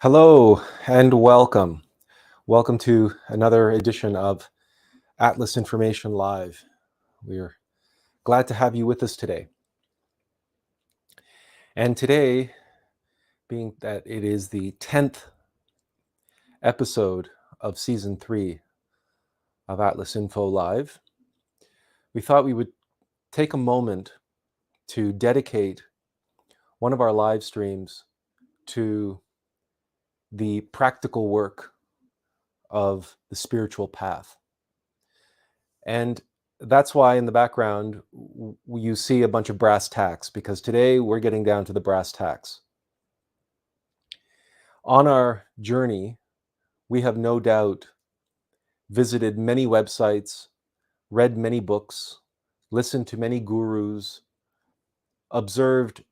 Hello and welcome. Welcome to another edition of Atlas Information Live. We are glad to have you with us today. And today, being that it is the 10th episode of Season 3 of Atlas Info Live, we thought we would take a moment to dedicate one of our live streams to the practical work of the spiritual path. And that's why in the background you see a bunch of brass tacks, because today we're getting down to the brass tacks. On our journey, we have no doubt visited many websites, read many books, listened to many gurus, observed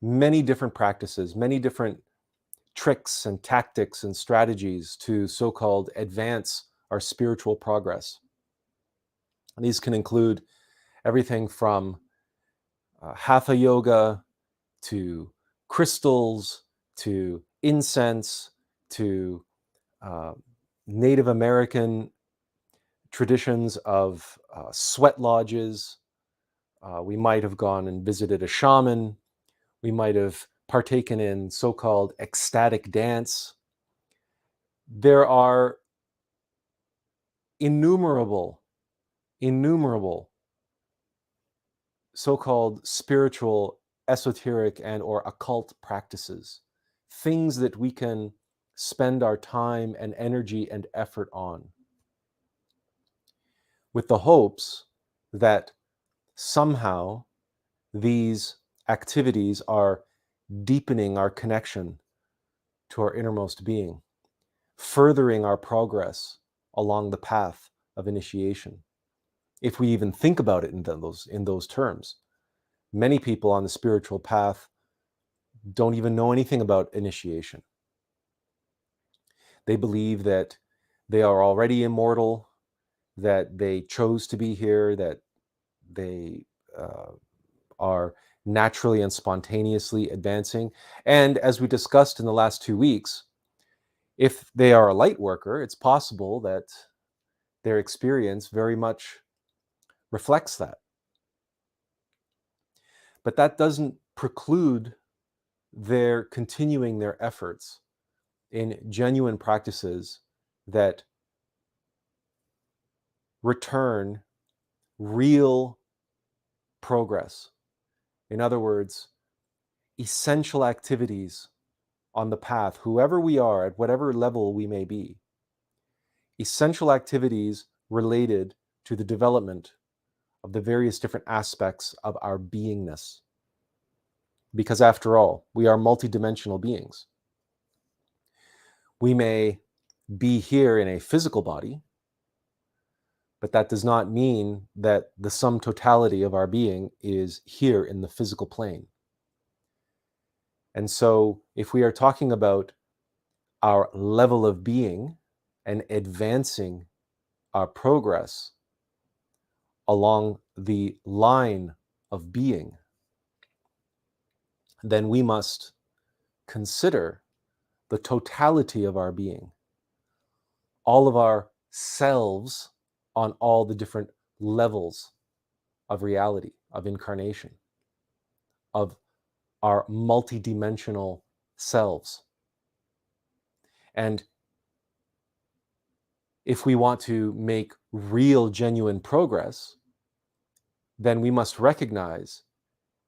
many different practices, many different tricks and tactics and strategies to so-called advance our spiritual progress. And these can include everything from hatha yoga to crystals to incense to Native American traditions of sweat lodges. We might have gone and visited a shaman. We might have partaken in so-called ecstatic dance. There are innumerable so-called spiritual, esoteric, and or occult practices, things that we can spend our time and energy and effort on, with the hopes that somehow these activities are deepening our connection to our innermost being, furthering our progress along the path of initiation. If we even think about it in those terms. Many people on the spiritual path don't even know anything about initiation. They believe that they are already immortal, that they chose to be here, that they are naturally and spontaneously advancing. And as we discussed in the last 2 weeks, if they are a light worker, it's possible that their experience very much reflects that. But that doesn't preclude their continuing their efforts in genuine practices that return real progress. In other words, essential activities on the path, whoever we are, at whatever level we may be, essential activities related to the development of the various different aspects of our beingness. Because after all, we are multidimensional beings. We may be here in a physical body, but that does not mean that the sum totality of our being is here in the physical plane. And so if we are talking about our level of being and advancing our progress along the line of being, then we must consider the totality of our being, all of our selves on all the different levels of reality, of incarnation, of our multidimensional selves. And if we want to make real, genuine progress, then we must recognize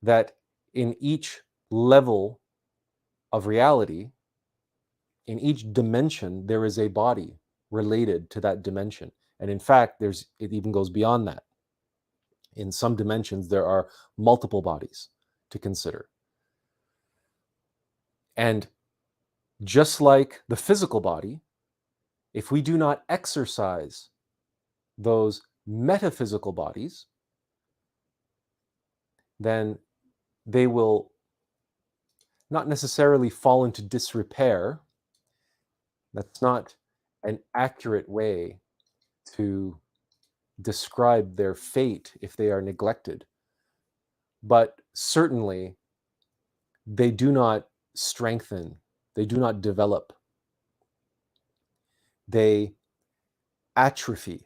that in each level of reality, in each dimension, there is a body related to that dimension. And in fact, it even goes beyond that. In some dimensions, there are multiple bodies to consider. And just like the physical body, if we do not exercise those metaphysical bodies, then they will not necessarily fall into disrepair. That's not an accurate way to describe their fate if they are neglected. But certainly, they do not strengthen, they do not develop they atrophy,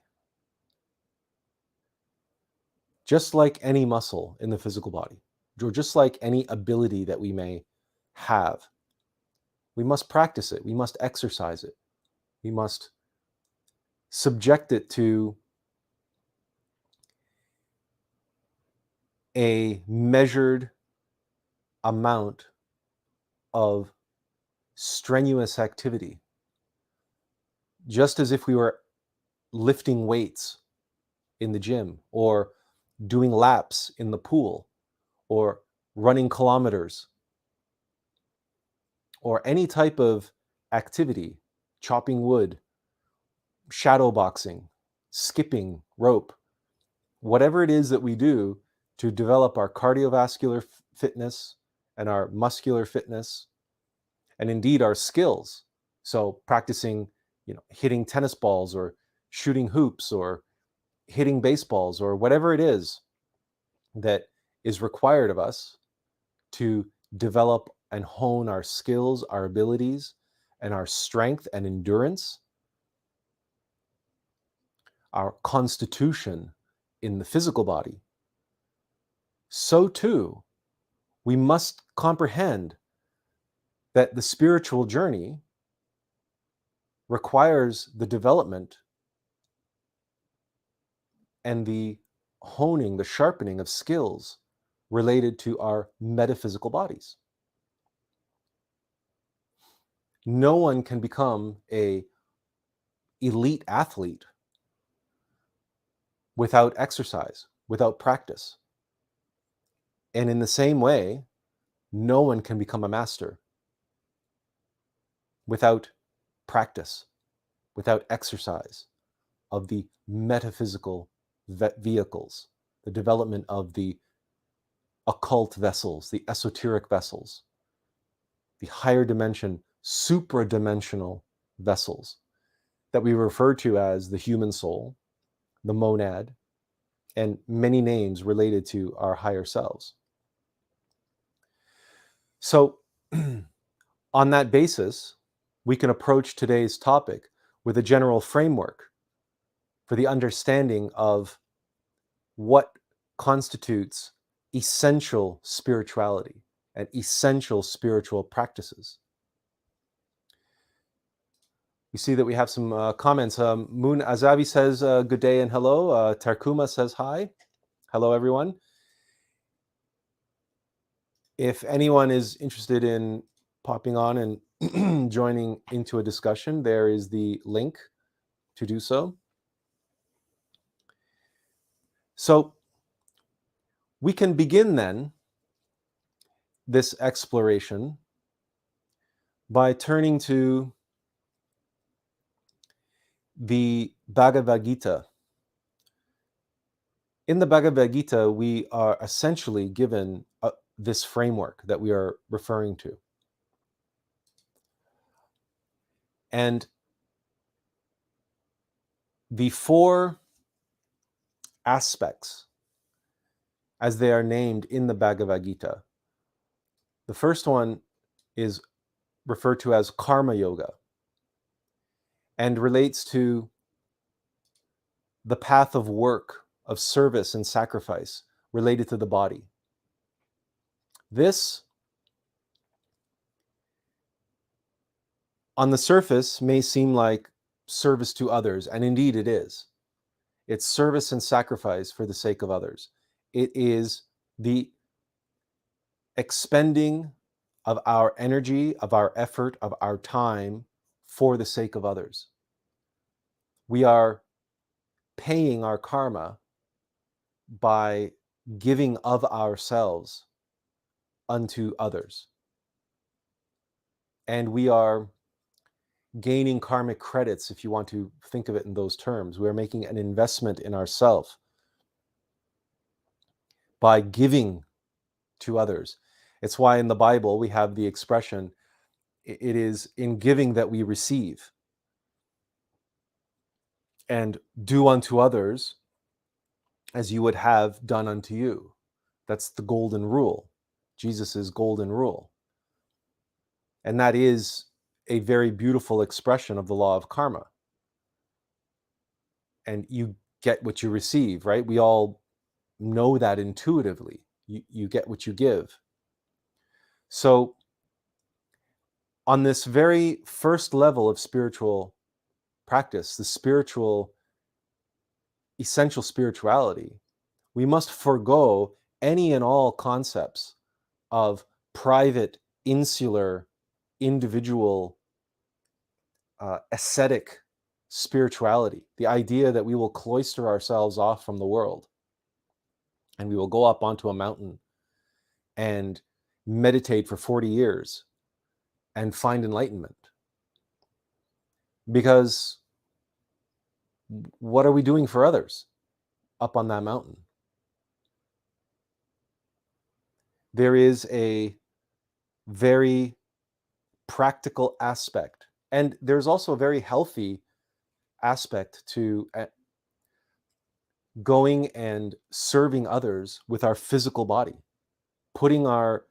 just like any muscle in the physical body, or just like any ability that we may have. We must practice it. We must exercise it. We must subject it to a measured amount of strenuous activity, just as if we were lifting weights in the gym or doing laps in the pool or running kilometers or any type of activity, chopping wood, shadow boxing, skipping rope, whatever it is that we do to develop our cardiovascular fitness and our muscular fitness, and indeed our skills. So practicing, hitting tennis balls or shooting hoops or hitting baseballs or whatever it is that is required of us to develop and hone our skills, our abilities, and our strength and endurance, our constitution in the physical body. So too, we must comprehend that the spiritual journey requires the development and the honing, the sharpening of skills related to our metaphysical bodies. No one can become an elite athlete without exercise, without practice. And in the same way, no one can become a master without practice, without exercise of the metaphysical vehicles, the development of the occult vessels, the esoteric vessels, the higher dimension, supradimensional vessels that we refer to as the human soul, the monad, and many names related to our higher selves. So, on that basis, we can approach today's topic with a general framework for the understanding of what constitutes essential spirituality and essential spiritual practices. We see that we have some comments. Moon Azabi says good day and hello. Tarkuma says hi. Hello, everyone. If anyone is interested in popping on and joining into a discussion, there is the link to do so. So we can begin then this exploration by turning to the Bhagavad Gita. In the Bhagavad Gita, we are essentially given this framework that we are referring to. And the four aspects, as they are named in the Bhagavad Gita, the first one is referred to as karma yoga and relates to the path of work, of service and sacrifice related to the body. This, on the surface, may seem like service to others, and indeed it is. It's service and sacrifice for the sake of others. It is the expending of our energy, of our effort, of our time for the sake of others. We are paying our karma by giving of ourselves unto others. And we are gaining karmic credits, if you want to think of it in those terms. We are making an investment in ourselves by giving to others. It's why in the Bible we have the expression, it is in giving that we receive. And do unto others as you would have done unto you. That's the golden rule, Jesus's golden rule. And that is a very beautiful expression of the law of karma. and you get what you receive, right? We all know that intuitively. You get what you give. So on this very first level of spiritual practice, the spiritual, essential spirituality, we must forego any and all concepts of private, insular, individual, ascetic spirituality. The idea that we will cloister ourselves off from the world and we will go up onto a mountain and meditate for 40 years and find enlightenment. Because what are we doing for others up on that mountain? There is a very practical aspect, and there's also a very healthy aspect to going and serving others with our physical body, putting our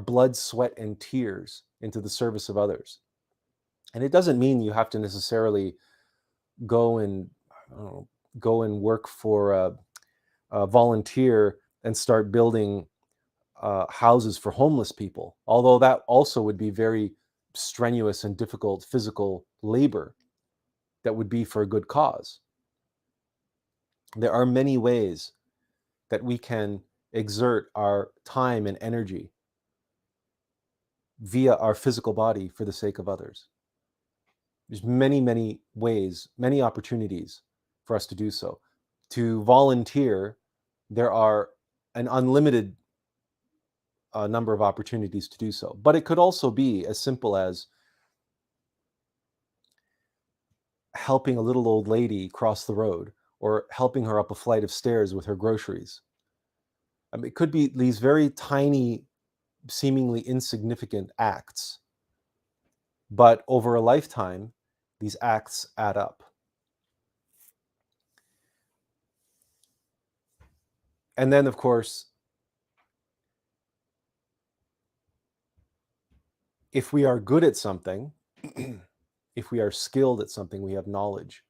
blood, sweat, and tears into the service of others. And it doesn't mean you have to necessarily go and work for a volunteer and start building houses for homeless people, although that also would be very strenuous and difficult physical labor that would be for a good cause. There are many ways that we can exert our time and energy via our physical body for the sake of others. There's many, many ways, many opportunities for us to do so. To volunteer, there are an unlimited number of opportunities to do so. But it could also be as simple as helping a little old lady cross the road or helping her up a flight of stairs with her groceries. I mean, it could be these very tiny, seemingly insignificant acts, but over a lifetime, these acts add up. And then, of course, if we are good at something, if we are skilled at something, we have knowledge,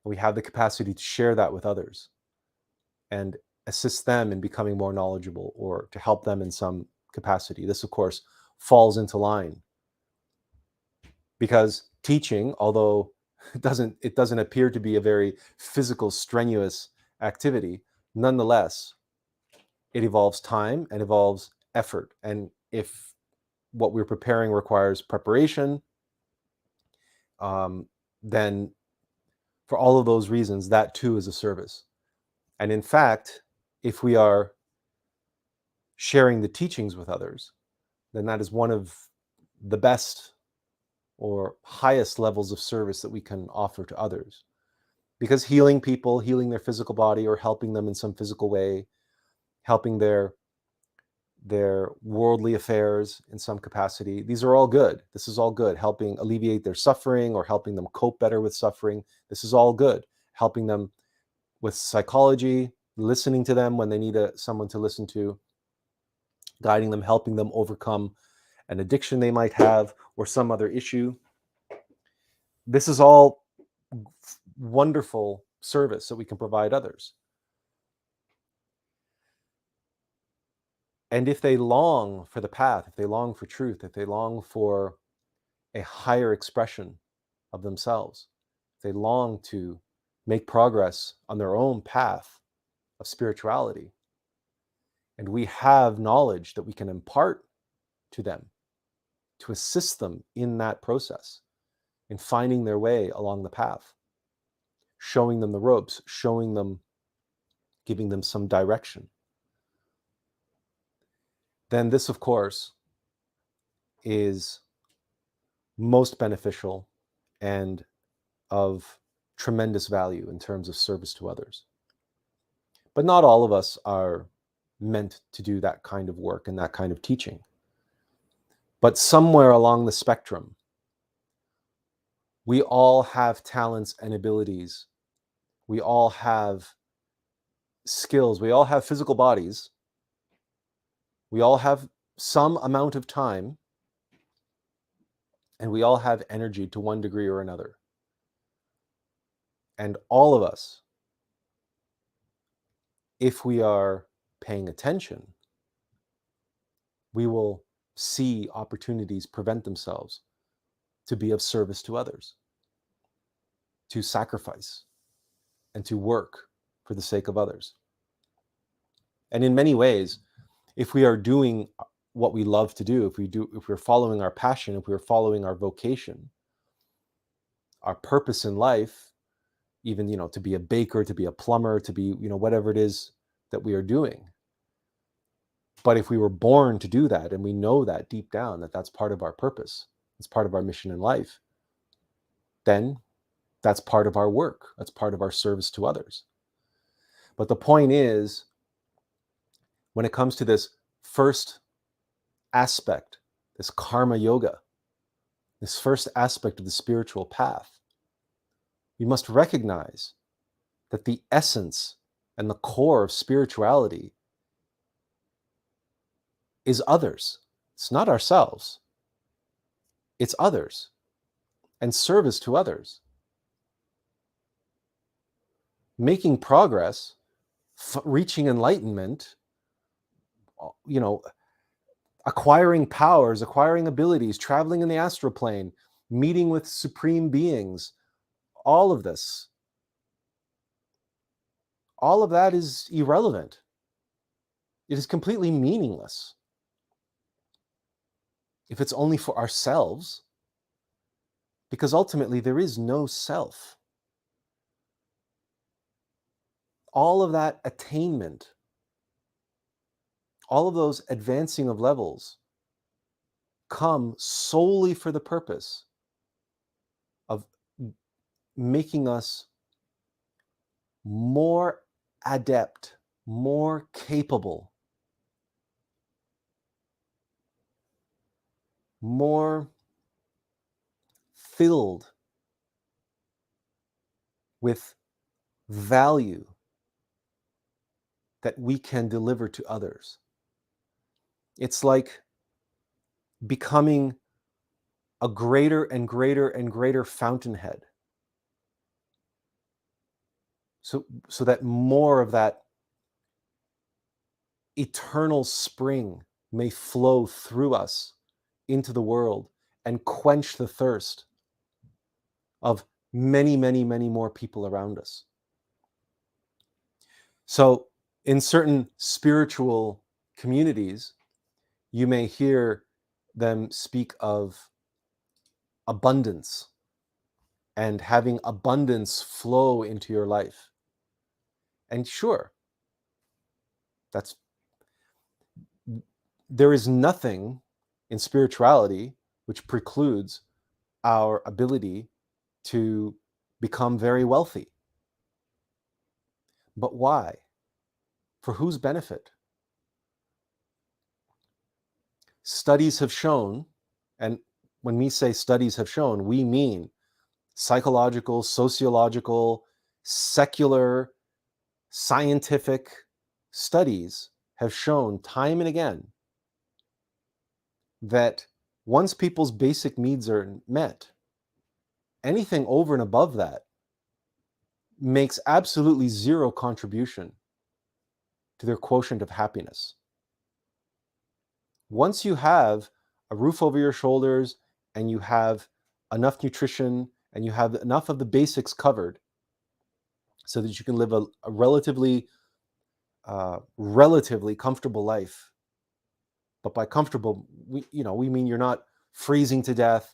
we have the capacity to share that with others and assist them in becoming more knowledgeable or to help them in some capacity. This, of course, falls into line. Because teaching, although it doesn't appear to be a very physical, strenuous activity, nonetheless, it involves time and involves effort. And if what we're preparing requires preparation, then for all of those reasons, that too is a service. And in fact, if we are sharing the teachings with others, then that is one of the best or highest levels of service that we can offer to others. Because healing people, healing their physical body or helping them in some physical way, helping their worldly affairs in some capacity, these are all good. This is all good. Helping alleviate their suffering or helping them cope better with suffering. This is all good. Helping them with psychology, listening to them when they need someone to listen to, guiding them, helping them overcome an addiction they might have or some other issue. This is all wonderful service that we can provide others. And if they long for the path, if they long for truth, if they long for a higher expression of themselves, if they long to make progress on their own path of spirituality, and we have knowledge that we can impart to them to assist them in that process, in finding their way along the path, showing them the ropes, showing them, giving them some direction, then this, of course, is most beneficial and of tremendous value in terms of service to others. But not all of us are meant to do that kind of work and that kind of teaching. But somewhere along the spectrum, we all have talents and abilities. We all have skills. We all have physical bodies. We all have some amount of time. And we all have energy to one degree or another. And all of us, if we are paying attention, we will see opportunities present themselves to be of service to others, to sacrifice, and to work for the sake of others. And in many ways, if we are doing what we love to do, if we're following our passion, if we're following our vocation, our purpose in life, even, to be a baker, to be a plumber, to be, whatever it is that we are doing. But if we were born to do that, and we know that deep down, that that's part of our purpose, it's part of our mission in life, then that's part of our work. That's part of our service to others. But the point is, when it comes to this first aspect, this karma yoga, this first aspect of the spiritual path, we must recognize that the essence and the core of spirituality is others. It's not ourselves. It's others and service to others. Making progress, reaching enlightenment, acquiring powers, acquiring abilities, traveling in the astral plane, meeting with supreme beings, all of this, all of that is irrelevant. It is completely meaningless if it's only for ourselves, because ultimately there is no self. All of that attainment, all of those advancing of levels come solely for the purpose of making us more adept, more capable, more filled with value that we can deliver to others. It's like becoming a greater and greater and greater fountainhead, so that more of that eternal spring may flow through us into the world and quench the thirst of many, many, many more people around us. So in certain spiritual communities, you may hear them speak of abundance and having abundance flow into your life. And sure, there is nothing in spirituality which precludes our ability to become very wealthy. But why? For whose benefit? Studies have shown, and when we say studies have shown, we mean psychological, sociological, secular, scientific studies have shown time and again that once people's basic needs are met, anything over and above that makes absolutely zero contribution to their quotient of happiness. Once you have a roof over your shoulders and you have enough nutrition and you have enough of the basics covered so that you can live a relatively comfortable life. But by comfortable, we mean you're not freezing to death,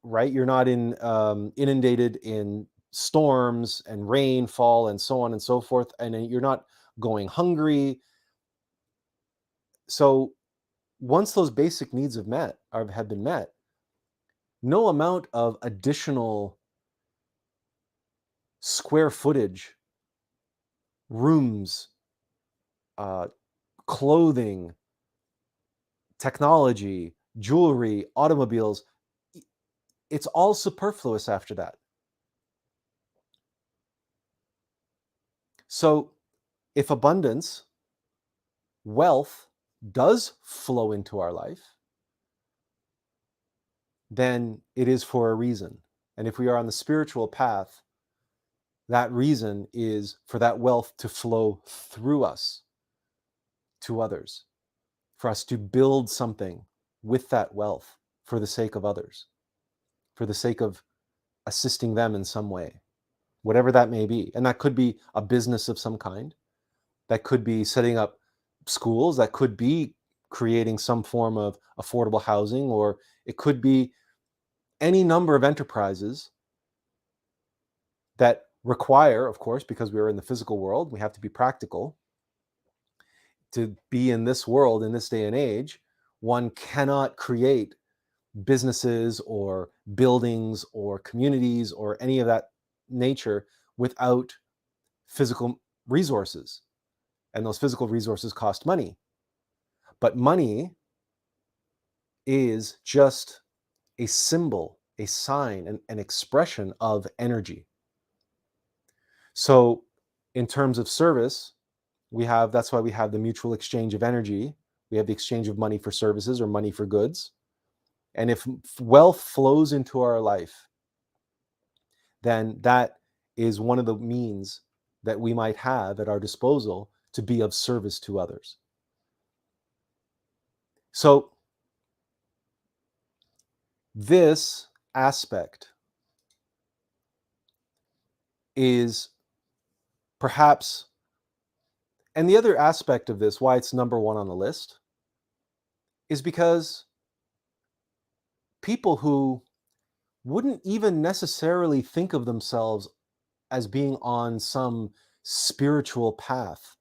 right? You're not inundated in storms and rainfall and so on and so forth, and you're not going hungry. So once those basic needs have been met, no amount of additional square footage, rooms, clothing, technology, jewelry, automobiles, it's all superfluous after that. So if abundance, wealth does flow into our life, then it is for a reason. And if we are on the spiritual path, that reason is for that wealth to flow through us to others, for us to build something with that wealth for the sake of others, for the sake of assisting them in some way, whatever that may be. And that could be a business of some kind. That could be setting up schools. That could be creating some form of affordable housing, or it could be any number of enterprises that require, of course, because we are in the physical world, we have to be practical. To be in this world, in this day and age, one cannot create businesses or buildings or communities or any of that nature without physical resources. And those physical resources cost money. But money is just a symbol, a sign, an expression of energy. So in terms of service, that's why we have the mutual exchange of energy. We have the exchange of money for services or money for goods. And if wealth flows into our life, then that is one of the means that we might have at our disposal to be of service to others. So this aspect is perhaps, and the other aspect of this, why it's number one on the list, is because people who wouldn't even necessarily think of themselves as being on some spiritual path,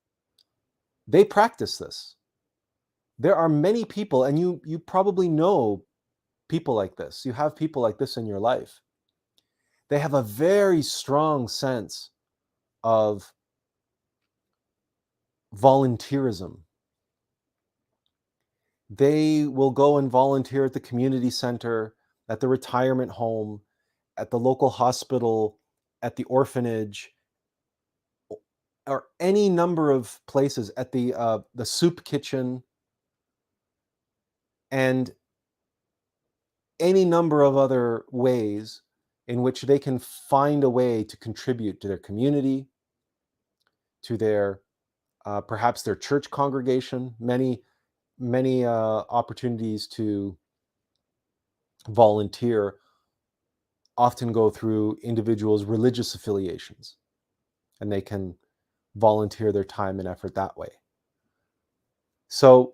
they practice this. There are many people, and you probably know people like this. You have people like this in your life. They have a very strong sense of volunteerism. They will go and volunteer at the community center, at the retirement home, at the local hospital, at the orphanage, or any number of places, at the soup kitchen, and any number of other ways in which they can find a way to contribute to their community, to their perhaps their church congregation. Many opportunities to volunteer often go through individuals' religious affiliations, and they can volunteer their time and effort that way. So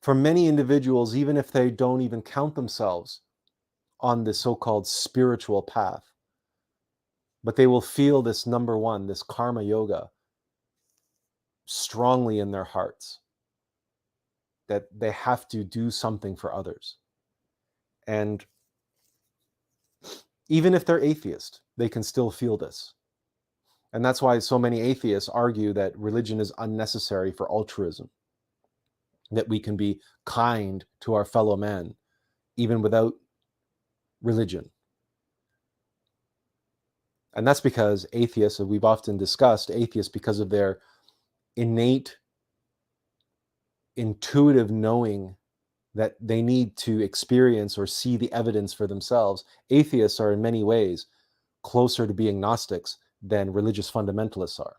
for many individuals, even if they don't even count themselves on the so-called spiritual path, but they will feel this number one, this karma yoga, strongly in their hearts, that they have to do something for others. And even if they're atheist, they can still feel this. And that's why so many atheists argue that religion is unnecessary for altruism, that we can be kind to our fellow man even without religion. And that's because atheists, and we've often discussed atheists, because of their innate, intuitive knowing that they need to experience or see the evidence for themselves. Atheists are in many ways closer to being Gnostics than religious fundamentalists are.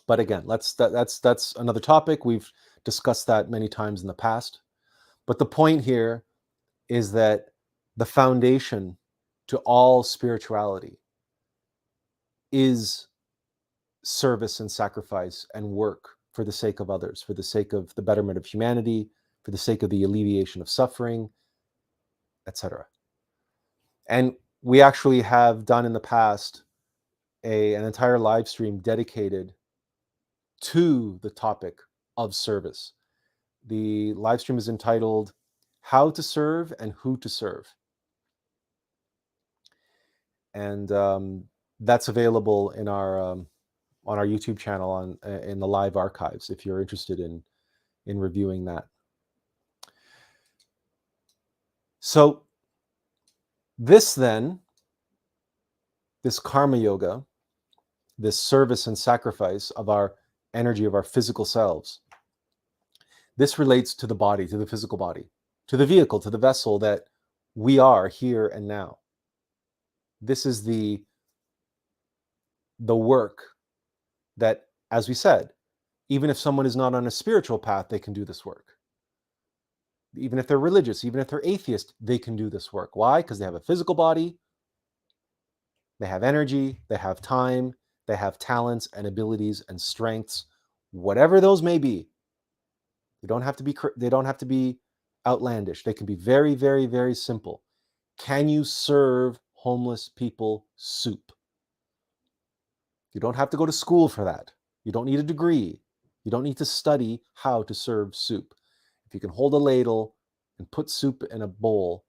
But again, that's another topic. We've discussed that many times in the past. But the point here is that the foundation to all spirituality is service and sacrifice and work for the sake of others, for the sake of the betterment of humanity, for the sake of the alleviation of suffering, etc. And we actually have done in the past an entire live stream dedicated to the topic of service. The live stream is entitled How to Serve and Who to Serve. And that's available in our on our YouTube channel in the live archives if you're interested in reviewing that. So this karma yoga, this service and sacrifice of our energy, of our physical selves, this relates to the body, to the physical body. to the vehicle, to the vessel that we are here and now. This is the work that, as we said, even if someone is not on a spiritual path, they can do this work. Even if they're religious, even if they're atheist, they can do this work. Why? Because they have a physical body, they have energy, they have time, they have talents and abilities and strengths, whatever those may be. They don't have to be outlandish. They can be very, very, very simple. Can you serve homeless people soup? You don't have to go to school for that. You don't need a degree. You don't need to study how to serve soup. If you can hold a ladle and put soup in a bowl,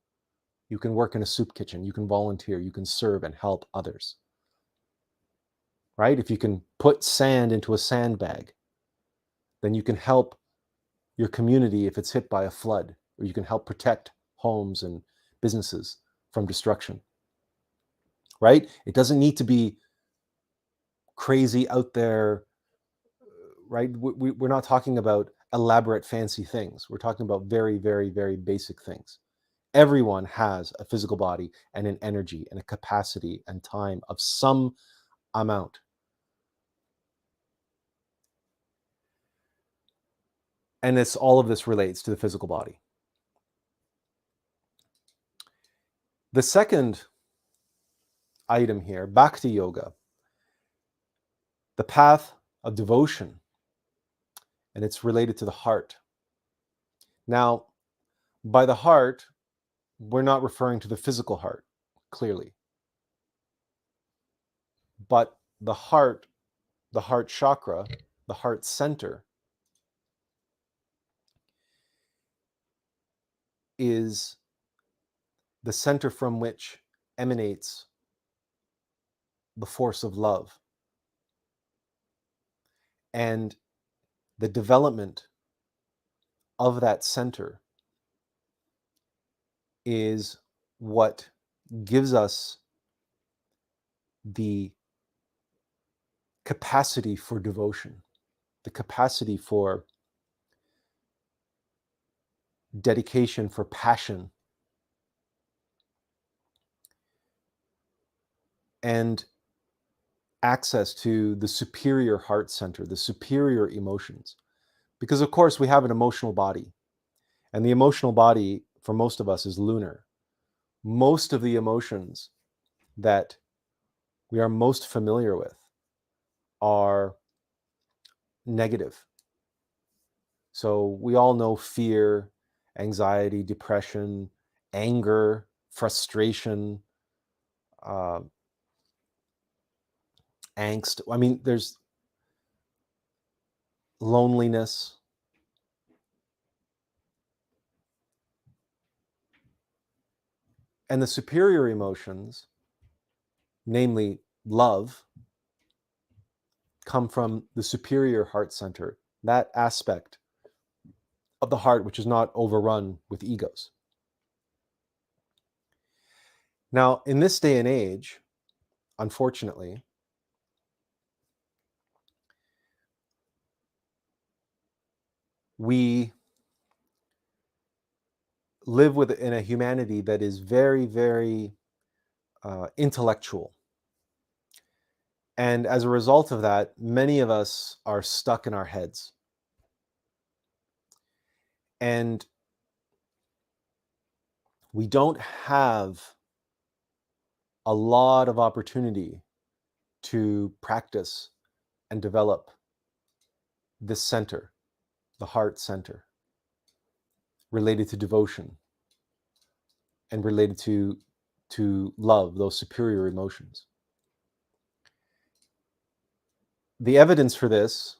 you can work in a soup kitchen. You can volunteer. You can serve and help others. Right? If you can put sand into a sandbag, then you can help your community if it's hit by a flood, or you can help protect homes and businesses from destruction. Right? It doesn't need to be crazy out there, right? We're not talking about elaborate fancy things. We're talking about very, very, very basic things. Everyone has a physical body and an energy and a capacity and time of some amount. And all of this relates to the physical body. The second item here, Bhakti Yoga, the path of devotion, and it's related to the heart. Now, by the heart, we're not referring to the physical heart, clearly. But the heart chakra, the heart center, is the center from which emanates the force of love. And the development of that center is what gives us the capacity for devotion, the capacity for dedication, for passion, and access to the superior heart center, the superior emotions. Because, of course, we have an emotional body, and the emotional body, for most of us, is lunar. Most of the emotions that we are most familiar with are negative. So we all know fear, anxiety, depression, anger, frustration, angst. I mean, there's loneliness. And the superior emotions, namely love, come from the superior heart center, that aspect of the heart which is not overrun with egos. Now, in this day and age, unfortunately, we live in a humanity that is very, very intellectual. And as a result of that, many of us are stuck in our heads. And we don't have a lot of opportunity to practice and develop this center, the heart center, related to devotion and related to love, those superior emotions. The evidence for this,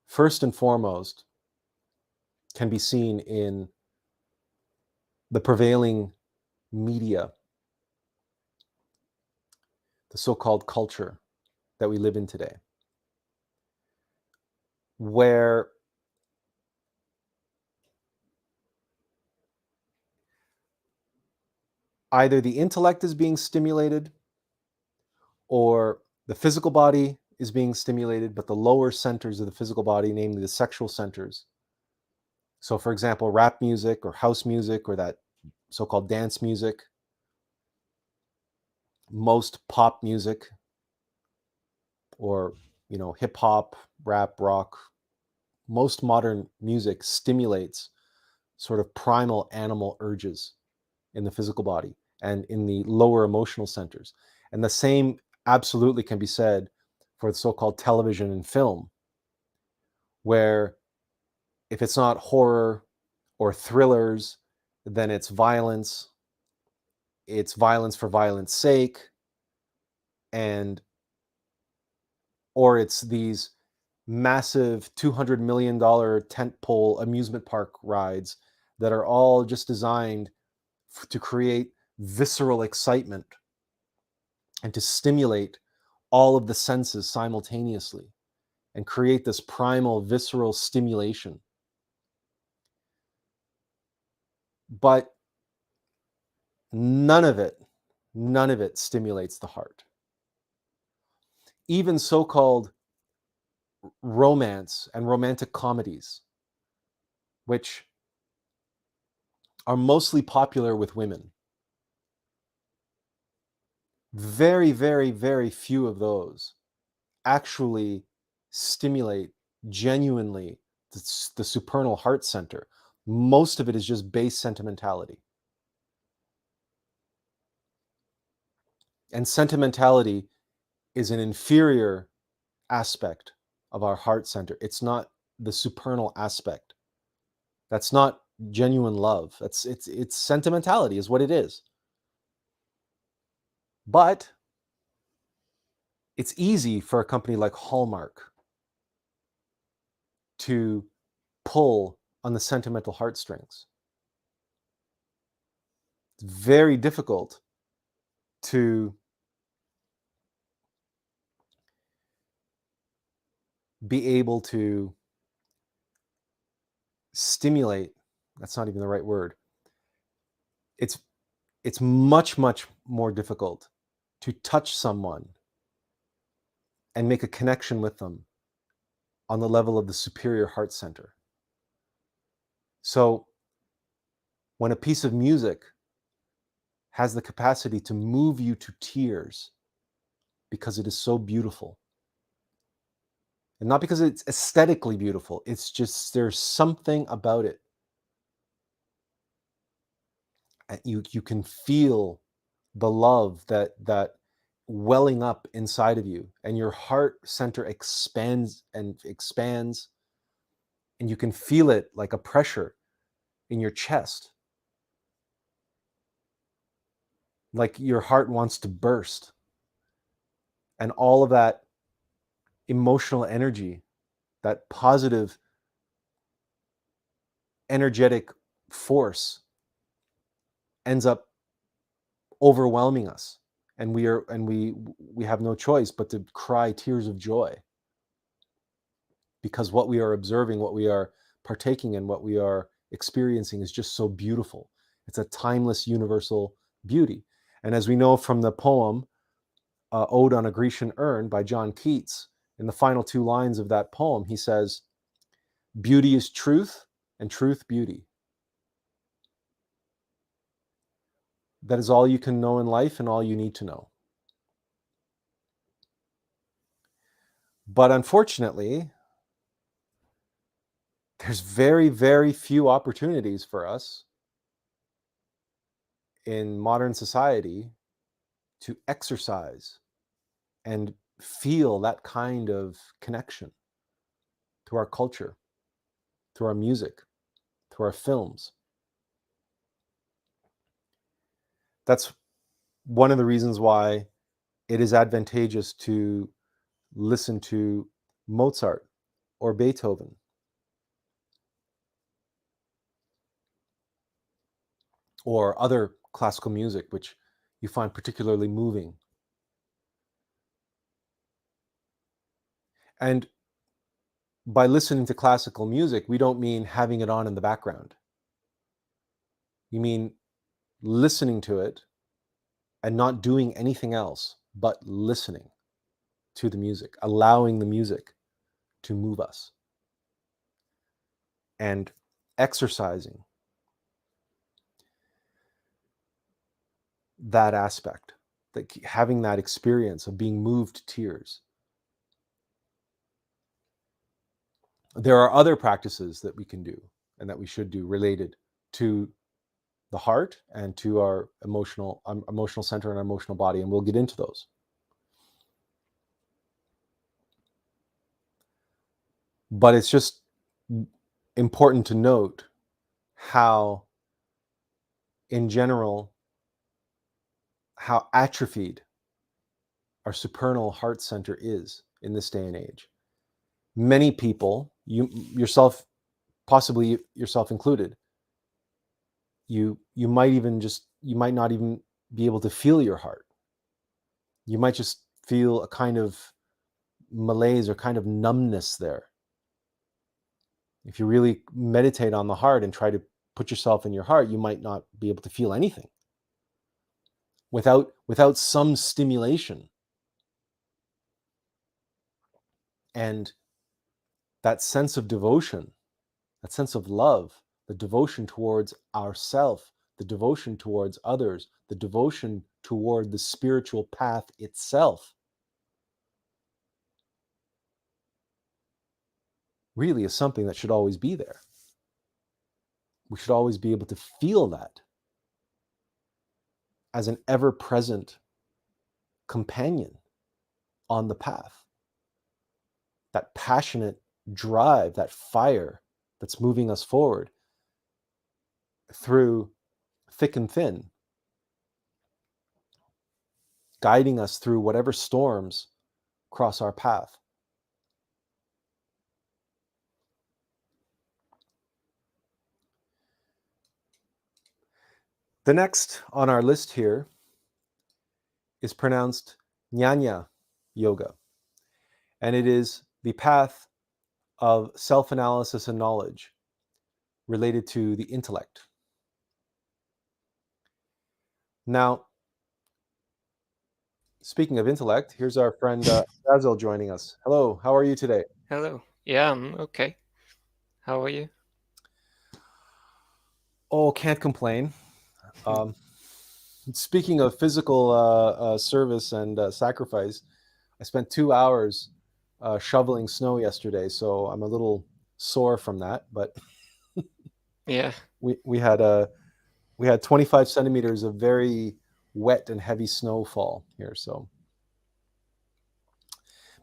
first and foremost, can be seen in the prevailing media, the so-called culture that we live in today, where either the intellect is being stimulated or the physical body is being stimulated, but the lower centers of the physical body, namely the sexual centers, So, for example, rap music or house music or that so-called dance music, most pop music or, hip hop, rap, rock, most modern music stimulates sort of primal animal urges in the physical body and in the lower emotional centers. And the same absolutely can be said for the so-called television and film, where if it's not horror or thrillers, then it's violence. It's violence for violence sake, and or it's these massive $200 million tentpole amusement park rides that are all just designed to create visceral excitement and to stimulate all of the senses simultaneously and create this primal visceral stimulation. But none of it stimulates the heart. Even so-called romance and romantic comedies, which are mostly popular with women, very, very, very few of those actually stimulate genuinely the supernal heart center. Most of it is just base sentimentality. And sentimentality is an inferior aspect of our heart center. It's not the supernal aspect. That's not genuine love. It's sentimentality is what it is. But it's easy for a company like Hallmark to pull on the sentimental heartstrings. It's very difficult to be able to stimulate. That's not even the right word. It's much, much more difficult to touch someone and make a connection with them on the level of the superior heart center. So when a piece of music has the capacity to move you to tears because it is so beautiful, and not because it's aesthetically beautiful, it's just there's something about it. And you can feel the love that welling up inside of you, and your heart center expands and expands, and you can feel it like a pressure in your chest, like your heart wants to burst. And all of that emotional energy, that positive energetic force ends up overwhelming us, and we have no choice but to cry tears of joy, because what we are observing, what we are partaking in, what we are experiencing is just so beautiful. It's a timeless universal beauty. And as we know from the poem Ode on a Grecian Urn by John Keats, in the final two lines of that poem, he says, "Beauty is truth, and truth beauty." That is all you can know in life and all you need to know. But unfortunately, there's very, very few opportunities for us in modern society to exercise and feel that kind of connection to our culture, to our music, to our films. That's one of the reasons why it is advantageous to listen to Mozart or Beethoven, or other classical music, which you find particularly moving. And by listening to classical music, we don't mean having it on in the background. You mean listening to it and not doing anything else but listening to the music, allowing the music to move us. And exercising that aspect, that having that experience of being moved to tears. There are other practices that we can do and that we should do related to the heart and to our emotional center and our emotional body, and we'll get into those. But it's just important to note how, in general, how atrophied our supernal heart center is in this day and age. Many people, yourself, possibly yourself included, you might not even be able to feel your heart. You might just feel a kind of malaise or kind of numbness there. If you really meditate on the heart and try to put yourself in your heart, you might not be able to feel anything without some stimulation. And that sense of devotion, that sense of love, the devotion towards ourself, the devotion towards others, the devotion toward the spiritual path itself, really is something that should always be there. We should always be able to feel that as an ever-present companion on the path. That passionate drive, that fire that's moving us forward through thick and thin, guiding us through whatever storms cross our path. The next on our list here is pronounced Jnana Yoga, and it is the path of self-analysis and knowledge related to the intellect. Now, speaking of intellect, here's our friend Basil joining us. Hello, how are you today? Hello. Yeah, I'm okay. How are you? Oh, can't complain. Speaking of physical service and sacrifice, I spent 2 hours shoveling snow yesterday, so I'm a little sore from that. But Yeah. we had 25 centimeters of very wet and heavy snowfall here. So,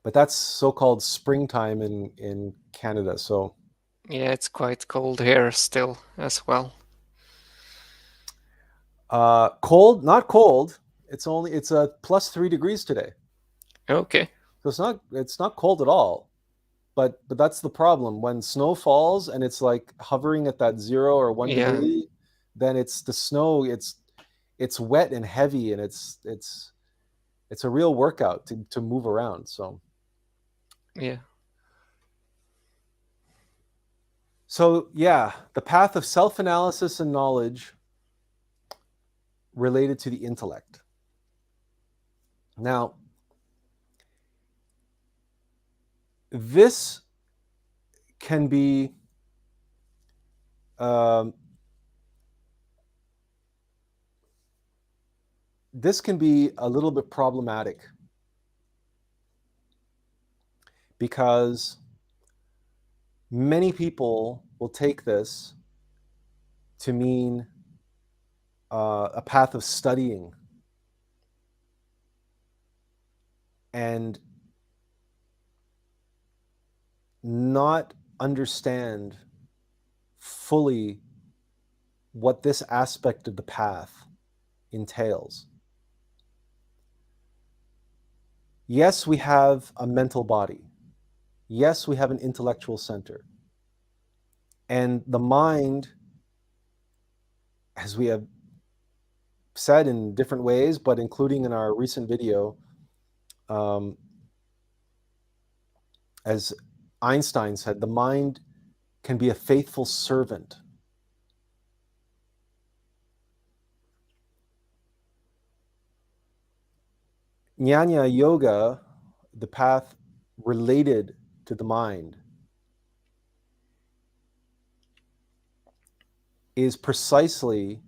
but that's so-called springtime in Canada. So Yeah, it's quite cold here still as well. cold, not cold. It's a plus 3 degrees today. Okay. So it's not cold at all. But that's the problem. When snow falls and it's like hovering at that 0 or 1 Yeah. degree, then it's the snow. It's wet and heavy, and it's a real workout to move around. Yeah. So yeah, the path of self-analysis and knowledge related to the intellect. Now, this can be a little bit problematic because many people will take this to mean a path of studying and not understand fully what this aspect of the path entails. Yes, we have a mental body. Yes, we have an intellectual center. And the mind, as we have said in different ways, but including in our recent video, as Einstein said, the mind can be a faithful servant. Jnana Yoga, the path related to the mind, is precisely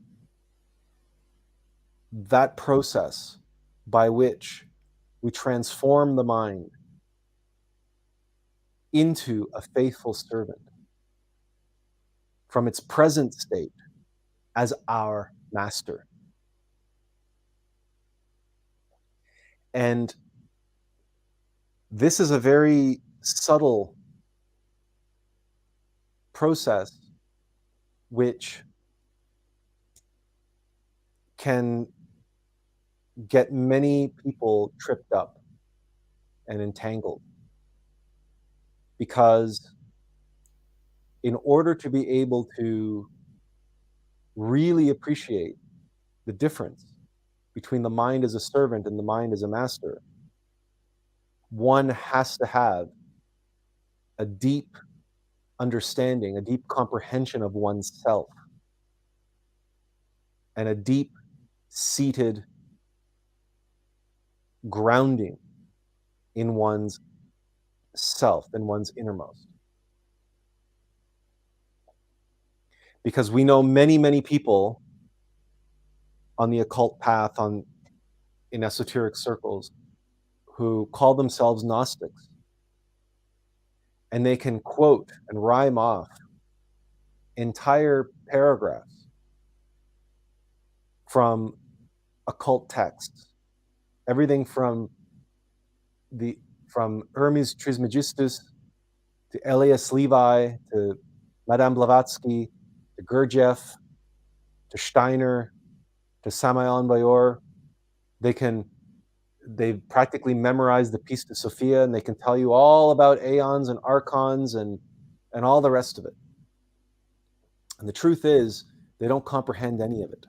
that process by which we transform the mind into a faithful servant from its present state as our master. And this is a very subtle process which can get many people tripped up and entangled. Because in order to be able to really appreciate the difference between the mind as a servant and the mind as a master, one has to have a deep understanding, a deep comprehension of oneself, and a deep seated grounding in one's self, in one's innermost. Because we know many, many people on the occult path, in esoteric circles, who call themselves Gnostics. And they can quote and rhyme off entire paragraphs from occult texts. Everything from Hermes Trismegistus to Elias Levi to Madame Blavatsky to Gurdjieff to Steiner to Samael Bayor. They've practically memorized the Piece de Sophia, and they can tell you all about aeons and archons and all the rest of it. And the truth is, they don't comprehend any of it.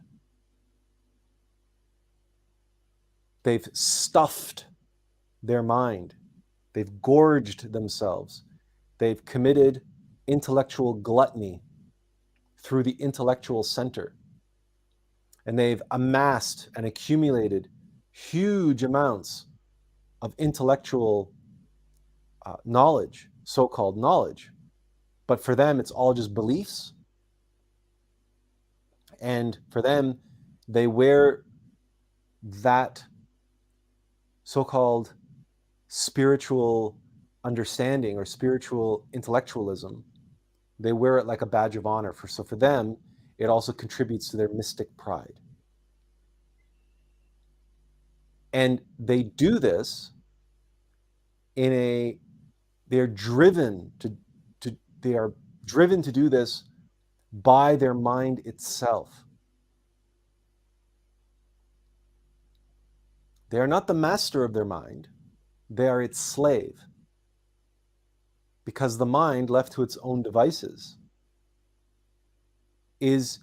They've stuffed their mind. They've gorged themselves. They've committed intellectual gluttony through the intellectual center. And they've amassed and accumulated huge amounts of intellectual knowledge, so-called knowledge. But for them, it's all just beliefs. And for them, they wear that so-called spiritual understanding or spiritual intellectualism. They wear it like a badge of honor. So for them, it also contributes to their mystic pride. And they do this they're driven to do this by their mind itself. They are not the master of their mind, they are its slave. Because the mind, left to its own devices, its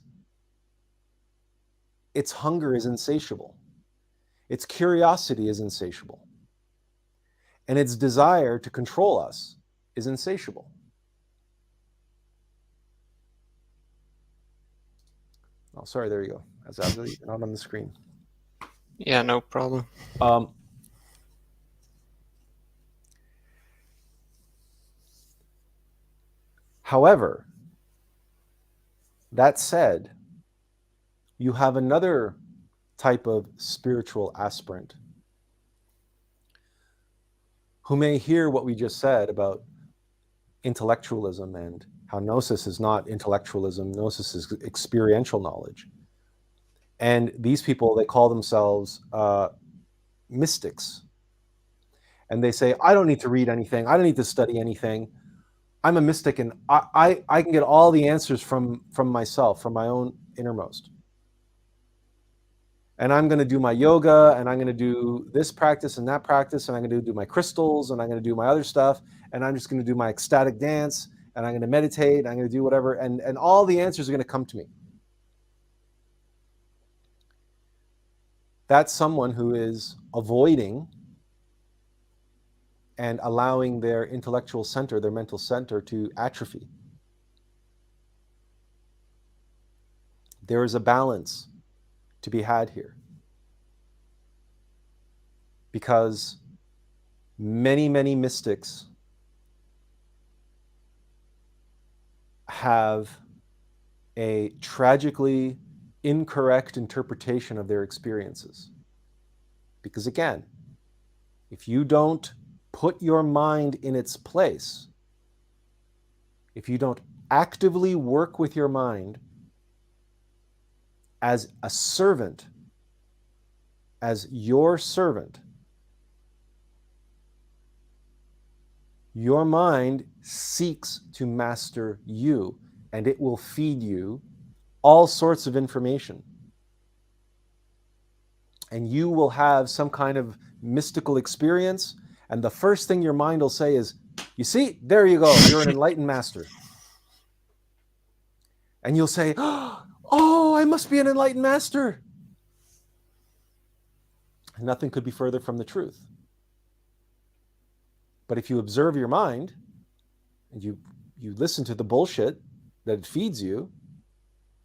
hunger is insatiable. Its curiosity is insatiable. And its desire to control us is insatiable. Oh, sorry, there you go. That's absolutely not on the screen. Yeah, no problem. However, that said, you have another type of spiritual aspirant who may hear what we just said about intellectualism and how gnosis is not intellectualism, gnosis is experiential knowledge. And these people, they call themselves mystics. And they say, I don't need to read anything. I don't need to study anything. I'm a mystic, and I can get all the answers from myself, from my own innermost. And I'm going to do my yoga, and I'm going to do this practice and that practice, and I'm going to do my crystals, and I'm going to do my other stuff, and I'm just going to do my ecstatic dance, and I'm going to meditate, and I'm going to do whatever, and all the answers are going to come to me. That's someone who is avoiding and allowing their intellectual center, their mental center, to atrophy. There is a balance to be had here. Because many, many mystics have a tragically incorrect interpretation of their experiences. Because again, if you don't put your mind in its place, if you don't actively work with your mind as a servant, as your servant, your mind seeks to master you, and it will feed you all sorts of information. And you will have some kind of mystical experience, and the first thing your mind will say is, you see, there you go, you're an enlightened master. And you'll say, oh, I must be an enlightened master. And nothing could be further from the truth. But if you observe your mind, and you listen to the bullshit that it feeds you,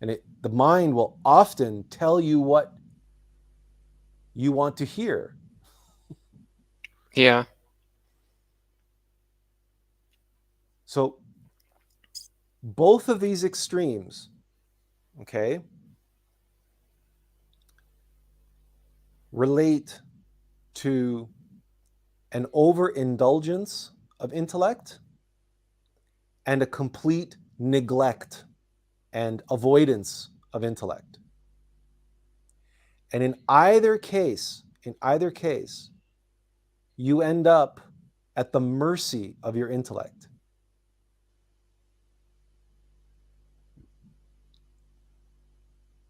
and the mind will often tell you what you want to hear. Yeah. So both of these extremes, okay, relate to an overindulgence of intellect and a complete neglect and avoidance of intellect. And in either case, you end up at the mercy of your intellect.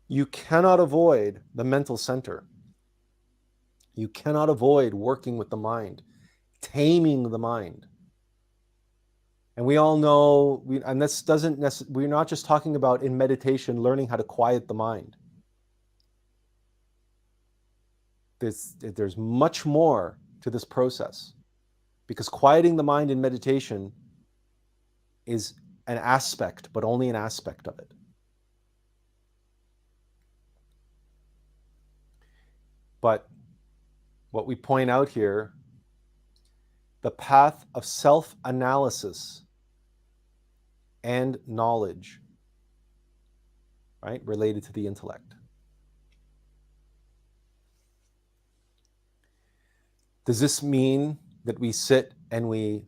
You cannot avoid the mental center. You cannot avoid working with the mind, taming the mind. And we all know, and this doesn't necessarily, we're not just talking about in meditation learning how to quiet the mind. There's much more to this process, because quieting the mind in meditation is an aspect, but only an aspect of it. But what we point out here, the path of self-analysis and knowledge, right, related to the intellect. Does this mean that we sit and we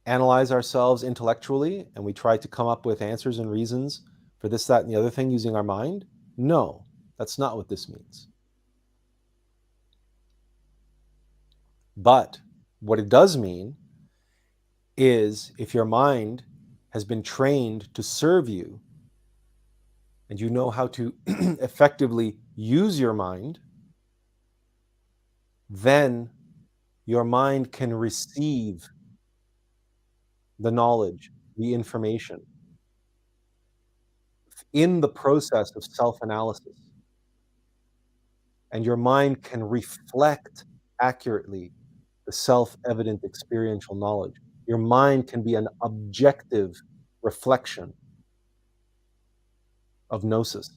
analyze ourselves intellectually and we try to come up with answers and reasons for this, that, and the other thing using our mind? No, that's not what this means. But what it does mean is, if your mind has been trained to serve you and you know how to effectively use your mind, then your mind can receive the knowledge, the information in the process of self-analysis. And your mind can reflect accurately the self-evident experiential knowledge. Your mind can be an objective reflection of gnosis.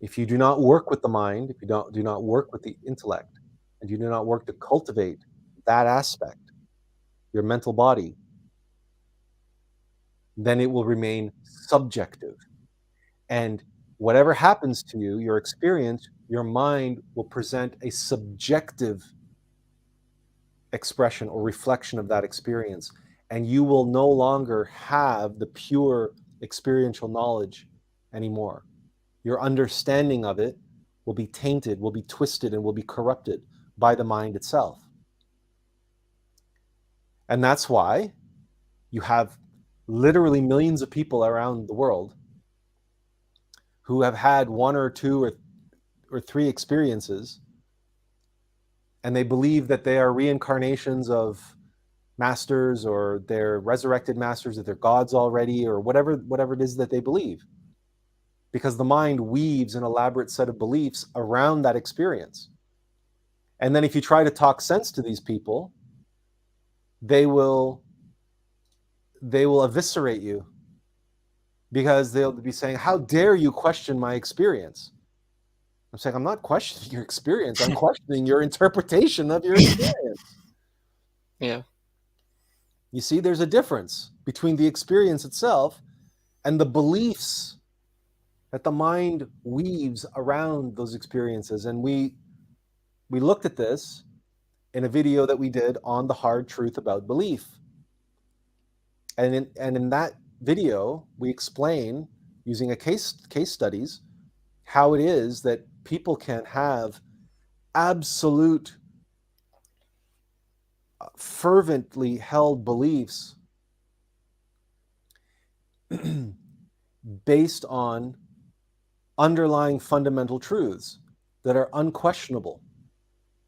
If you do not work with the mind, if you do not work with the intellect, and you do not work to cultivate that aspect, your mental body, then it will remain subjective. And whatever happens to you, your experience, your mind will present a subjective expression or reflection of that experience. And you will no longer have the pure experiential knowledge anymore. Your understanding of it will be tainted, will be twisted, and will be corrupted by the mind itself. And that's why you have literally millions of people around the world who have had one or two or three experiences, and they believe that they are reincarnations of masters, or they're resurrected masters, that they're gods already, or whatever it is that they believe. Because the mind weaves an elaborate set of beliefs around that experience. And then if you try to talk sense to these people, they will eviscerate you, because they'll be saying, how dare you question my experience? I'm saying, I'm not questioning your experience. I'm questioning your interpretation of your experience. Yeah. You see, there's a difference between the experience itself and the beliefs that the mind weaves around those experiences. And we looked at this in a video that we did on the hard truth about belief. And in that video, we explain, using a case studies, how it is that people can have absolute, fervently held beliefs based on underlying fundamental truths that are unquestionable,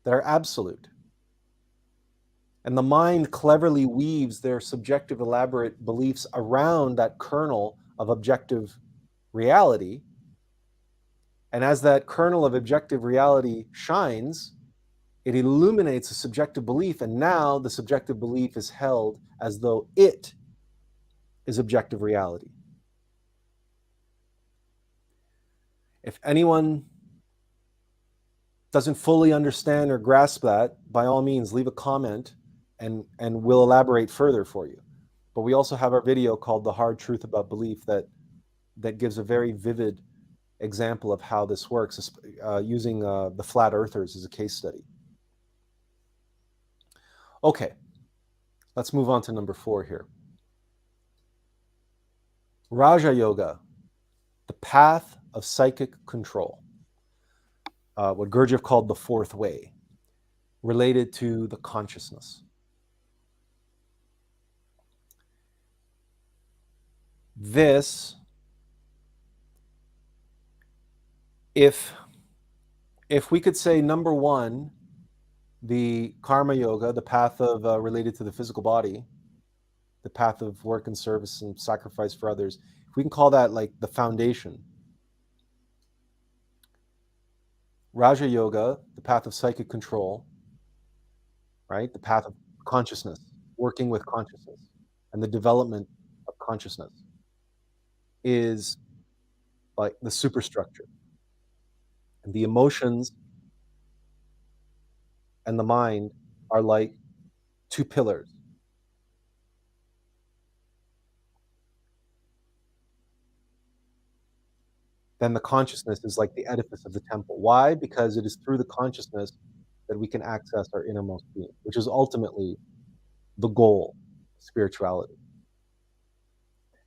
that are absolute. And the mind cleverly weaves their subjective, elaborate beliefs around that kernel of objective reality. And as that kernel of objective reality shines, it illuminates a subjective belief, and now the subjective belief is held as though it is objective reality. If anyone doesn't fully understand or grasp that, by all means, leave a comment and we'll elaborate further for you. But we also have our video called The Hard Truth About Belief that gives a very vivid example of how this works, using the flat earthers as a case study. Okay, let's move on to number 4 here. Raja Yoga, the path of psychic control, what Gurdjieff called the fourth way, related to the consciousness. This, if we could say, number 1, the karma yoga, the path of related to the physical body, the path of work and service and sacrifice for others, if we can call that like the foundation. Raja Yoga, the path of psychic control, right? The path of consciousness, working with consciousness, and the development of consciousness is like the superstructure. And the emotions and the mind are like 2 pillars. Then the consciousness is like the edifice of the temple. Why? Because it is through the consciousness that we can access our innermost being, which is ultimately the goal of spirituality.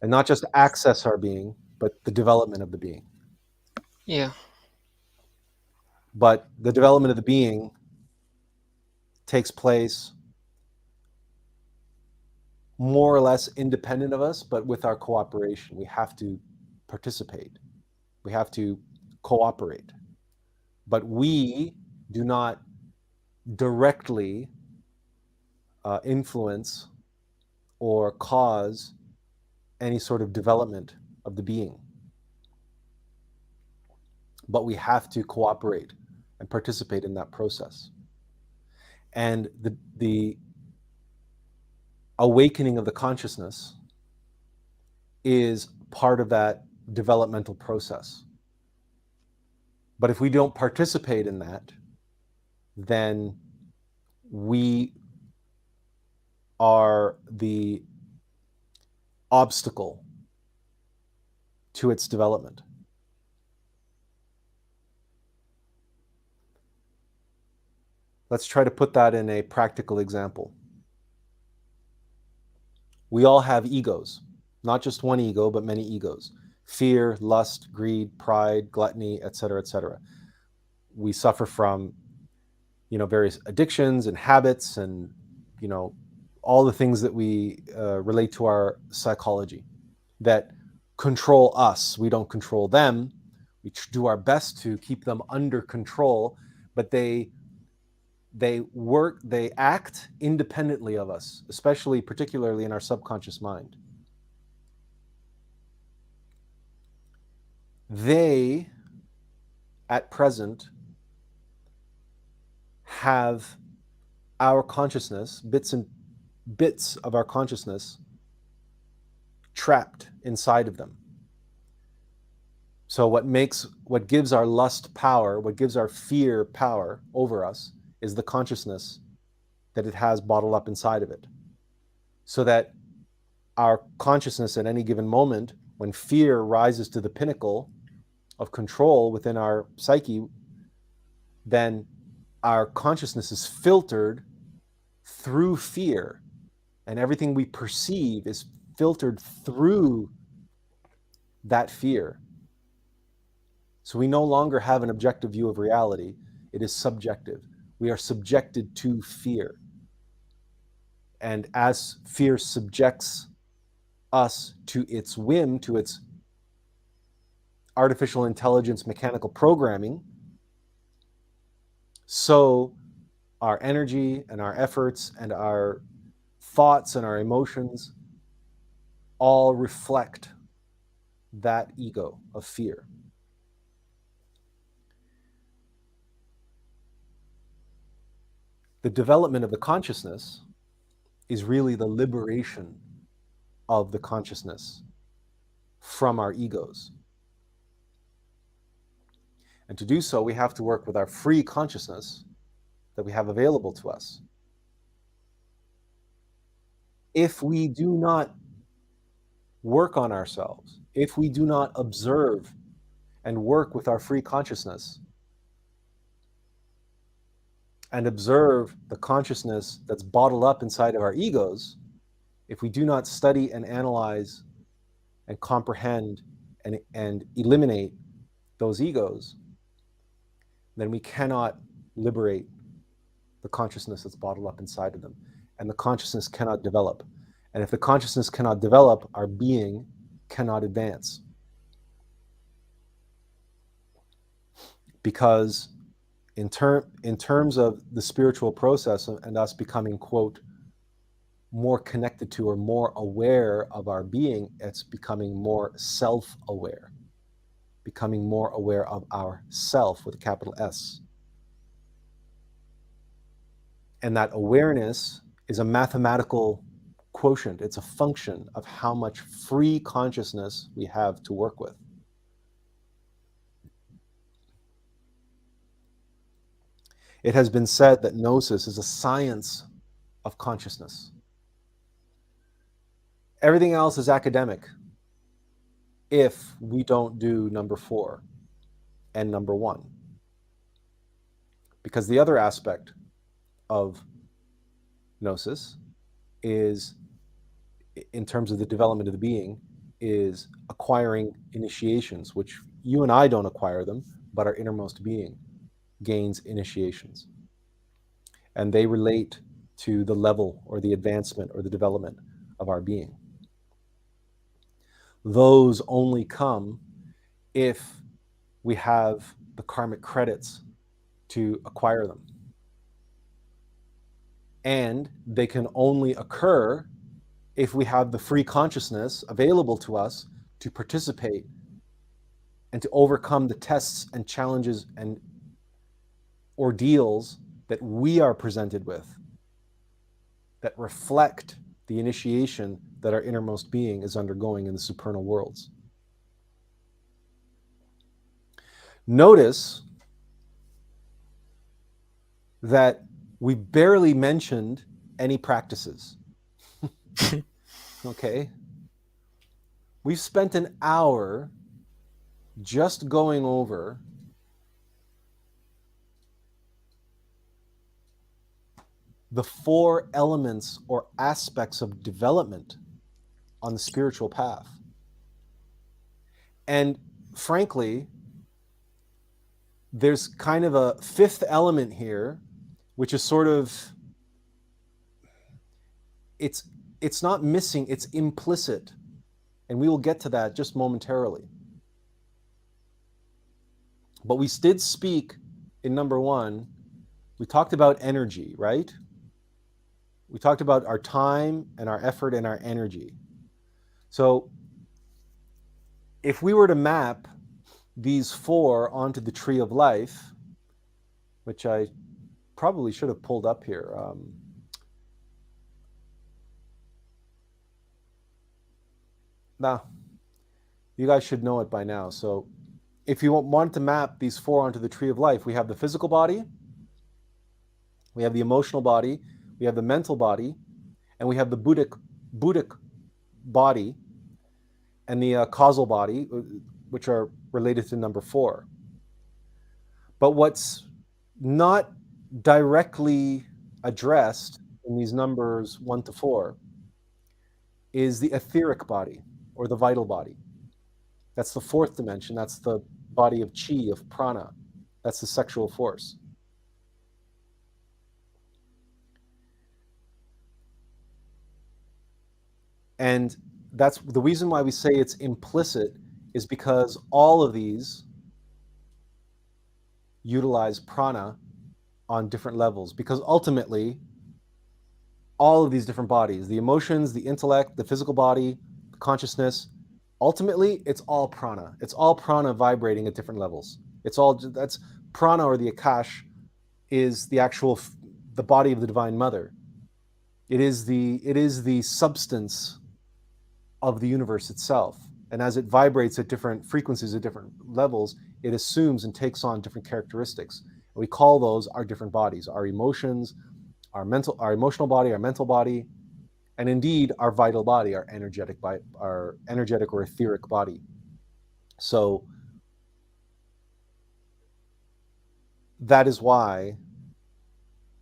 And not just access our being, but the development of the being. Yeah. But the development of the being takes place more or less independent of us, but with our cooperation. We have to participate. We have to cooperate. But we do not directly influence or cause any sort of development of the being. But we have to cooperate and participate in that process. And the awakening of the consciousness is part of that developmental process. But if we don't participate in that, then we are the obstacle to its development. Let's try to put that in a practical example. We all have egos, not just one ego, but many egos. Fear, lust, greed, pride, gluttony, etc., etc. We suffer from, various addictions and habits and, all the things that we relate to our psychology that control us. We don't control them. We do our best to keep them under control, but they act independently of us, particularly in our subconscious mind. They, at present, have our consciousness, bits of our consciousness, trapped inside of them. So what gives our lust power, what gives our fear power over us, is the consciousness that it has bottled up inside of it. so that our consciousness at any given moment, when fear rises to the pinnacle of control within our psyche, then our consciousness is filtered through fear, and everything we perceive is filtered through that fear. So we no longer have an objective view of reality. It is subjective. We are subjected to fear. And as fear subjects us to its whim, to its artificial intelligence mechanical programming, so our energy and our efforts and our thoughts and our emotions all reflect that ego of fear. The development of the consciousness is really the liberation of the consciousness from our egos. And to do so, we have to work with our free consciousness that we have available to us. If we do not work on ourselves, if we do not observe and work with our free consciousness and observe the consciousness that's bottled up inside of our egos, if we do not study and analyze and comprehend and eliminate those egos, then we cannot liberate the consciousness that's bottled up inside of them. And the consciousness cannot develop. And if the consciousness cannot develop, our being cannot advance. Because in terms of the spiritual process and us becoming, quote, more connected to or more aware of our being, it's becoming more self-aware, becoming more aware of our self with a capital S. And that awareness is a mathematical quotient. It's a function of how much free consciousness we have to work with. It has been said that gnosis is a science of consciousness. Everything else is academic if we don't do number 4 and number 1. Because the other aspect of gnosis is, in terms of the development of the being, is acquiring initiations, which you and I don't acquire them, but our innermost being gains initiations. And they relate to the level or the advancement or the development of our being. Those only come if we have the karmic credits to acquire them. And they can only occur if we have the free consciousness available to us to participate and to overcome the tests and challenges and ordeals that we are presented with that reflect the initiation that our innermost being is undergoing in the supernal worlds. Notice that we barely mentioned any practices. Okay? We've spent an hour just going over the 4 elements or aspects of development on the spiritual path. And frankly, there's kind of a 5th element here, which is sort of, it's not missing, it's implicit. And we will get to that just momentarily. But we did speak in number 1, we talked about energy, right? We talked about our time and our effort and our energy. So if we were to map these 4 onto the tree of life, which I probably should have pulled up here. Now, you guys should know it by now. So if you want to map these 4 onto the tree of life, we have the physical body, we have the emotional body, we have the mental body, and we have the Buddhic Buddhic body and the causal body, which are related to number 4. But what's not directly addressed in these numbers 1 to 4 is the etheric body or the vital body. That's the 4th dimension. That's the body of chi, of prana. That's the sexual force. And that's the reason why we say it's implicit, is because all of these utilize prana on different levels, because ultimately all of these different bodies, the emotions, the intellect, the physical body, the consciousness, ultimately it's all prana. It's all prana vibrating at different levels. It's all, that's prana, or the akash is the actual, the body of the Divine Mother. It is the substance of the universe itself. And as it vibrates at different frequencies, at different levels, it assumes and takes on different characteristics. And we call those our different bodies, our emotions, our emotional body, our mental body, and indeed our vital body, our energetic or etheric body. So that is why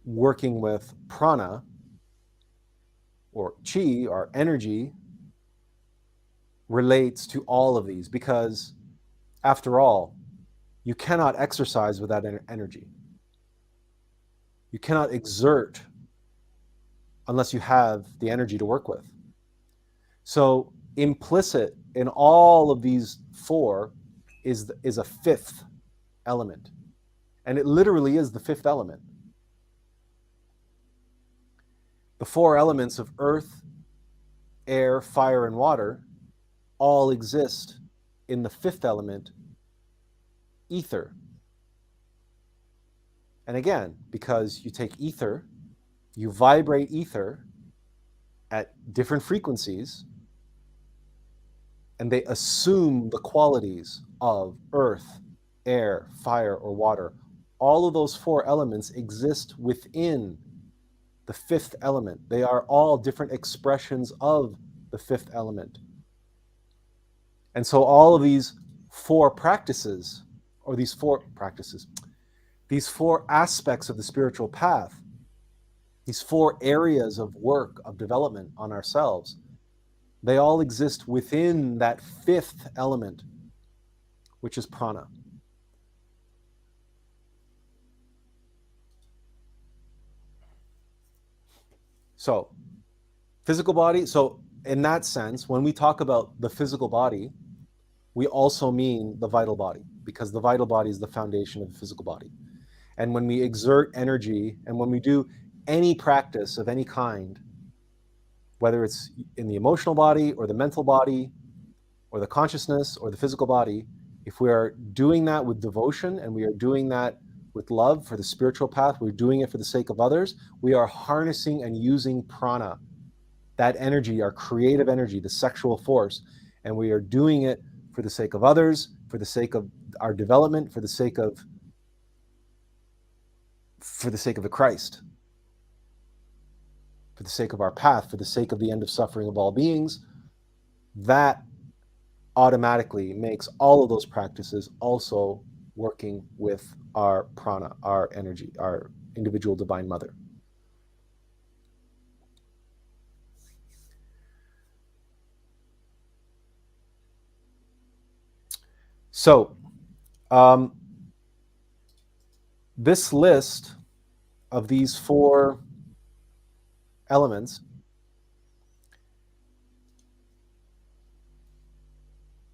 working with prana or chi, or energy, relates to all of these, because after all, you cannot exercise without energy. You cannot exert unless you have the energy to work with. So implicit in all of these 4 is a 5th element. And it literally is the 5th element. The 4 elements of earth, air, fire, and water all exist in the 5th element, ether. And again, because you take ether, you vibrate ether at different frequencies, and they assume the qualities of earth, air, fire, or water. All of those 4 elements exist within the 5th element. They are all different expressions of the 5th element. And so all of these 4 practices, or these 4 aspects of the spiritual path, these 4 areas of work, of development on ourselves, they all exist within that 5th element, which is prana. So, physical body. So, in that sense, when we talk about the physical body, we also mean the vital body, because the vital body is the foundation of the physical body. And when we exert energy, and when we do any practice of any kind, whether it's in the emotional body or the mental body or the consciousness or the physical body, if we are doing that with devotion and we are doing that with love for the spiritual path, we're doing it for the sake of others, we are harnessing and using prana, that energy, our creative energy, the sexual force, and we are doing it for the sake of others, for the sake of our development, for the sake of the Christ, for the sake of our path, for the sake of the end of suffering of all beings. That automatically makes all of those practices also working with our prana, our energy, our individual Divine Mother. So, this list of these 4 elements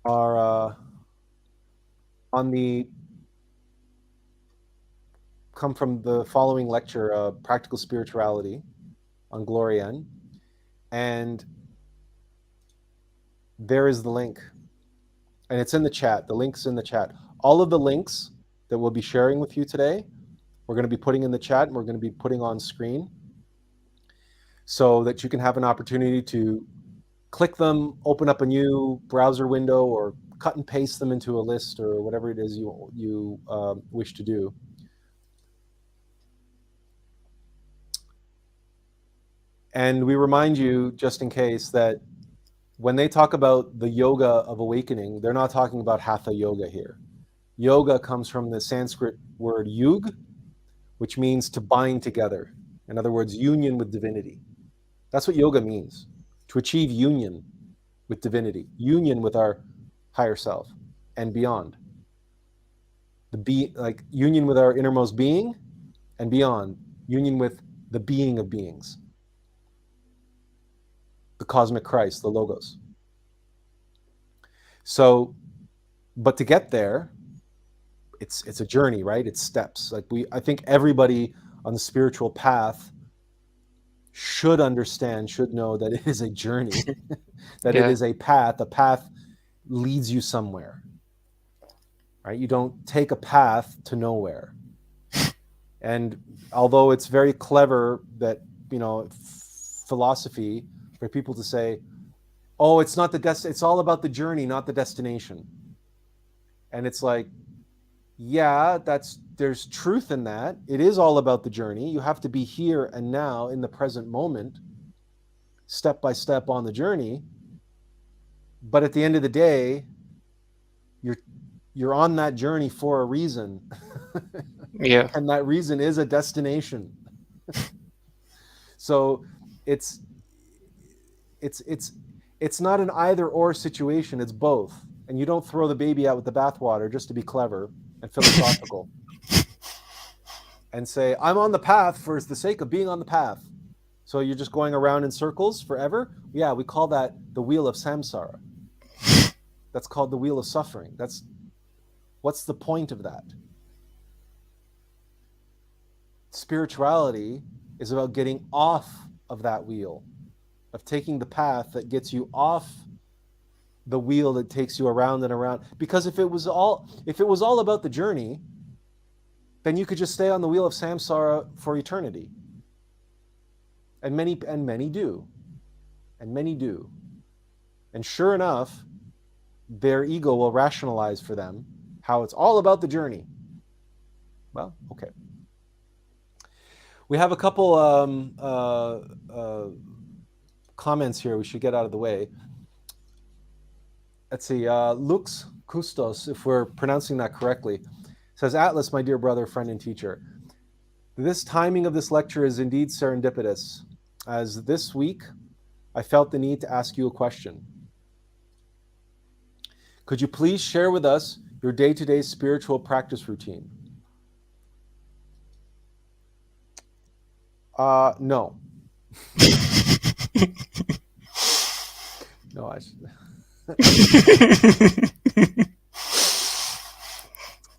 are come from the following lecture, Practical Spirituality on Glorian, and there is the link, and it's in the chat. The link's in the chat. All of the links that we'll be sharing with you today, we're going to be putting in the chat, and we're going to be putting on screen, so that you can have an opportunity to click them, open up a new browser window, or cut and paste them into a list, or whatever it is you wish to do. And we remind you, just in case, that when they talk about the yoga of awakening, they're not talking about hatha yoga here. Yoga comes from the Sanskrit word yug, which means to bind together. In other words, union with divinity. That's what yoga means, to achieve union with divinity, union with our higher self and beyond. Like union with our innermost being and beyond, union with the being of beings, the cosmic Christ, the Logos. So, but to get there, it's a journey, right? It's steps. I think everybody on the spiritual path should understand, should know that it is a journey, that it Yeah. is a path. A path leads you somewhere, right? You don't take a path to nowhere. And although it's very clever that, philosophy for people to say, oh, it's not it's all about the journey, not the destination. And it's like, yeah, there's truth in that. It is all about the journey. You have to be here and now in the present moment, step by step on the journey. But at the end of the day, you're on that journey for a reason. Yeah. And that reason is a destination. So it's not an either or situation, it's both. And you don't throw the baby out with the bathwater just to be clever and philosophical and say, I'm on the path for the sake of being on the path. So you're just going around in circles forever? Yeah, we call that the wheel of samsara. That's called the wheel of suffering. What's the point of that? Spirituality is about getting off of that wheel, of taking the path that gets you off the wheel that takes you around and around. Because if it was all about the journey, then you could just stay on the wheel of samsara for eternity. And many do. And many do. And sure enough, their ego will rationalize for them how it's all about the journey. Well, okay. We have a couple comments here we should get out of the way. Let's see. Lux Custos, if we're pronouncing that correctly, says, Attlas, my dear brother, friend, and teacher, this timing of this lecture is indeed serendipitous, as this week I felt the need to ask you a question. Could you please share with us your day-to-day spiritual practice routine? No. No,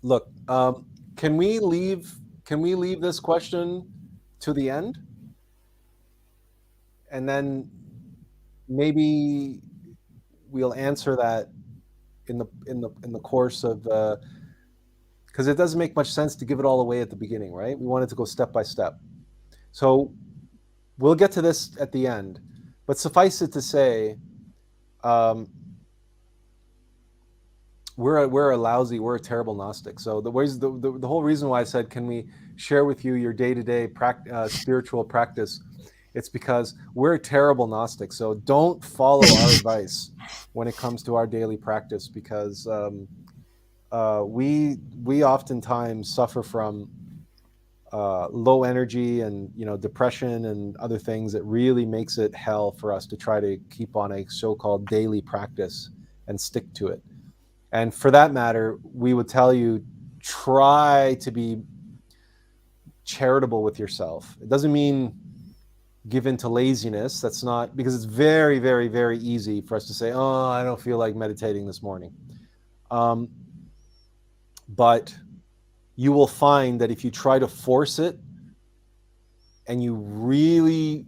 Look, can we leave this question to the end? And then maybe we'll answer that in the course of because it doesn't make much sense to give it all away at the beginning, right? We wanted to go step by step. So we'll get to this at the end, but suffice it to say, we're a terrible Gnostic. So the whole reason why I said, can we share with you your day-to-day spiritual practice? It's because we're a terrible Gnostic. So don't follow our advice when it comes to our daily practice, because we oftentimes suffer from low energy and depression and other things that really makes it hell for us to try to keep on a so-called daily practice and stick to it. And for that matter, we would tell you, try to be charitable with yourself. It doesn't mean give in to laziness. That's not, because it's very, very, very easy for us to say, oh, I don't feel like meditating this morning. But you will find that if you try to force it and you really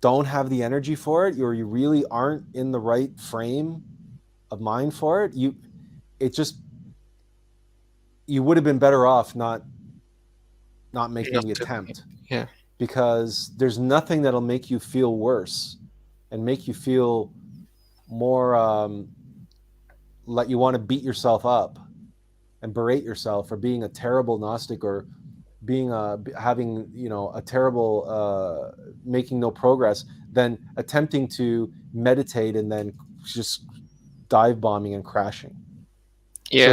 don't have the energy for it, or you really aren't in the right frame of mind for it, you would have been better off not making the attempt. Yeah. Because there's nothing that'll make you feel worse and make you feel more like you want to beat yourself up and berate yourself for being a terrible Gnostic or being having a terrible making no progress than attempting to meditate and then just dive bombing and crashing. So Yeah.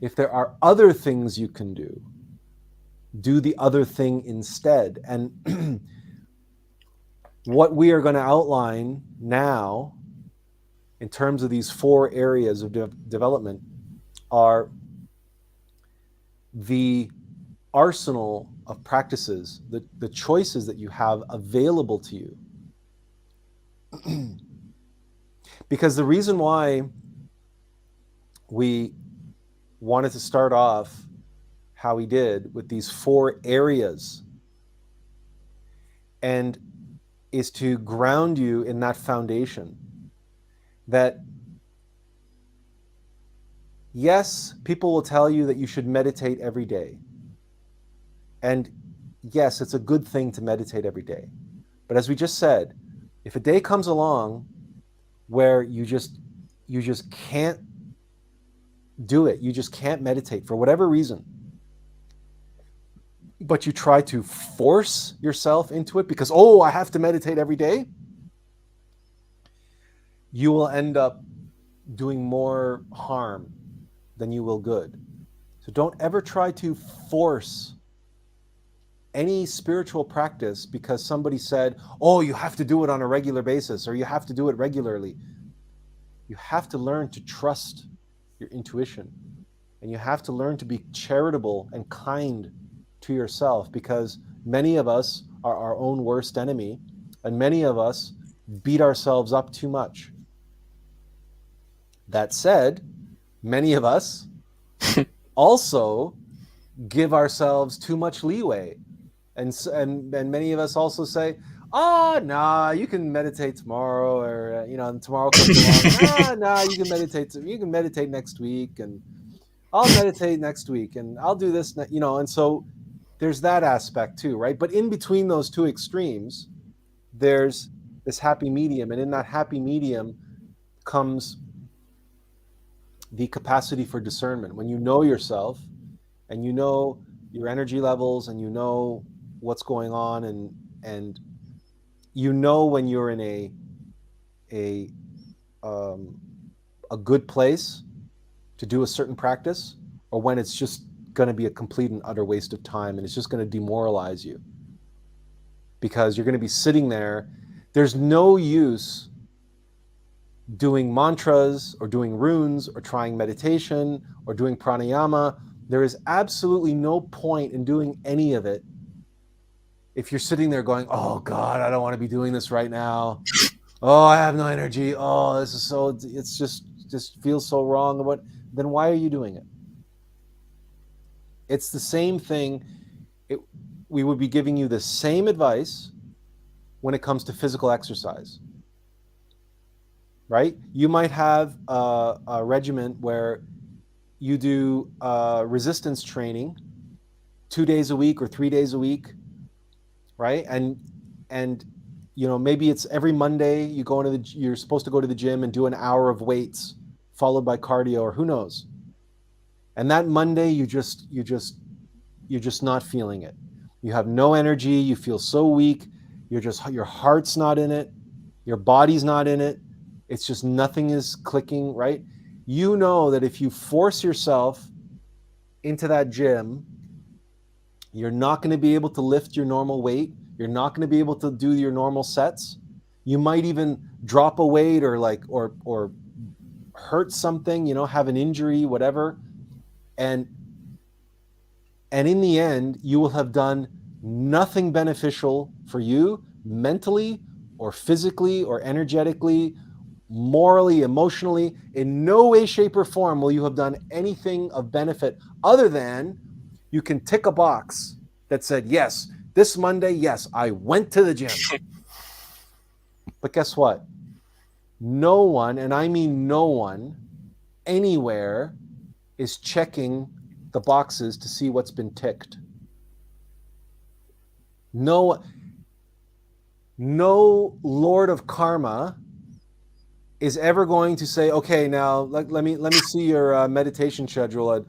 if there are other things you can do the other thing instead. And what we are going to outline now in terms of these 4 areas of development are the arsenal of practices, the choices that you have available to you. Because the reason why we wanted to start off how we did with these 4 areas and is to ground you in that foundation that, yes, people will tell you that you should meditate every day. And yes, it's a good thing to meditate every day. But as we just said, if a day comes along where you just can't do it, you just can't meditate for whatever reason, but you try to force yourself into it because, I have to meditate every day, you will end up doing more harm than you will good. So don't ever try to force any spiritual practice because somebody said, you have to do it on a regular basis or you have to do it regularly. You have to learn to trust your intuition, and you have to learn to be charitable and kind to yourself, because many of us are our own worst enemy, and many of us beat ourselves up too much. That said, many of us also give ourselves too much leeway. And many of us also say, you can meditate tomorrow, or tomorrow comes along. You can meditate next week, and I'll meditate next week, and I'll do this, and so there's that aspect too, right? But in between those two extremes, there's this happy medium, and in that happy medium comes the capacity for discernment. When you know yourself, and you know your energy levels, and you know what's going on, and you know when you're in a good place to do a certain practice, or when it's just going to be a complete and utter waste of time, and it's just going to demoralize you because you're going to be sitting there. There's no use doing mantras or doing runes or trying meditation or doing pranayama. There is absolutely no point in doing any of it if you're sitting there going, oh God, I don't want to be doing this right now. Oh, I have no energy. Oh, this is so, it's just feels so wrong. Then why are you doing it? It's the same thing. We would be giving you the same advice when it comes to physical exercise, right? You might have a regimen where you do resistance training 2 days a week or 3 days a week, right? And maybe it's every Monday you're supposed to go to the gym and do an hour of weights followed by cardio, or who knows. And that Monday you're just not feeling it. You have no energy, you feel so weak, your heart's not in it, your body's not in it. It's just nothing is clicking, right? You know that if you force yourself into that gym, you're not going to be able to lift your normal weight. You're not going to be able to do your normal sets. You might even drop a weight or hurt something, have an injury, whatever. And in the end, you will have done nothing beneficial for you mentally or physically or energetically, morally, emotionally. In no way, shape, or form will you have done anything of benefit other than you can tick a box that said, yes, this Monday, yes, I went to the gym. But guess what? No one, and I mean no one, anywhere is checking the boxes to see what's been ticked. No Lord of Karma is ever going to say, okay, now let me see your meditation schedule. And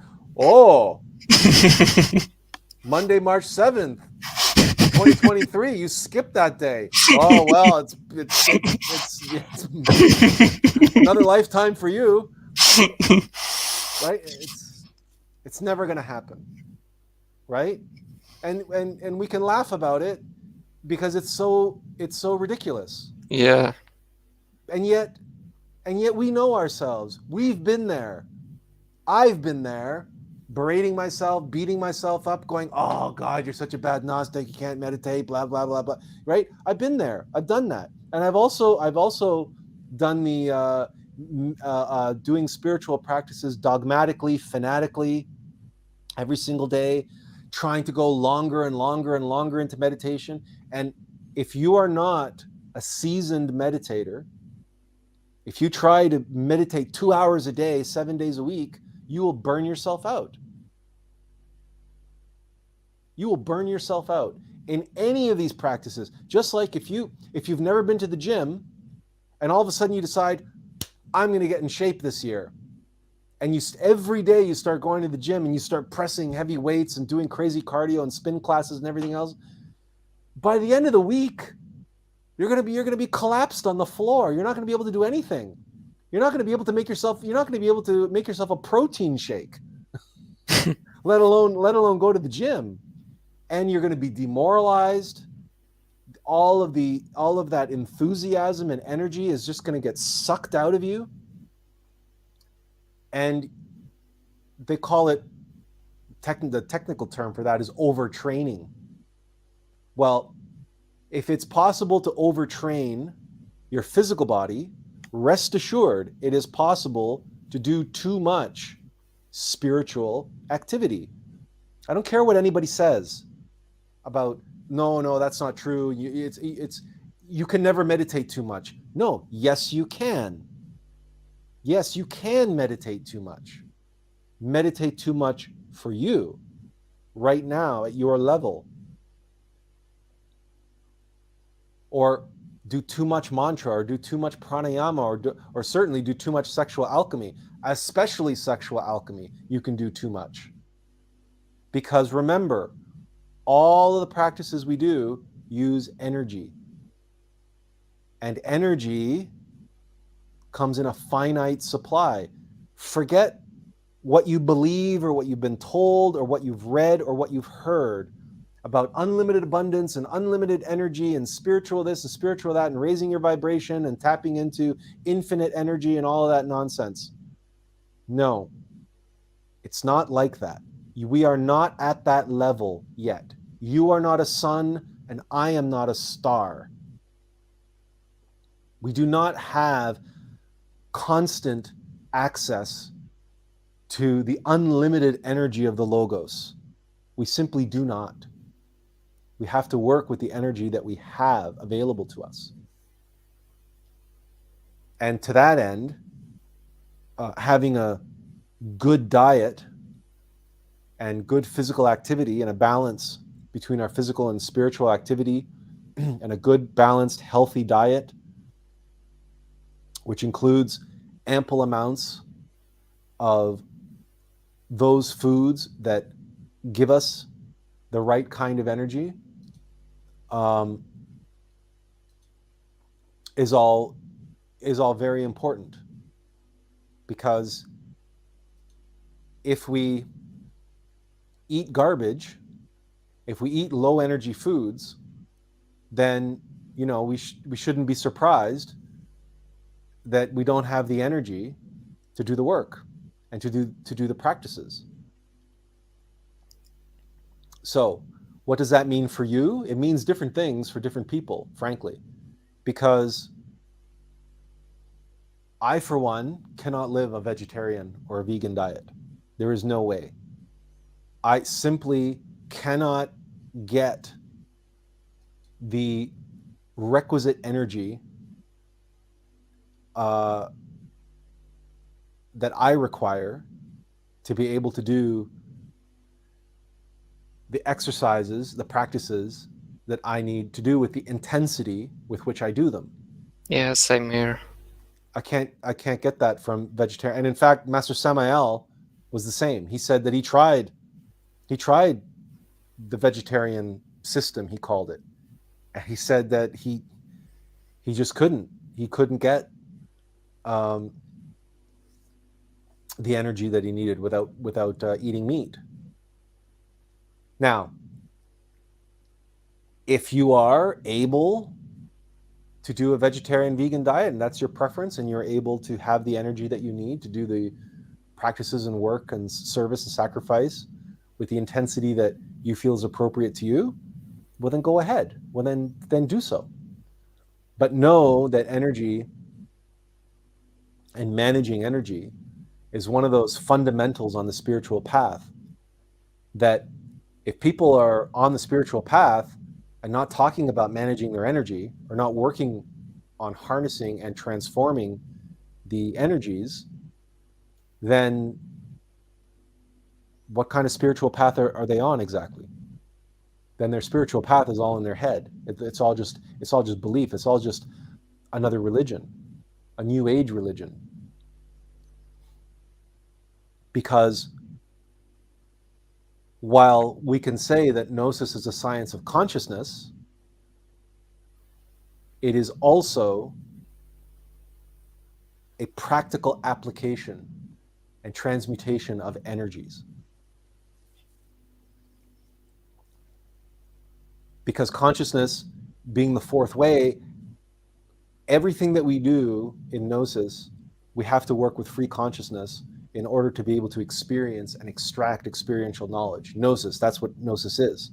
Monday, March 7th, 2023. You skipped that day. Oh well, it's another lifetime for you, right? It's never going to happen, right? And we can laugh about it because it's so ridiculous. Yeah. And yet we know ourselves. We've been there. I've been there, berating myself, beating myself up, going, "Oh God, you're such a bad Gnostic. You can't meditate." Blah blah blah blah. Right? I've been there. I've done that, and I've also done the doing spiritual practices dogmatically, fanatically, every single day, trying to go longer and longer and longer into meditation. And if you are not a seasoned meditator, if you try to meditate 2 hours a day, 7 days a week, you will burn yourself out. You will burn yourself out in any of these practices. Just like if you've never been to the gym and all of a sudden you decide, I'm going to get in shape this year. And every day you start going to the gym and you start pressing heavy weights and doing crazy cardio and spin classes and everything else. By the end of the week, you're going to be collapsed on the floor. You're not going to be able to do anything. You're not going to be able to make yourself a protein shake, let alone go to the gym. And you're going to be demoralized. All of that enthusiasm and energy is just going to get sucked out of you. And they call it, the technical term for that is overtraining. Well, if it's possible to overtrain your physical body, rest assured it is possible to do too much spiritual activity. I don't care what anybody says about, no, that's not true. You can never meditate too much. No, yes, you can. Yes, you can meditate too much. Meditate too much for you right now at your level. Or do too much mantra, or do too much pranayama, or certainly do too much sexual alchemy, especially sexual alchemy. You can do too much. Because remember, all of the practices we do use energy. And energy comes in a finite supply. Forget what you believe or what you've been told or what you've read or what you've heard about unlimited abundance and unlimited energy and spiritual this and spiritual that and raising your vibration and tapping into infinite energy and all of that nonsense. No, it's not like that. We are not at that level yet. You are not a sun and I am not a star. We do not have constant access to the unlimited energy of the Logos. We simply do not. We have to work with the energy that we have available to us. And to that end, having a good diet and good physical activity and a balance between our physical and spiritual activity and a good, balanced, healthy diet, which includes ample amounts of those foods that give us the right kind of energy, is all very important. Because if we eat garbage, if we eat low energy foods, then we shouldn't be surprised that we don't have the energy to do the work and to do the practices. So what does that mean for you? It means different things for different people, frankly, because I, for one, cannot live a vegetarian or a vegan diet. There is no way. I simply cannot get the requisite energy that I require to be able to do the exercises, the practices that I need to do with the intensity with which I do them. Yeah, same here. I can't get that from vegetarian. And in fact, Master Samael was the same. He said that he tried the vegetarian system, he called it. And he said that he just couldn't get the energy that he needed without eating meat. Now, if you are able to do a vegetarian vegan diet and that's your preference, and you're able to have the energy that you need to do the practices and work and service and sacrifice with the intensity that you feel is appropriate to you, well, then go ahead. Well, then do so. But know that energy and managing energy is one of those fundamentals on the spiritual path, that if people are on the spiritual path and not talking about managing their energy, or not working on harnessing and transforming the energies, then what kind of spiritual path are they on exactly? Then their spiritual path is all in their head. It's all just belief. It's all just another religion, a new age religion. Because while we can say that gnosis is a science of consciousness, it is also a practical application and transmutation of energies. Because consciousness, being the fourth way, everything that we do in gnosis, we have to work with free consciousness in order to be able to experience and extract experiential knowledge. Gnosis, that's what gnosis is.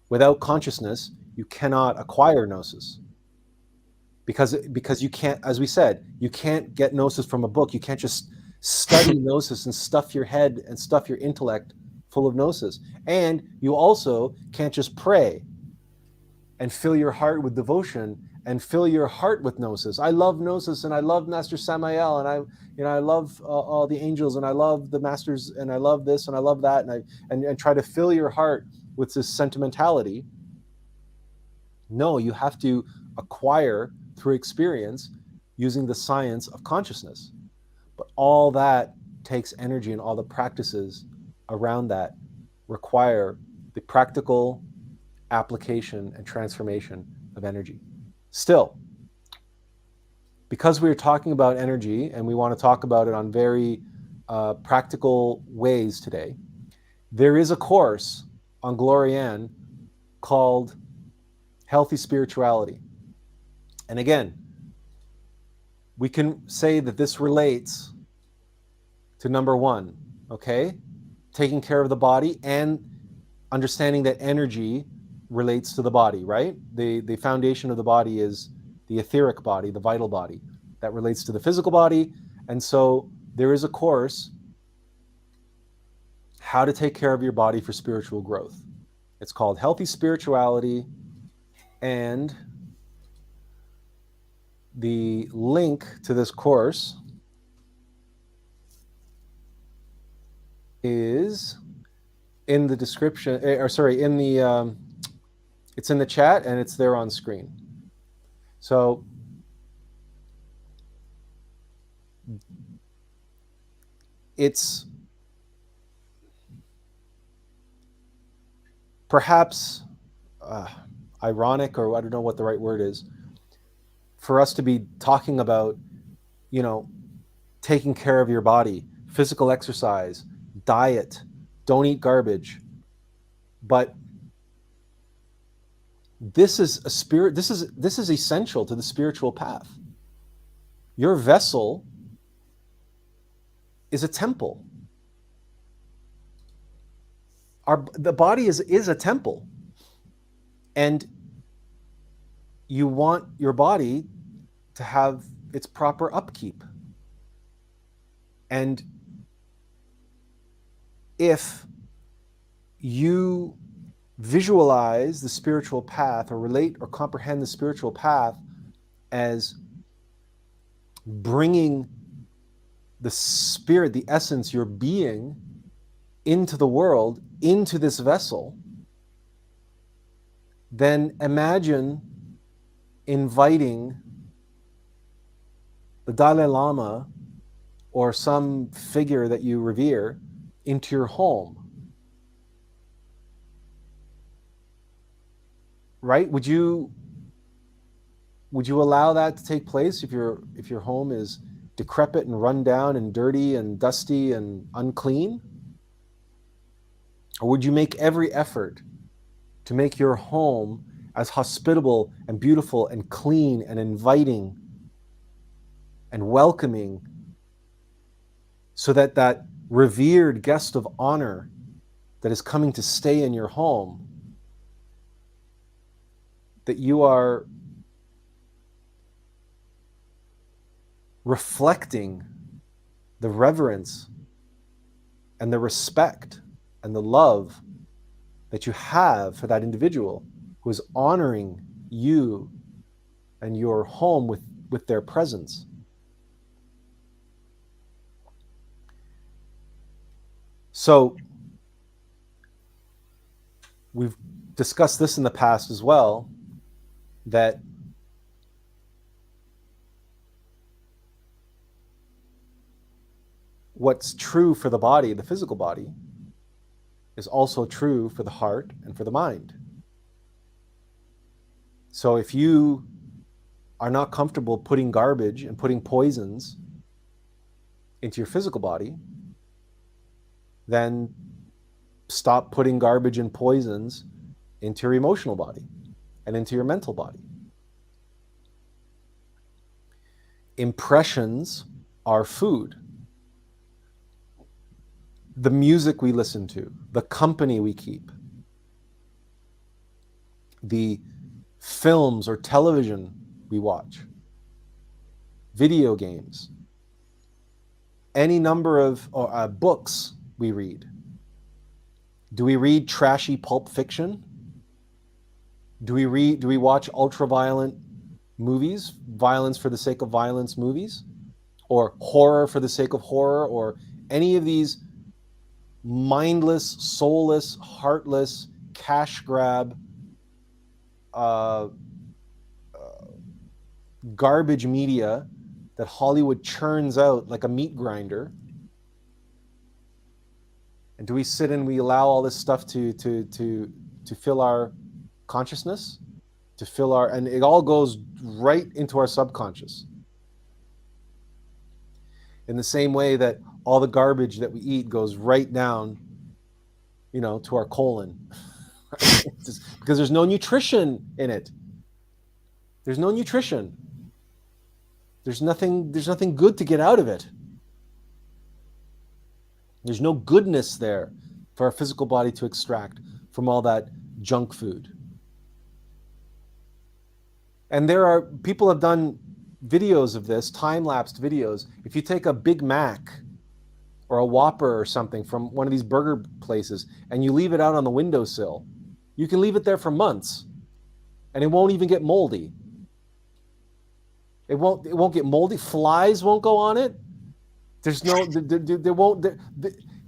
Without consciousness, you cannot acquire gnosis. Because you can't, as we said, you can't get gnosis from a book. You can't just study gnosis and stuff your head and stuff your intellect full of gnosis. And you also can't just pray and fill your heart with devotion and fill your heart with gnosis. I love gnosis, and I love Master Samael, and I love all the angels, and I love the masters, and I love this, and I love that, and try to fill your heart with this sentimentality. No, you have to acquire through experience using the science of consciousness. But all that takes energy, and all the practices around that require the practical application and transformation of energy. Still, because we're talking about energy and we want to talk about it on very practical ways today, there is a course on Glorianne called Healthy Spirituality. And again, we can say that this relates to number one, okay? Taking care of the body and understanding that energy relates to the body, right? The foundation of the body is the etheric body, the vital body, that relates to the physical body. And so there is a course, how to take care of your body for spiritual growth. It's called Healthy Spirituality, and the link to this course is in the description, it's in the chat, and it's there on screen. So it's perhaps ironic, or I don't know what the right word is, for us to be talking about, taking care of your body, physical exercise, diet, don't eat garbage. But this is essential to the spiritual path. Your vessel is a temple. The body is a temple. And you want your body to have its proper upkeep. And if you visualize the spiritual path, or relate or comprehend the spiritual path as bringing the spirit, the essence, your being, into the world, into this vessel, then imagine inviting the Dalai Lama or some figure that you revere into your home. right? Would you allow that to take place if your home is decrepit and run down and dirty and dusty and unclean? Or would you make every effort to make your home as hospitable and beautiful and clean and inviting and welcoming, so that that revered guest of honor that is coming to stay in your home, that you are reflecting the reverence and the respect and the love that you have for that individual who is honoring you and your home with their presence. So we've discussed this in the past as well, that what's true for the body, the physical body, is also true for the heart and for the mind. So if you are not comfortable putting garbage and putting poisons into your physical body, then stop putting garbage and poisons into your emotional body and into your mental body. Impressions are food. The music we listen to, the company we keep, the films or television we watch, video games, any number of books we read. Do we read trashy pulp fiction? Do we watch ultra-violent movies, violence for the sake of violence movies, or horror for the sake of horror, or any of these mindless, soulless, heartless, cash grab, garbage media that Hollywood churns out like a meat grinder? And do we sit and we allow all this stuff to fill our consciousness, to fill our, and it all goes right into our subconscious. In the same way that all the garbage that we eat goes right down, to our colon, because there's no nutrition in it. There's no nutrition. There's nothing good to get out of it. There's no goodness there for our physical body to extract from all that junk food. And people have done videos of this, time-lapsed videos. If you take a Big Mac or a Whopper or something from one of these burger places and you leave it out on the windowsill, you can leave it there for months and it won't even get moldy. It won't get moldy. Flies won't go on it. There's no, there won't,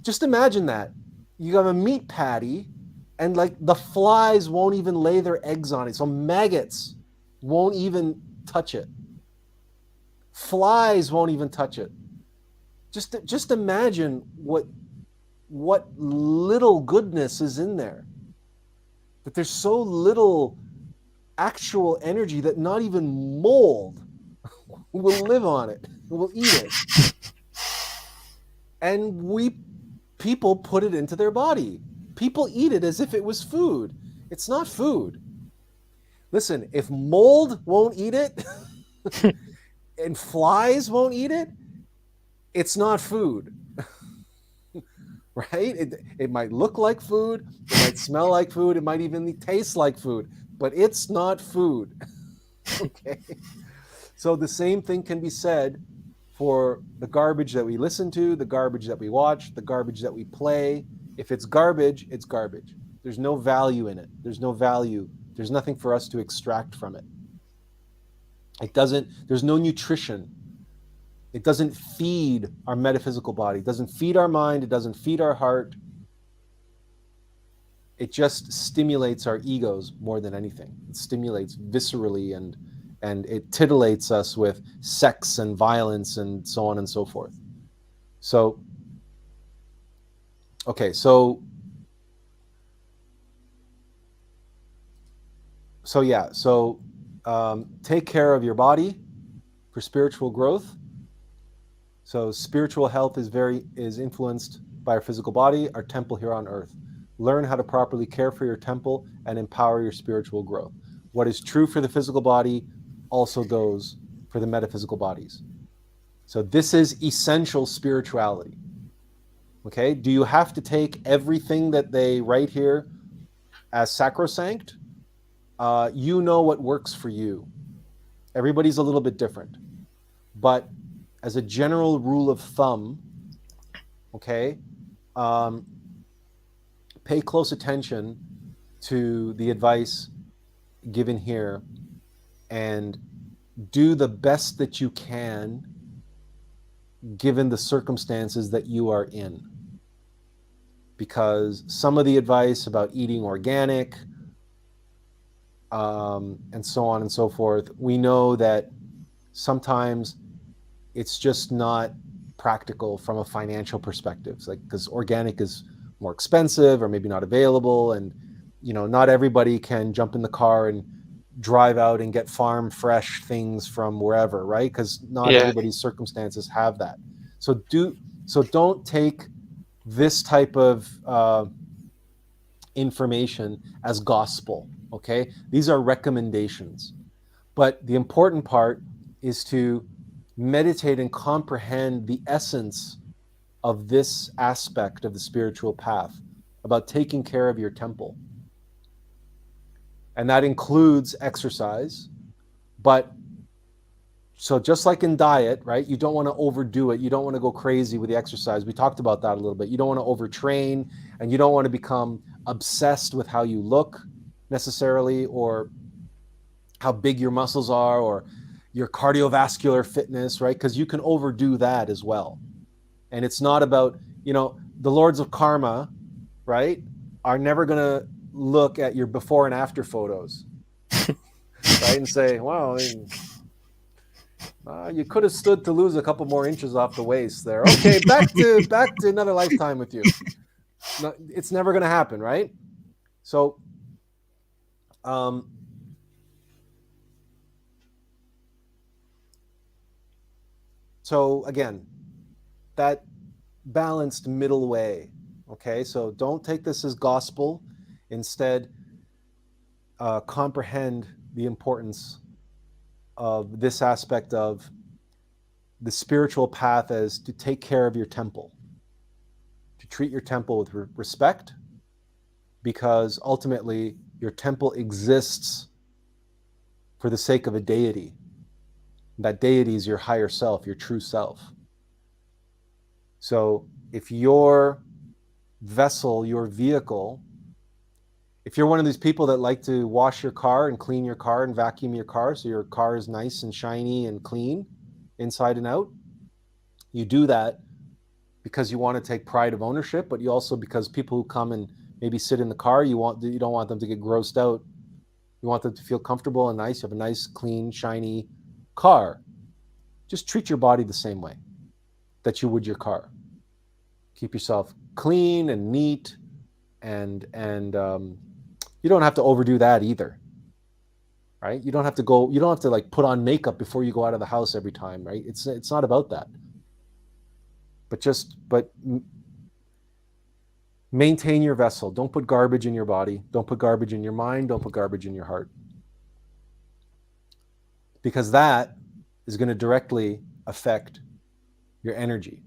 just imagine that. You have a meat patty and like the flies won't even lay their eggs on it. So maggots won't even touch it. Flies won't even touch it. Just imagine what little goodness is in there. That there's so little actual energy that not even mold will live on it, will eat it. And people put it into their body. People eat it as if it was food. It's not food. Listen, if mold won't eat it and flies won't eat it, it's not food. Right? It might look like food, it might smell like food, it might even taste like food, but it's not food. Okay? So the same thing can be said for the garbage that we listen to, the garbage that we watch, the garbage that we play. If it's garbage, it's garbage. There's no value in it. There's no value. There's nothing for us to extract from it. There's no nutrition. It doesn't feed our metaphysical body. It doesn't feed our mind. It doesn't feed our heart. It just stimulates our egos more than anything. It stimulates viscerally and it titillates us with sex and violence and so on and so forth. So, okay, so take care of your body for spiritual growth. So spiritual health is influenced by our physical body, our temple here on earth. Learn how to properly care for your temple and empower your spiritual growth. What is true for the physical body also goes for the metaphysical bodies. So this is essential spirituality. Okay? Do you have to take everything that they write here as sacrosanct? You know what works for you. Everybody's a little bit different. But as a general rule of thumb, okay, pay close attention to the advice given here and do the best that you can given the circumstances that you are in. Because some of the advice about eating organic and so on and so forth, we know that sometimes it's just not practical from a financial perspective. It's like, because organic is more expensive or maybe not available, and not everybody can jump in the car and drive out and get farm fresh things from wherever, right? Because not Yeah. everybody's circumstances have that. So don't take this type of information as gospel. Okay, these are recommendations, but the important part is to meditate and comprehend the essence of this aspect of the spiritual path about taking care of your temple. And that includes exercise. But so just like in diet, right? You don't want to overdo it. You don't want to go crazy with the exercise. We talked about that a little bit. You don't want to overtrain, and you don't want to become obsessed with how you look necessarily, or how big your muscles are, or your cardiovascular fitness, right? Because you can overdo that as well. And it's not about, the lords of karma, right, are never going to look at your before and after photos, right, and say, well, you could have stood to lose a couple more inches off the waist there. Okay, back to another lifetime with you. No, it's never going to happen, right? So, again, that balanced middle way. Okay, so don't take this as gospel. Instead, comprehend the importance of this aspect of the spiritual path as to take care of your temple, to treat your temple with respect, because ultimately your temple exists for the sake of a deity. That deity is your higher self, your true self. So if your vessel, your vehicle, if you're one of these people that like to wash your car and clean your car and vacuum your car so your car is nice and shiny and clean inside and out, you do that because you want to take pride of ownership, but you also, because people who come and maybe sit in the car, you don't want them to get grossed out. You want them to feel comfortable and nice. You have a nice, clean, shiny car. Just treat your body the same way that you would your car. Keep yourself clean and neat, and you don't have to overdo that either, right? You don't have to like put on makeup before you go out of the house every time, right? It's not about that. But maintain your vessel. Don't put garbage in your body. Don't put garbage in your mind. Don't put garbage in your heart. Because that is going to directly affect your energy.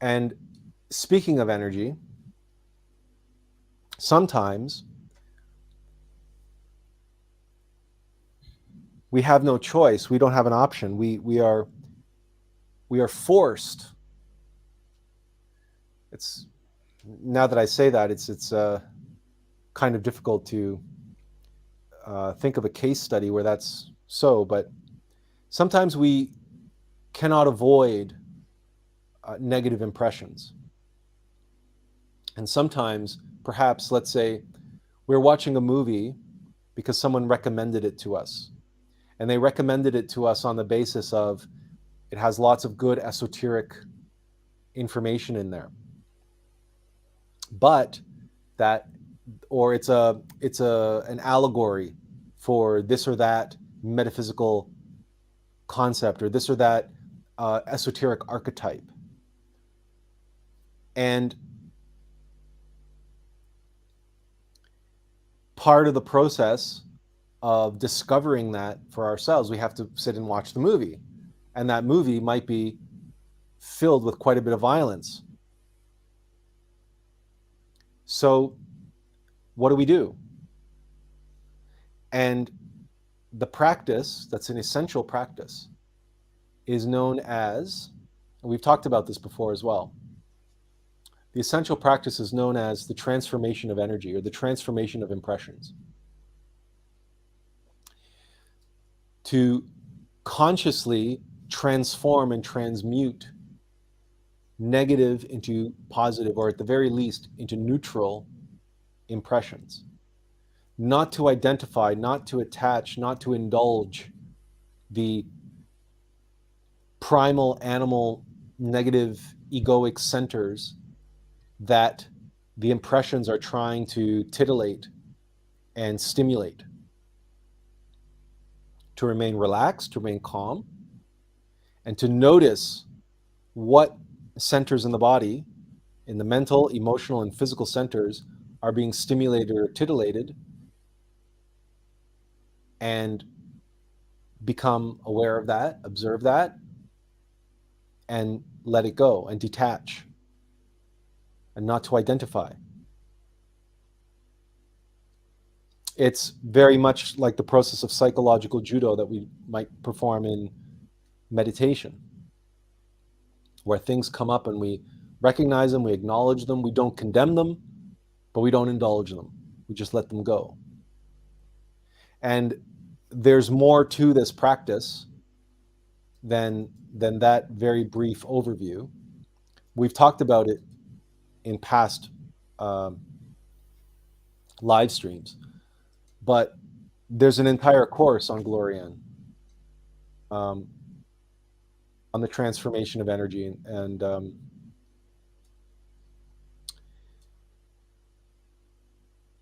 And speaking of energy, sometimes we have no choice. We don't have an option. We are forced. It's, now that I say that, it's kind of difficult to think of a case study where that's so, but sometimes we cannot avoid negative impressions. And sometimes, perhaps, let's say, we're watching a movie because someone recommended it to us. And they recommended it to us on the basis of it has lots of good esoteric information in there. But that or it's an allegory for this or that metaphysical concept or this or that esoteric archetype. And part of the process of discovering that for ourselves, we have to sit and watch the movie. And that movie might be filled with quite a bit of violence. So what do we do? And the practice, that's an essential practice, is known as, and we've talked about this before as well, the essential practice is known as the transformation of energy or the transformation of impressions. To consciously transform and transmute negative into positive, or at the very least, into neutral impressions. Not to identify, not to attach, not to indulge the primal animal negative egoic centers that the impressions are trying to titillate and stimulate. To remain relaxed, to remain calm, and to notice what centers in the body, in the mental, emotional, and physical centers, are being stimulated or titillated, and become aware of that, observe that, and let it go and detach, and not to identify. It's very much like the process of psychological judo that we might perform in meditation, where things come up and we recognize them, we acknowledge them, we don't condemn them, but we don't indulge them. We just let them go. And there's more to this practice than that very brief overview. We've talked about it in past live streams, but there's an entire course on Glorian, on the transformation of energy,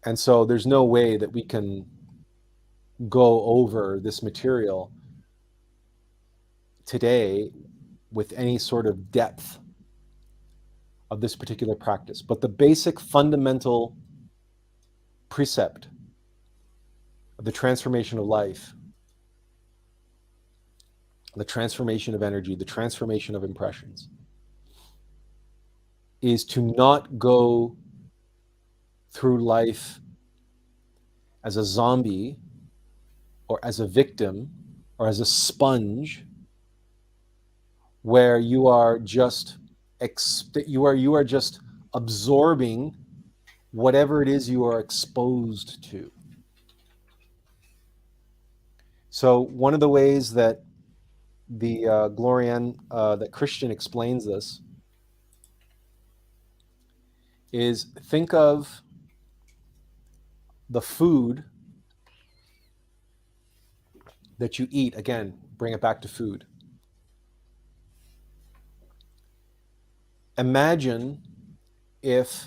and so there's no way that we can go over this material today with any sort of depth of this particular practice. But the basic fundamental precept of the transformation of life, the transformation of energy, the transformation of impressions, is to not go through life as a zombie or as a victim or as a sponge, where you are just absorbing whatever it is you are exposed to. So one of the ways that the Glorian, that Christian explains this, is think of the food that you eat. Again, bring it back to food. Imagine if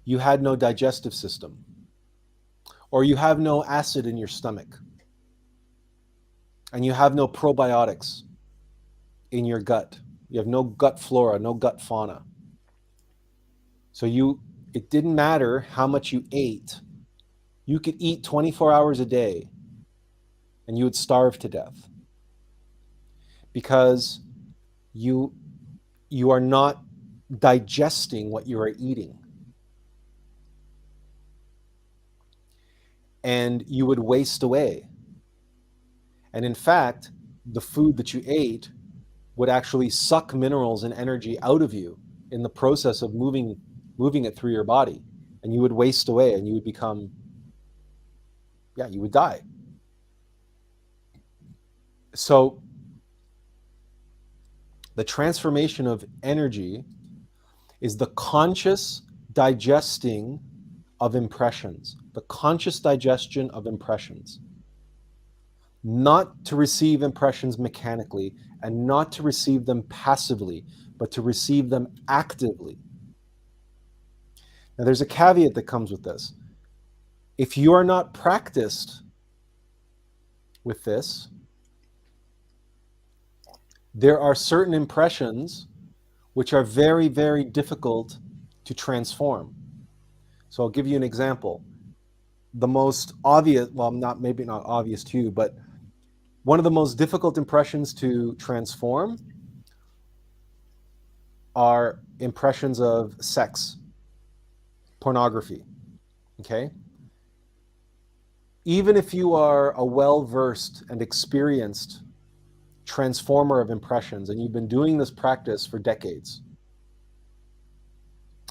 you had no digestive system, or you have no acid in your stomach, and you have no probiotics in your gut. You have no gut flora, no gut fauna. So it didn't matter how much you ate. You could eat 24 hours a day and you would starve to death, because you are not digesting what you are eating. And you would waste away. And in fact, the food that you ate would actually suck minerals and energy out of you in the process of moving it through your body. And you would waste away, and you would become, you would die. So the transformation of energy is the conscious digesting of impressions, the conscious digestion of impressions. Not to receive impressions mechanically, and not to receive them passively, but to receive them actively. Now, there's a caveat that comes with this. If you are not practiced with this, there are certain impressions which are very, very difficult to transform. So I'll give you an example. The most obvious, well, maybe not obvious to you, but one of the most difficult impressions to transform are impressions of sex, pornography, okay? Even if you are a well-versed and experienced transformer of impressions, and you've been doing this practice for decades,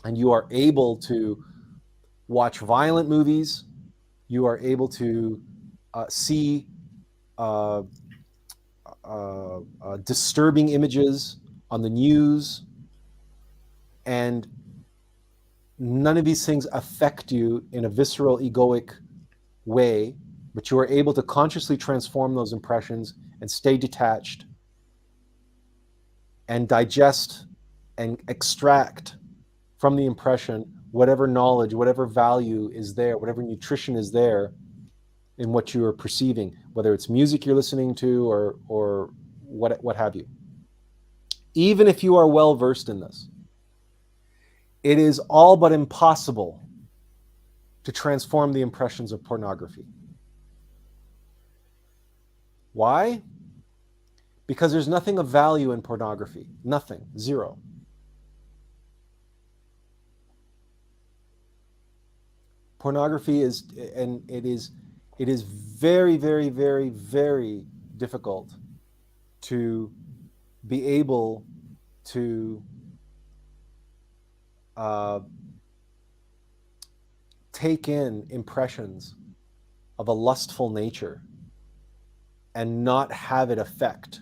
and you are able to watch violent movies, you are able to see disturbing images on the news, and none of these things affect you in a visceral, egoic way, but you are able to consciously transform those impressions and stay detached and digest and extract from the impression whatever knowledge, whatever value is there, whatever nutrition is there in what you are perceiving, whether it's music you're listening to or what have you. Even if you are well versed in this, it is all but impossible to transform the impressions of pornography. Why? Because there's nothing of value in pornography. Nothing. Zero. Pornography is, and it is very, very, very, very difficult to be able to take in impressions of a lustful nature and not have it affect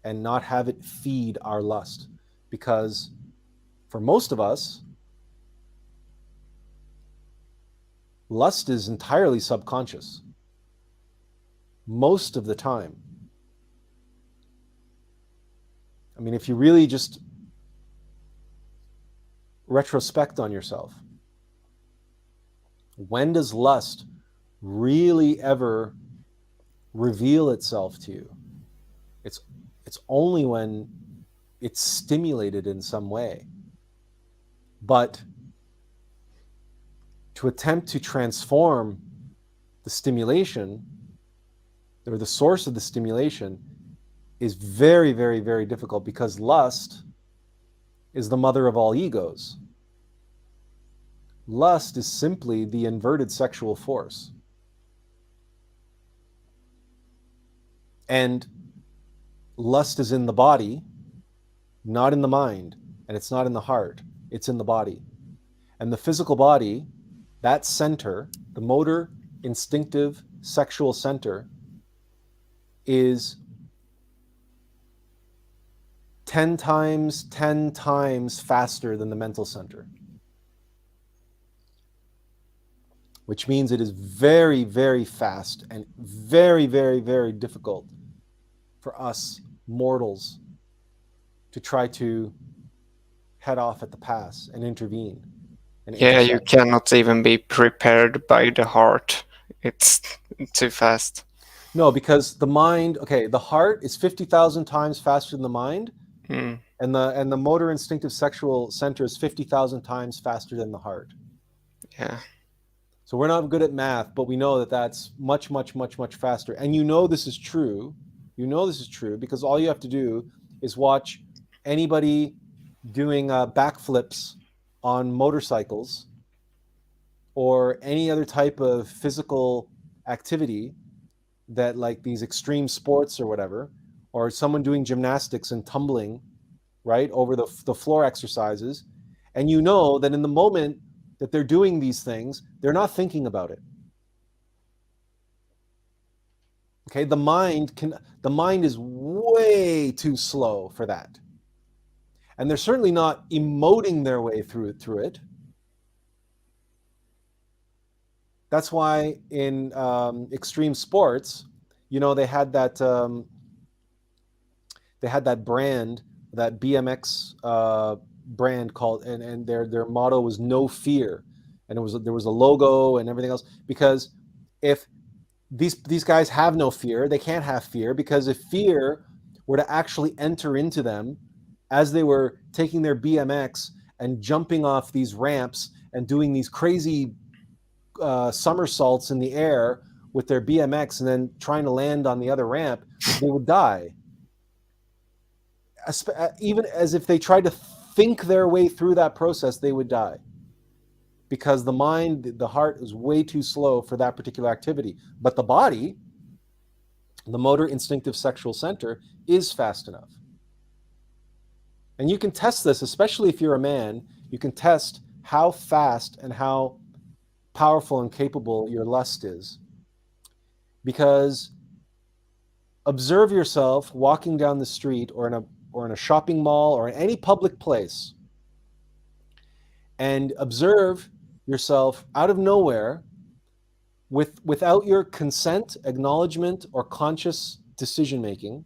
and not have it feed our lust. Because for most of us, lust is entirely subconscious most of the time. I mean, if you really just retrospect on yourself, when does lust really ever reveal itself to you? It's only when it's stimulated in some way. But to attempt to transform the stimulation or the source of the stimulation is very, very, very difficult, because lust is the mother of all egos. Lust is simply the inverted sexual force. And lust is in the body, not in the mind, and it's not in the heart, it's in the body. And the physical body, that center, the motor, instinctive, sexual center, is 10 times faster than the mental center. Which means it is very, very fast and very, very, very difficult for us mortals to try to head off at the pass and intervene and Yeah, you intercept. cannot even be prepared by the heart. It's too fast. No, because the mind, okay, the heart is 50,000 times faster than the mind, Mm. and the motor instinctive sexual center is 50,000 times faster than the heart. Yeah. So we're not good at math, but we know that that's much, much, much, much faster. And you know this is true. You know this is true because all you have to do is watch anybody doing backflips on motorcycles or any other type of physical activity, that like these extreme sports or whatever, or someone doing gymnastics and tumbling, right, over the floor exercises. And you know that in the moment that they're doing these things, they're not thinking about it. Okay, the mind is way too slow for that. And they're certainly not emoting their way through it. That's why in extreme sports, you know, they had that brand, that BMX brand called, and their motto was no fear. and there was a logo and everything else. Because if these guys have no fear, they can't have fear, because if fear were to actually enter into them as they were taking their BMX and jumping off these ramps and doing these crazy somersaults in the air with their BMX and then trying to land on the other ramp, they would die. Even as if they tried to think their way through that process, they would die. Because the mind, the heart is way too slow for that particular activity. But the body, the motor instinctive sexual center, is fast enough. And you can test this, especially if you're a man, you can test how fast and how powerful and capable your lust is. Because observe yourself walking down the street or in a shopping mall or in any public place, and observe yourself out of nowhere without your consent, acknowledgement, or conscious decision making.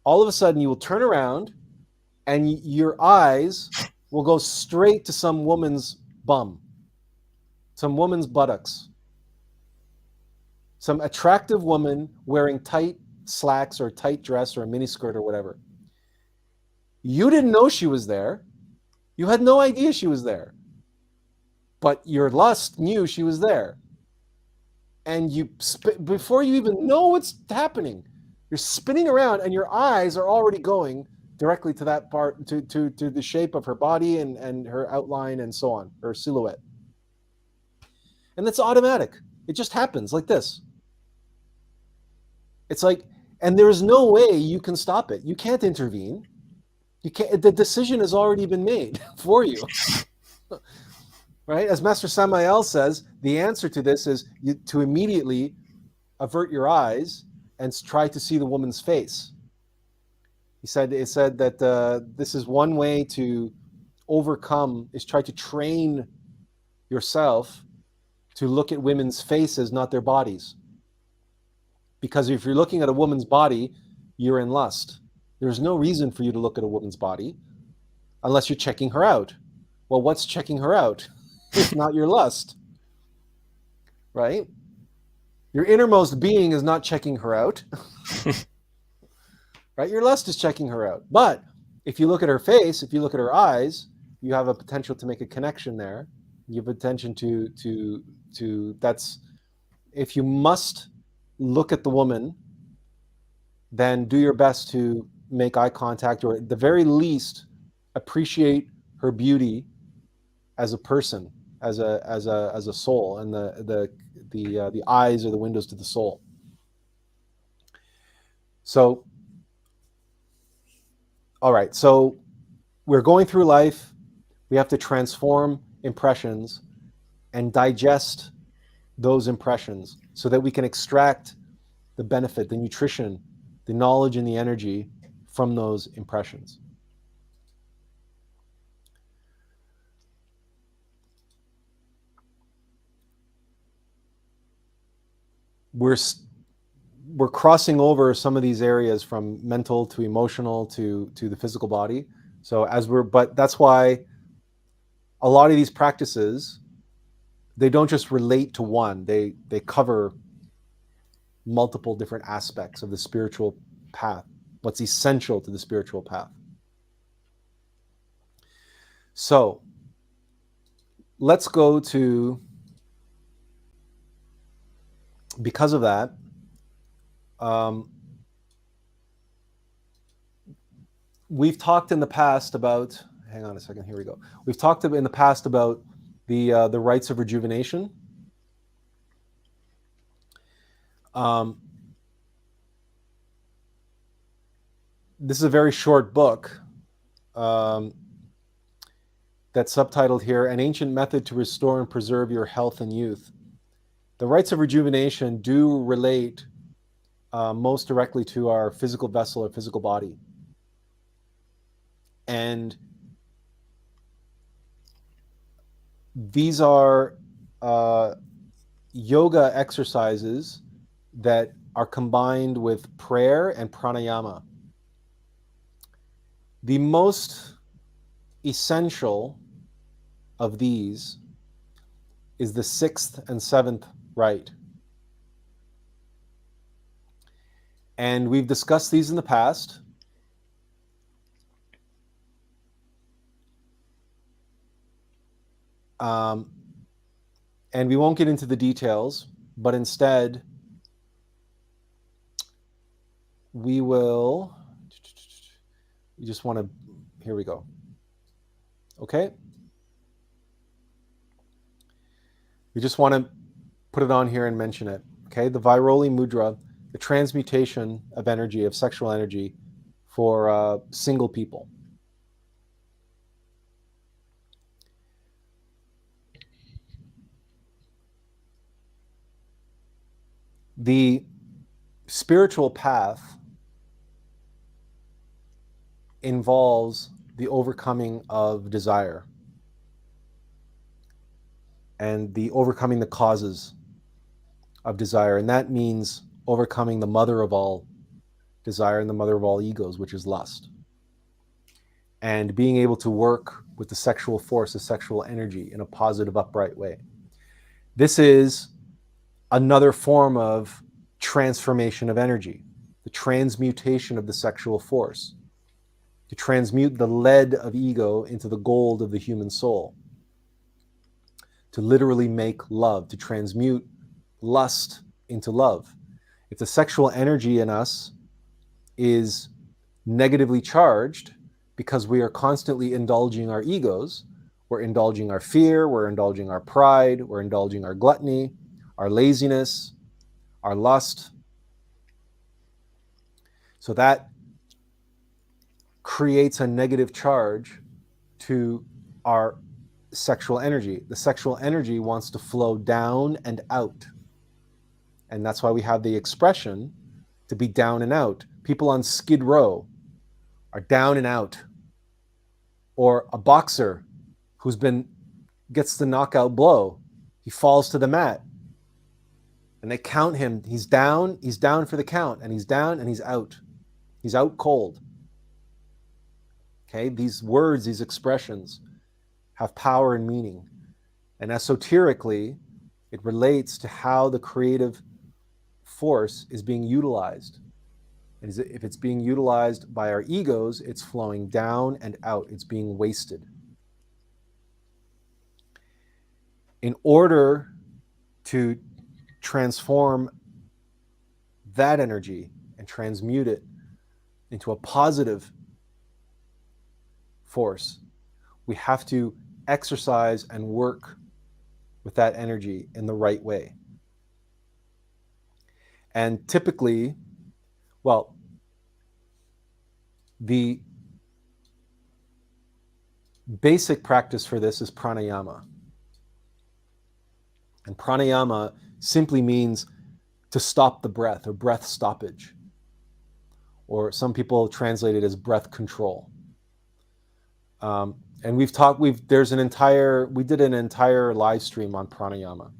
All of a sudden you will turn around and your eyes will go straight to some woman's bum, some woman's buttocks, some attractive woman wearing tight slacks or tight dress or a miniskirt or whatever. You didn't know she was there. You had no idea she was there. But your lust knew she was there. And before you even know what's happening, you're spinning around and your eyes are already going directly to that part, to the shape of her body and her outline and so on, her silhouette. And that's automatic. It just happens like this. It's like, and there's no way you can stop it. You can't intervene. You can't. The decision has already been made for you. Right? As Master Samael says, the answer to this is to immediately avert your eyes and try to see the woman's face. It said that this is one way to overcome, is try to train yourself to look at women's faces, not their bodies. Because if you're looking at a woman's body, you're in lust. There's no reason for you to look at a woman's body unless you're checking her out. Well, what's checking her out? If not your lust, right? Your innermost being is not checking her out, right? Your lust is checking her out. But if you look at her face, if you look at her eyes, you have a potential to make a connection there. You have attention to that's, if you must look at the woman, then do your best to make eye contact, or at the very least appreciate her beauty as a person, as a soul, and the eyes are the windows to the soul. So, all right, so we're going through life. We have to transform impressions and digest those impressions so that we can extract the benefit, the nutrition, the knowledge, and the energy from those impressions. We're crossing over some of these areas from mental to emotional to the physical body. So but that's why a lot of these practices, they don't just relate to one, they cover multiple different aspects of the spiritual path, what's essential to the spiritual path. So let's go to, because of that, we've talked in the past about, hang on a second, here we go. We've talked in the past about the rites of rejuvenation. This is a very short book that's subtitled here, An Ancient Method to Restore and Preserve Your Health and Youth. The rites of rejuvenation do relate most directly to our physical vessel or physical body. And these are yoga exercises that are combined with prayer and pranayama. The most essential of these is the 6th and 7th rite. And we've discussed these in the past. And we won't get into the details, but instead we will, you just want to, here we go. Okay? We just want to put it on here and mention it. Okay? The Vairoli mudra, the transmutation of energy, of sexual energy for single people. The spiritual path involves the overcoming of desire and the overcoming the causes of desire. And that means overcoming the mother of all desire and the mother of all egos, which is lust. And being able to work with the sexual force, the sexual energy in a positive, upright way. This is another form of transformation of energy, the transmutation of the sexual force, to transmute the lead of ego into the gold of the human soul, to literally make love, to transmute lust into love. If the sexual energy in us is negatively charged because we are constantly indulging our egos, we're indulging our fear, we're indulging our pride, we're indulging our gluttony, our laziness, our lust. So that creates a negative charge to our sexual energy. The sexual energy wants to flow down and out. And that's why we have the expression to be down and out. People on Skid Row are down and out. Or a boxer who's gets the knockout blow. He falls to the mat. And they count him. He's down for the count. And he's down and he's out. He's out cold. Okay, these words, these expressions have power and meaning. And esoterically, it relates to how the creative force is being utilized. And if it's being utilized by our egos, it's flowing down and out. It's being wasted. In order to transform that energy and transmute it into a positive force, we have to exercise and work with that energy in the right way. And typically, well, the basic practice for this is pranayama. And pranayama simply means to stop the breath, or breath stoppage. Or some people translate it as breath control. And we did an entire live stream on pranayama.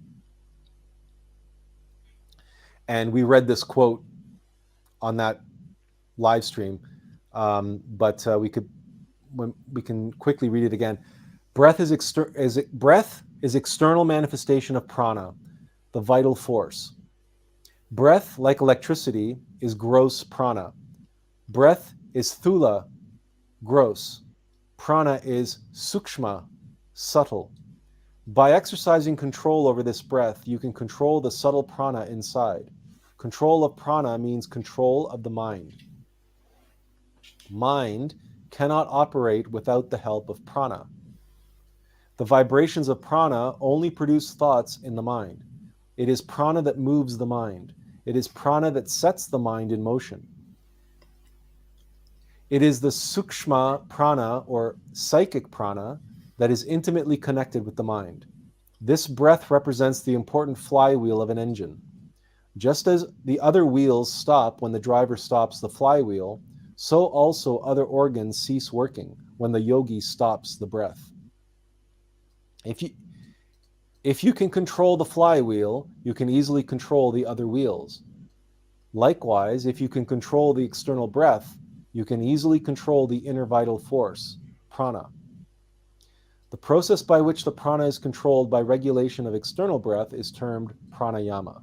And we read this quote on that live stream, but we can quickly read it again. Breath is external manifestation of prana, the vital force. Breath, like electricity, is gross prana. Breath is thula, gross. Prana is sukshma, subtle. By exercising control over this breath, you can control the subtle prana inside. Control of prana means control of the mind. Mind cannot operate without the help of prana. The vibrations of prana only produce thoughts in the mind. It is prana that moves the mind. It is prana that sets the mind in motion. It is the sukshma prana, or psychic prana, that is intimately connected with the mind. This breath represents the important flywheel of an engine. Just as the other wheels stop when the driver stops the flywheel, so also other organs cease working when the yogi stops the breath. If you can control the flywheel, you can easily control the other wheels. Likewise, if you can control the external breath, you can easily control the inner vital force, prana. The process by which the prana is controlled by regulation of external breath is termed pranayama.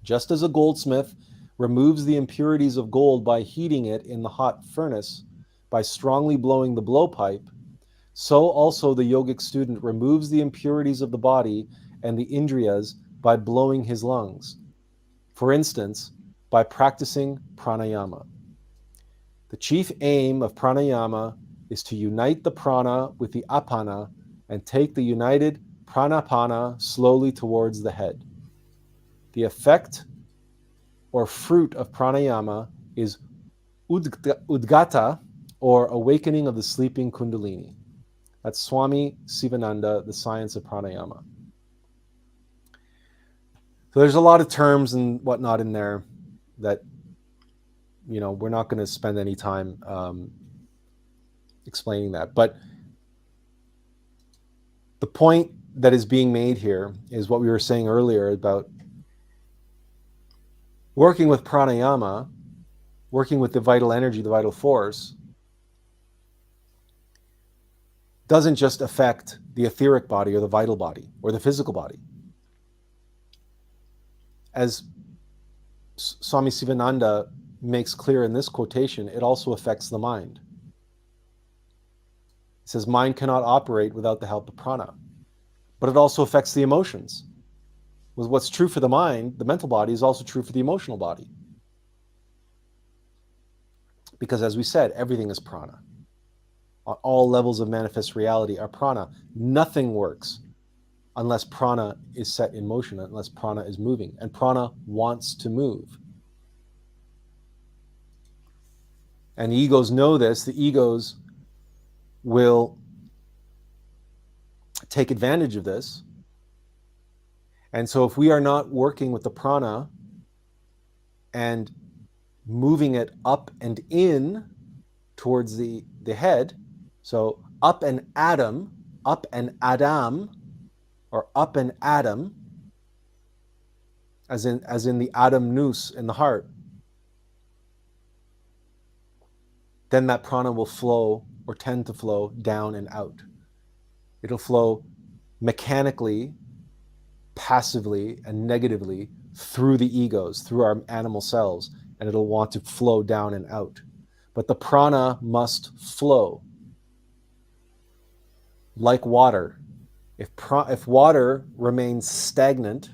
Just as a goldsmith removes the impurities of gold by heating it in the hot furnace by strongly blowing the blowpipe, so also the yogic student removes the impurities of the body and the indriyas by blowing his lungs. For instance, by practicing pranayama. The chief aim of pranayama is to unite the prana with the apana and take the united pranapana slowly towards the head. The effect or fruit of pranayama is udgata, or awakening of the sleeping kundalini. That's Swami Sivananda, The Science of Pranayama. So there's a lot of terms and whatnot in there that, we're not going to spend any time explaining that. But the point that is being made here is what we were saying earlier about working with pranayama, working with the vital energy, the vital force, doesn't just affect the etheric body or the vital body or the physical body. As Swami Sivananda makes clear in this quotation, it also affects the mind. He says, mind cannot operate without the help of prana. But it also affects the emotions. What's true for the mind, the mental body, is also true for the emotional body. Because as we said, everything is prana. On all levels of manifest reality are prana. Nothing works unless prana is set in motion, unless prana is moving. And prana wants to move. And the egos know this. The egos will take advantage of this. And so if we are not working with the prana and moving it up and in towards the head, so up and Adam, or up and Adam, as in the Adam nous in the heart, then that prana will flow or tend to flow down and out. It'll flow mechanically, passively, and negatively through the egos, through our animal cells, and it'll want to flow down and out. But the prana must flow like water. If water remains stagnant,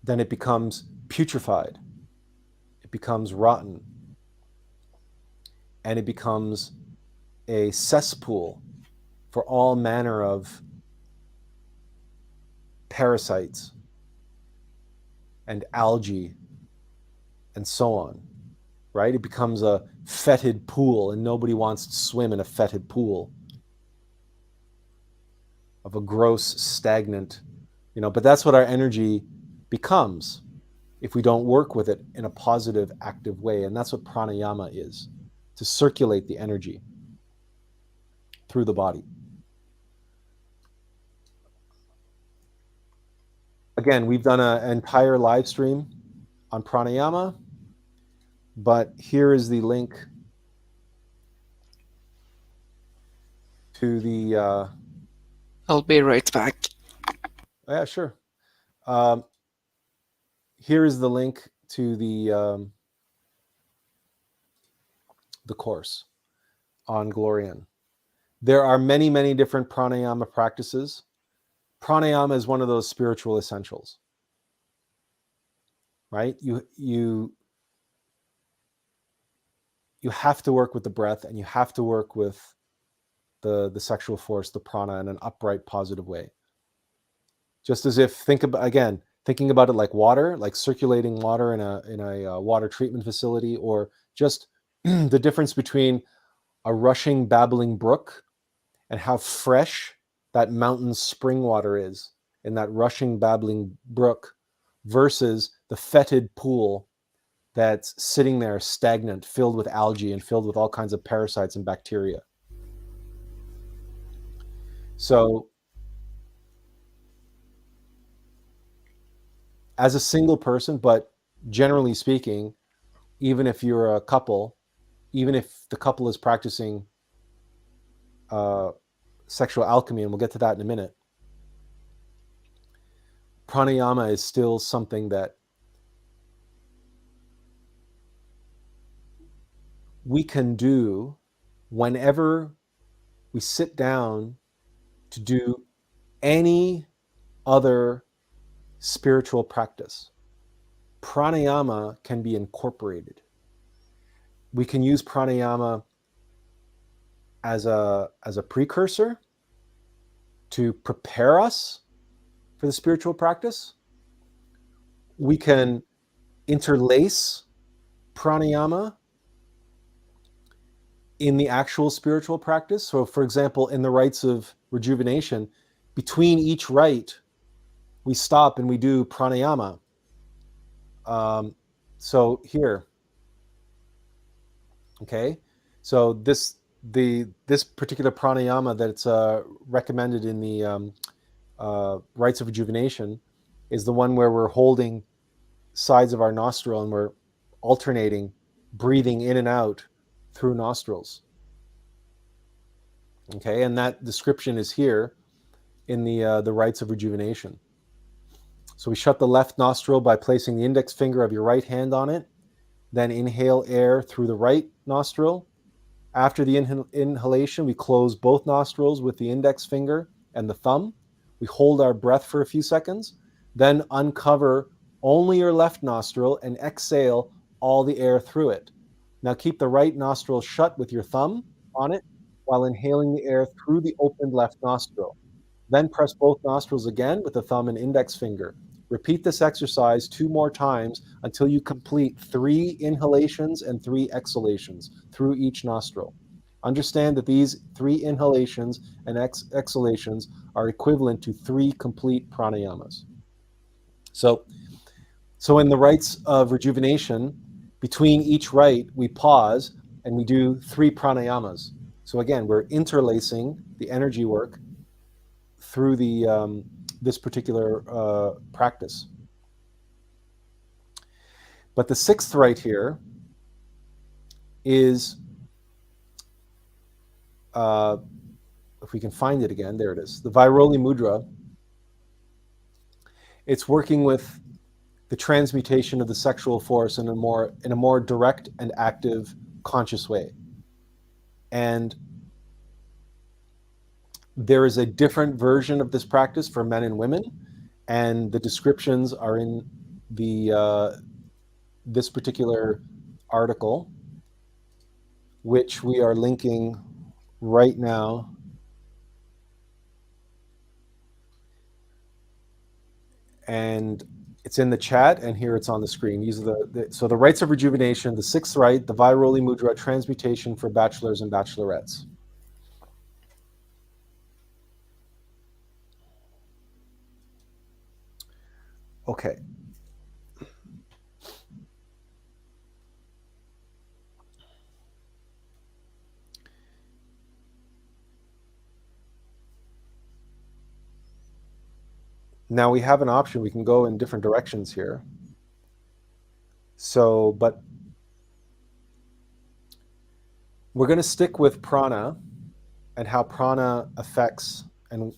then it becomes putrefied. It becomes rotten. And it becomes a cesspool for all manner of parasites and algae and so on, right? It becomes a fetid pool, and nobody wants to swim in a fetid pool of a gross, stagnant, but that's what our energy becomes if we don't work with it in a positive, active way. And that's what pranayama is, to circulate the energy through the body. Again, we've done an entire live stream on pranayama, but here is the link to the... I'll be right back. Yeah, sure. Here is the link to the course on Glorian. There are many, many different pranayama practices. Pranayama is one of those spiritual essentials, right? You have to work with the breath, and you have to work with the sexual force, the prana, in an upright, positive way. Just as if, thinking about it like water, like circulating water in a water treatment facility, or just the difference between a rushing, babbling brook and how fresh that mountain spring water is in that rushing, babbling brook versus the fetid pool that's sitting there stagnant, filled with algae and filled with all kinds of parasites and bacteria. So as a single person, but generally speaking, even if you're a couple, even if the couple is practicing sexual alchemy, and we'll get to that in a minute, pranayama is still something that we can do whenever we sit down to do any other spiritual practice. Pranayama can be incorporated. We can use pranayama as a precursor to prepare us for the spiritual practice. We can interlace pranayama in the actual spiritual practice. So, for example, in the rites of rejuvenation, between each rite, we stop and we do pranayama. So here, okay. So this particular pranayama that's recommended in the rites of rejuvenation is the one where we're holding sides of our nostril and we're alternating, breathing in and out through nostrils. Okay, and that description is here in the rites of rejuvenation. So we shut the left nostril by placing the index finger of your right hand on it. Then inhale air through the right nostril. After the inhalation, we close both nostrils with the index finger and the thumb. We hold our breath for a few seconds, then uncover only your left nostril and exhale all the air through it. Now keep the right nostril shut with your thumb on it while inhaling the air through the opened left nostril. Then press both nostrils again with the thumb and index finger. Repeat this exercise 2 more times until you complete 3 inhalations and 3 exhalations through each nostril. Understand that these 3 inhalations and exhalations are equivalent to 3 complete pranayamas. So in the rites of rejuvenation, between each rite, we pause and we do 3 pranayamas. So again, we're interlacing the energy work through the this particular practice. But the 6th rite here is, if we can find it again, there it is, the Invariably mudra. It's working with the transmutation of the sexual force in a more direct and active, conscious way. And there is a different version of this practice for men and women, and the descriptions are in the this particular article, which we are linking right now. And it's in the chat, and here it's on the screen. These are so the rites of rejuvenation, the 6th rite, the Invariably mudra, transmutation for bachelors and bachelorettes. Okay. Now we have an option. We can go in different directions here. So, but we're going to stick with prana and how prana affects and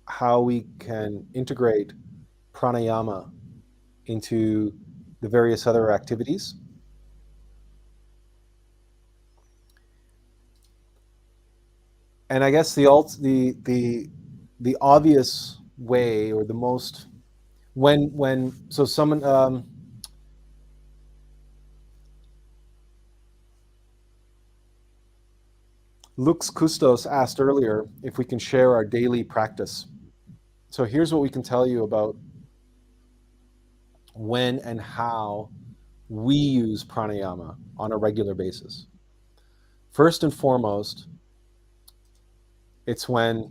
how we can integrate pranayama into the various other activities. And I guess the obvious way, or the most, when so someone Lux Custos asked earlier if we can share our daily practice. So here's what we can tell you about when and how we use pranayama on a regular basis. First and foremost, it's when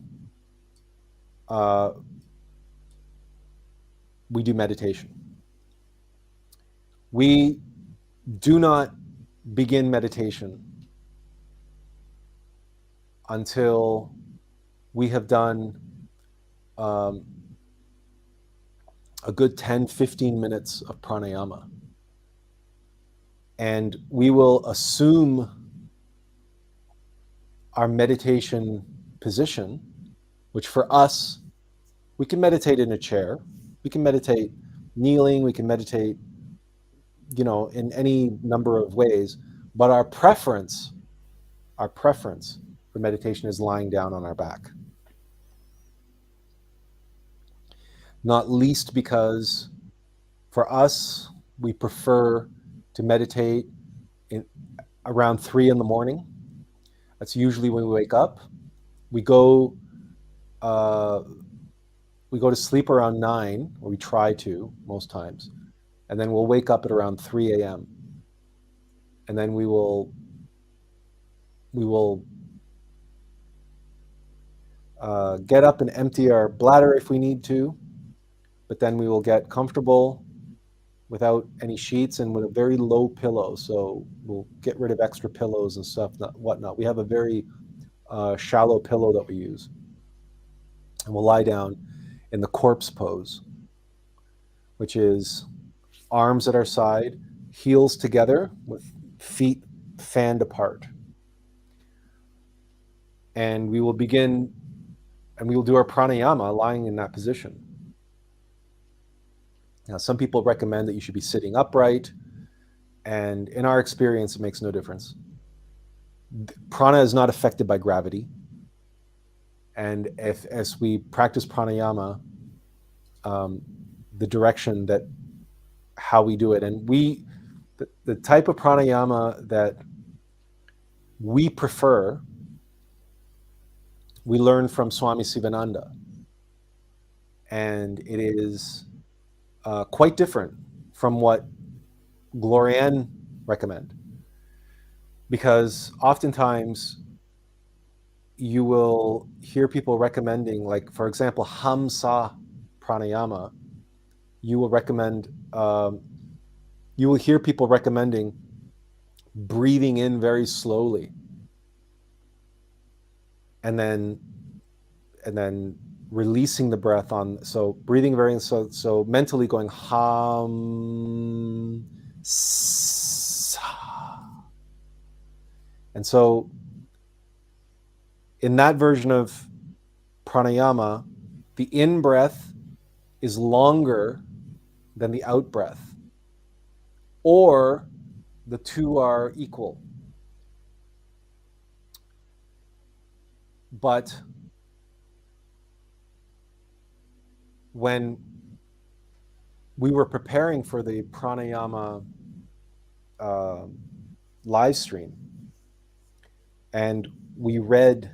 we do meditation. We do not begin meditation until we have done a good 10-15 minutes of pranayama. And we will assume our meditation position, which for us, we can meditate in a chair, we can meditate kneeling, we can meditate, in any number of ways, but our preference for meditation is lying down on our back. Not least because for us, we prefer to meditate around 3 in the morning. That's usually when we wake up. We go to sleep around 9, or we try to most times, and then we'll wake up at around 3 a.m. And then we will get up and empty our bladder if we need to, but then we will get comfortable without any sheets and with a very low pillow. So we'll get rid of extra pillows and stuff, whatnot. We have a very shallow pillow that we use. And we'll lie down in the corpse pose, which is arms at our side, heels together with feet fanned apart. And we will begin, and we will do our pranayama lying in that position. Now, some people recommend that you should be sitting upright, and in our experience, it makes no difference. Prana is not affected by gravity. And as we practice pranayama, the direction that how we do it, and the type of pranayama that we prefer, we learn from Swami Sivananda, and it is quite different from what Glorianne recommend, because oftentimes you will hear people recommending, like, for example, Hamsa pranayama. You will hear people recommending breathing in very slowly, and then releasing the breath on. So breathing very so mentally going ham sa. And so in that version of pranayama, the in breath is longer than the out breath, or the two are equal. But when we were preparing for the pranayama live stream, and we read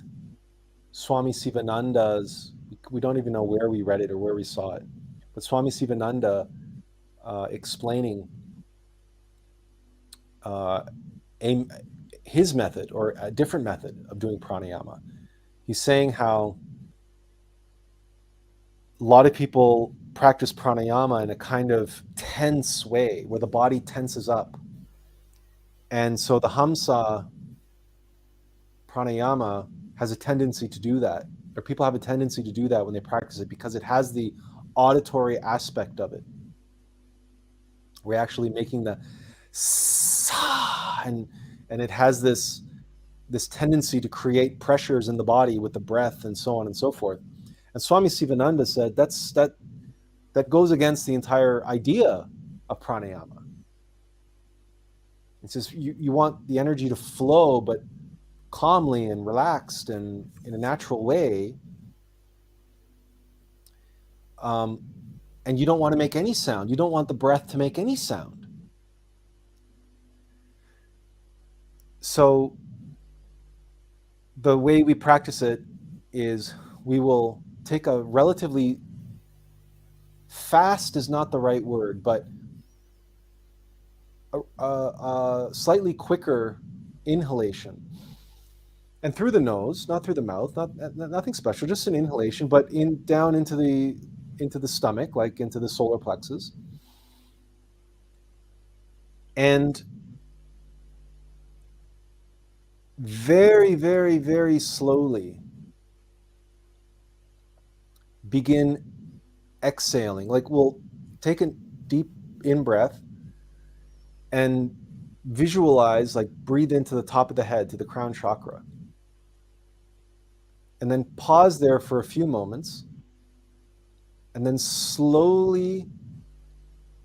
Swami Sivananda's, we don't even know where we read it or where we saw it, but Swami Sivananda explaining his method, or a different method of doing pranayama. He's saying how a lot of people practice pranayama in a kind of tense way, where the body tenses up. And so the Hamsa pranayama has a tendency to do that, or people have a tendency to do that when they practice it, because it has the auditory aspect of it. We're actually making the sa, and it has this tendency to create pressures in the body with the breath and so on and so forth. And Swami Sivananda said that goes against the entire idea of pranayama. It says you want the energy to flow, but calmly and relaxed and in a natural way. And you don't want to make any sound. You don't want the breath to make any sound. So the way we practice it is we will take a relatively, fast is not the right word, but a slightly quicker inhalation. And through the nose, not through the mouth, nothing special, just an inhalation, but down into the stomach, like into the solar plexus. And very, very, very slowly begin exhaling. Like, we'll take a deep in breath and visualize, like, breathe into the top of the head, to the crown chakra. and then pause there for a few moments, and then slowly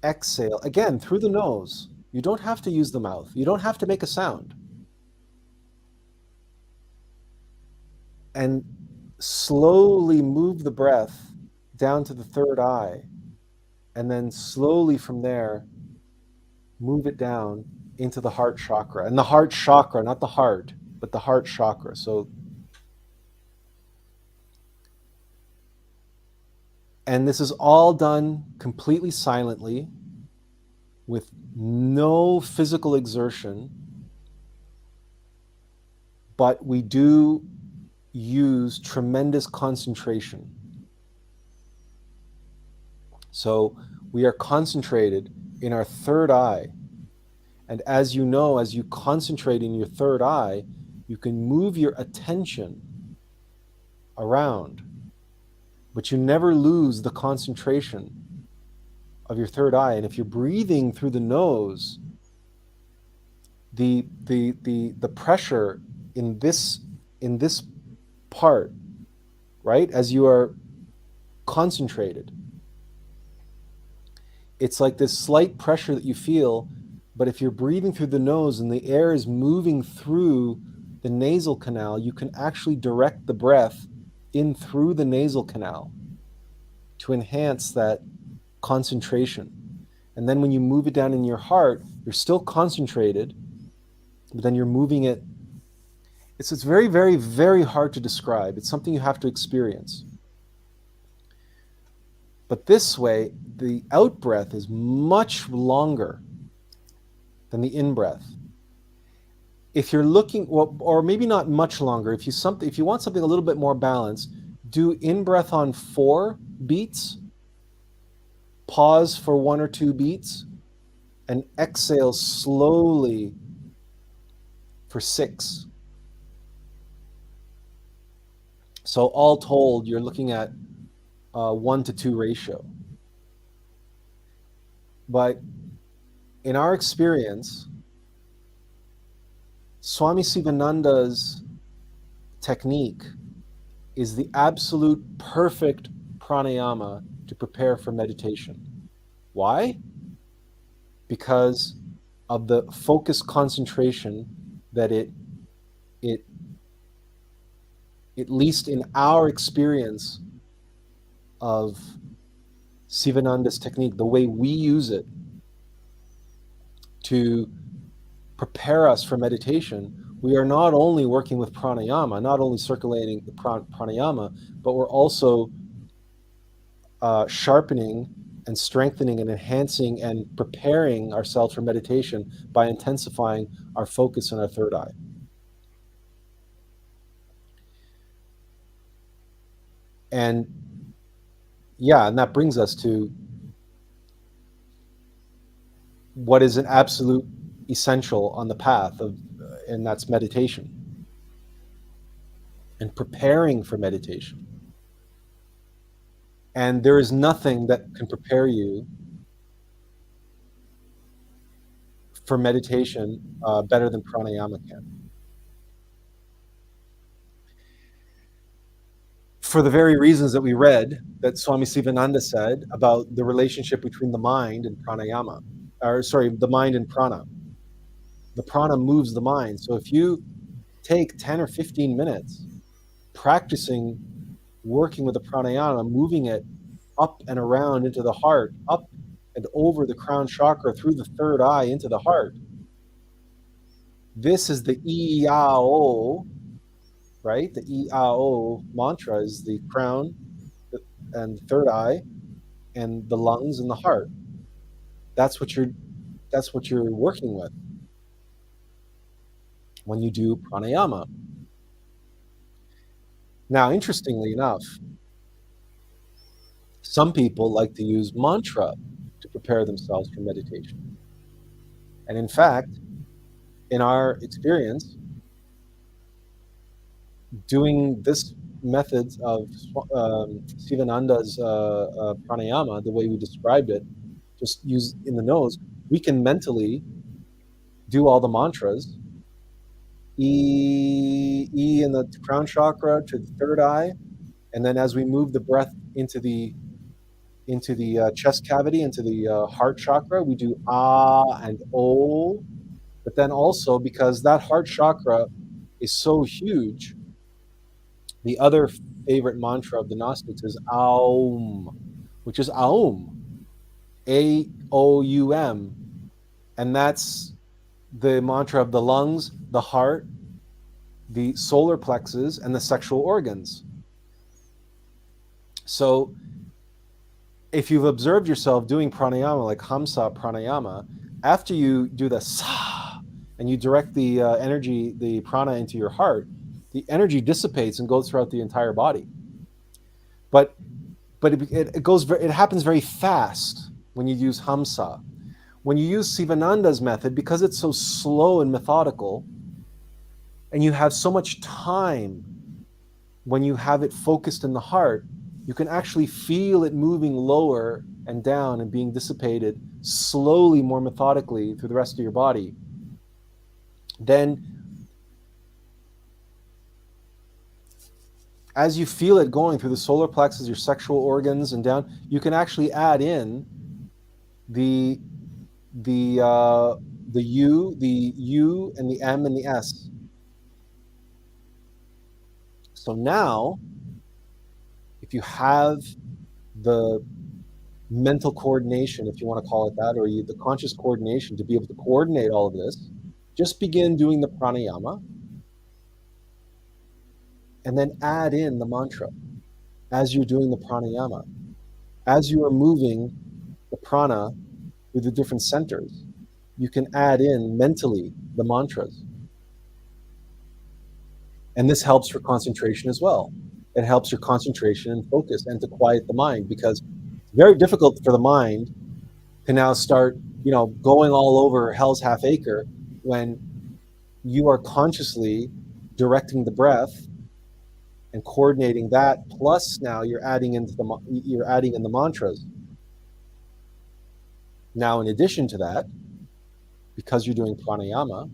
exhale, again, through the nose. You don't have to use the mouth. You don't have to make a sound. And slowly move the breath down to the third eye, and then slowly from there, move it down into the heart chakra. And the heart chakra, not the heart, but the heart chakra. So, and this is all done completely silently with no physical exertion, but we do use tremendous concentration. So we are concentrated in our third eye. And as you know, as you concentrate in your third eye, you can move your attention around, but you never lose the concentration of your third eye. And if you're breathing through the nose, the pressure in this part, right, as you are concentrated, it's like this slight pressure that you feel. But if you're breathing through the nose and the air is moving through the nasal canal, you can actually direct the breath in through the nasal canal to enhance that concentration. And then when you move it down in your heart, you're still concentrated, but then you're moving it. It's very, very, very hard to describe. It's something you have to experience. But this way, the out breath is much longer than the in breath. If you're looking, or maybe not much longer, if you want something a little bit more balanced, do in breath on 4 beats, pause for 1 or 2 beats, and exhale slowly for 6. So all told, you're looking at 1 to 2 ratio. But in our experience, Swami Sivananda's technique is the absolute perfect pranayama to prepare for meditation. Why? Because of the focused concentration that it at least in our experience of Sivananda's technique, the way we use it to prepare us for meditation, we are not only working with pranayama, not only circulating the pranayama, but we're also sharpening and strengthening and enhancing and preparing ourselves for meditation by intensifying our focus on our third eye. And yeah, and that brings us to what is an absolute essential on the path of, and that's meditation and preparing for meditation. And there is nothing that can prepare you for meditation better than pranayama can. For the very reasons that we read, that Swami Sivananda said about the relationship between the mind and pranayama, the mind and prana. The prana moves the mind. So if you take 10 or 15 minutes practicing working with the pranayama, moving it up and around into the heart, up and over the crown chakra, through the third eye into the heart. This is the E-A-O, right? The E-A-O mantra is the crown and third eye and the lungs and the heart. That's what you're working with when you do pranayama. Now, interestingly enough, some people like to use mantra to prepare themselves for meditation. And in fact, in our experience, doing this methods of Sivananda's pranayama, the way we described it, just use in the nose, we can mentally do all the mantras E in the crown chakra to the third eye, and then as we move the breath into the chest cavity, into the heart chakra, we do ah and o. But then also, because that heart chakra is so huge, the other favorite mantra of the Gnostics is Aum, which is Aum, Aoum, and that's the mantra of the lungs, the heart, the solar plexus, and the sexual organs. So if you've observed yourself doing pranayama, like Hamsa pranayama, after you do the sa and you direct the energy, the prana into your heart, the energy dissipates and goes throughout the entire body. But it happens very fast when you use Hamsa. When you use Sivananda's method, because it's so slow and methodical, and you have so much time when you have it focused in the heart, you can actually feel it moving lower and down and being dissipated slowly, more methodically through the rest of your body. Then, as you feel it going through the solar plexus, your sexual organs, and down, you can actually add in the U, and the M, and the S. So now, if you have the mental coordination, if you want to call it that, or the conscious coordination to be able to coordinate all of this, just begin doing the pranayama and then add in the mantra as you're doing the pranayama. As you are moving the prana through the different centers, you can add in mentally the mantras. And this helps for concentration as well. It helps your concentration and focus and to quiet the mind, because it's very difficult for the mind to now start, going all over hell's half acre when you are consciously directing the breath and coordinating that. Plus, now you're adding in the mantras. Now, in addition to that, because you're doing pranayama,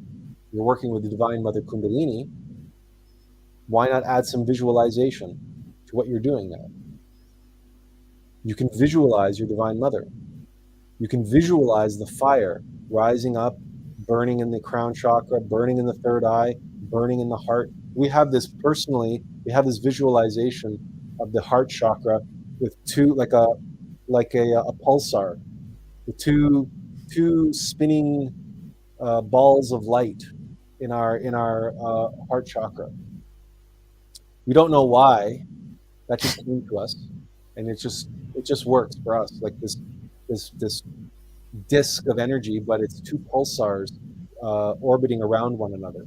you're working with the Divine Mother Kundalini. Why not add some visualization to what you're doing now? You can visualize your Divine Mother. You can visualize the fire rising up, burning in the crown chakra, burning in the third eye, burning in the heart. We have this visualization of the heart chakra with two, like a pulsar, with two spinning balls of light in our heart chakra. We don't know why. That just came to us, and it just works for us, like this disk of energy, but it's two pulsars orbiting around one another.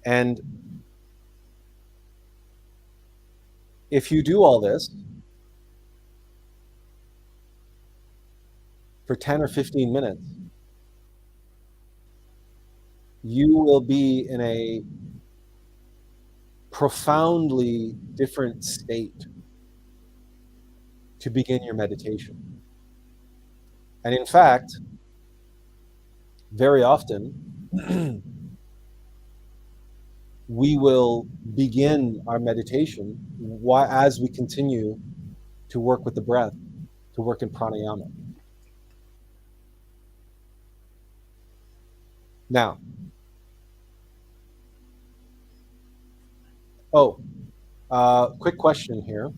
And if you do all this for 10 or 15 minutes, you will be in a profoundly different state to begin your meditation. And in fact, very often, we will begin our meditation as we continue to work with the breath, to work in pranayama. Now, quick question here.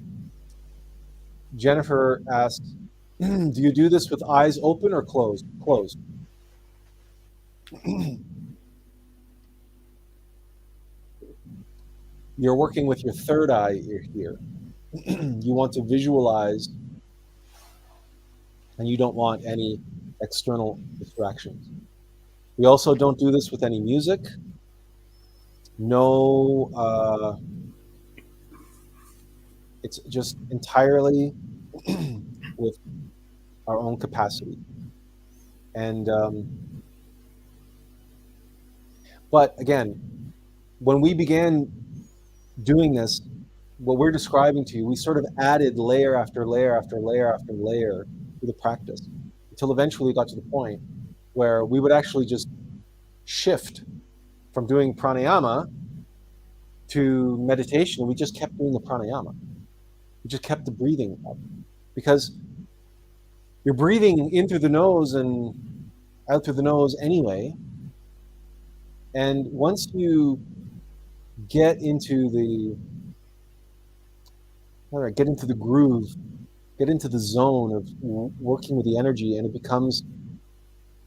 Jennifer asks, do you do this with eyes open or closed? Closed. You're working with your third eye here. You want to visualize, and you don't want any external distractions. We also don't do this with any music. No, it's just entirely with our own capacity. And but again, when we began doing this, what we're describing to you, we sort of added layer after layer after layer after layer to the practice until eventually we got to the point where we would actually just shift from doing pranayama to meditation, we just kept doing the pranayama. We just kept the breathing up, because you're breathing in through the nose and out through the nose anyway. And once you get into the groove, get into the zone of working with the energy, and it becomes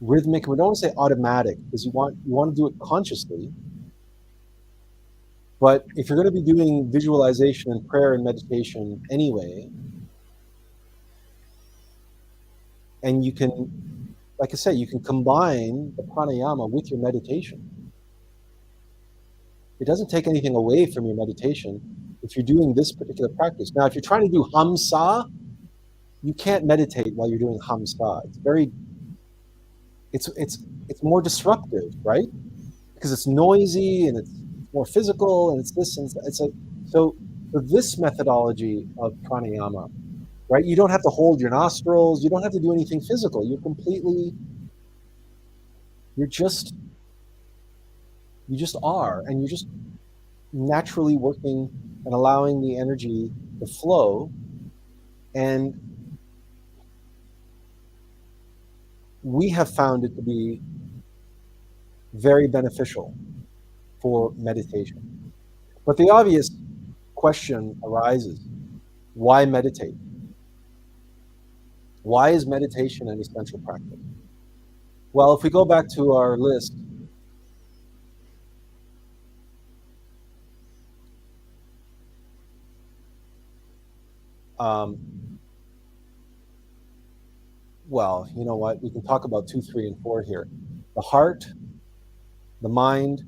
rhythmic. We don't want to say automatic, because you want to do it consciously. But if you're going to be doing visualization and prayer and meditation anyway, and you can, like I say, you can combine the pranayama with your meditation. It doesn't take anything away from your meditation if you're doing this particular practice. Now, if you're trying to do hamsa, you can't meditate while you're doing hamsa. It's more disruptive, right? Because it's noisy and it's more physical and it's this and it's like, so for this methodology of pranayama, right? You don't have to hold your nostrils. You don't have to do anything physical. You just are, and you're just naturally working and allowing the energy to flow. And we have found it to be very beneficial for meditation. But the obvious question arises, why meditate? Why is meditation an essential practice? Well, if we go back to our list, well, you know what? We can talk about 2, 3, and 4 here. The heart, the mind,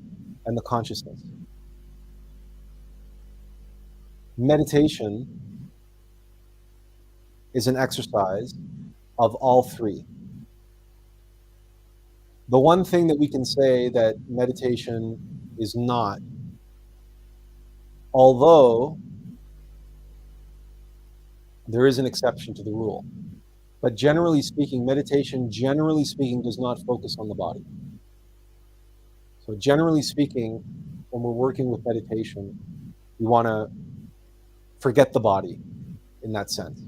and the consciousness. Meditation is an exercise of all three. The one thing that we can say that meditation is not, although there is an exception to the rule, but generally speaking, meditation, does not focus on the body. So generally speaking, when we're working with meditation, we want to forget the body in that sense.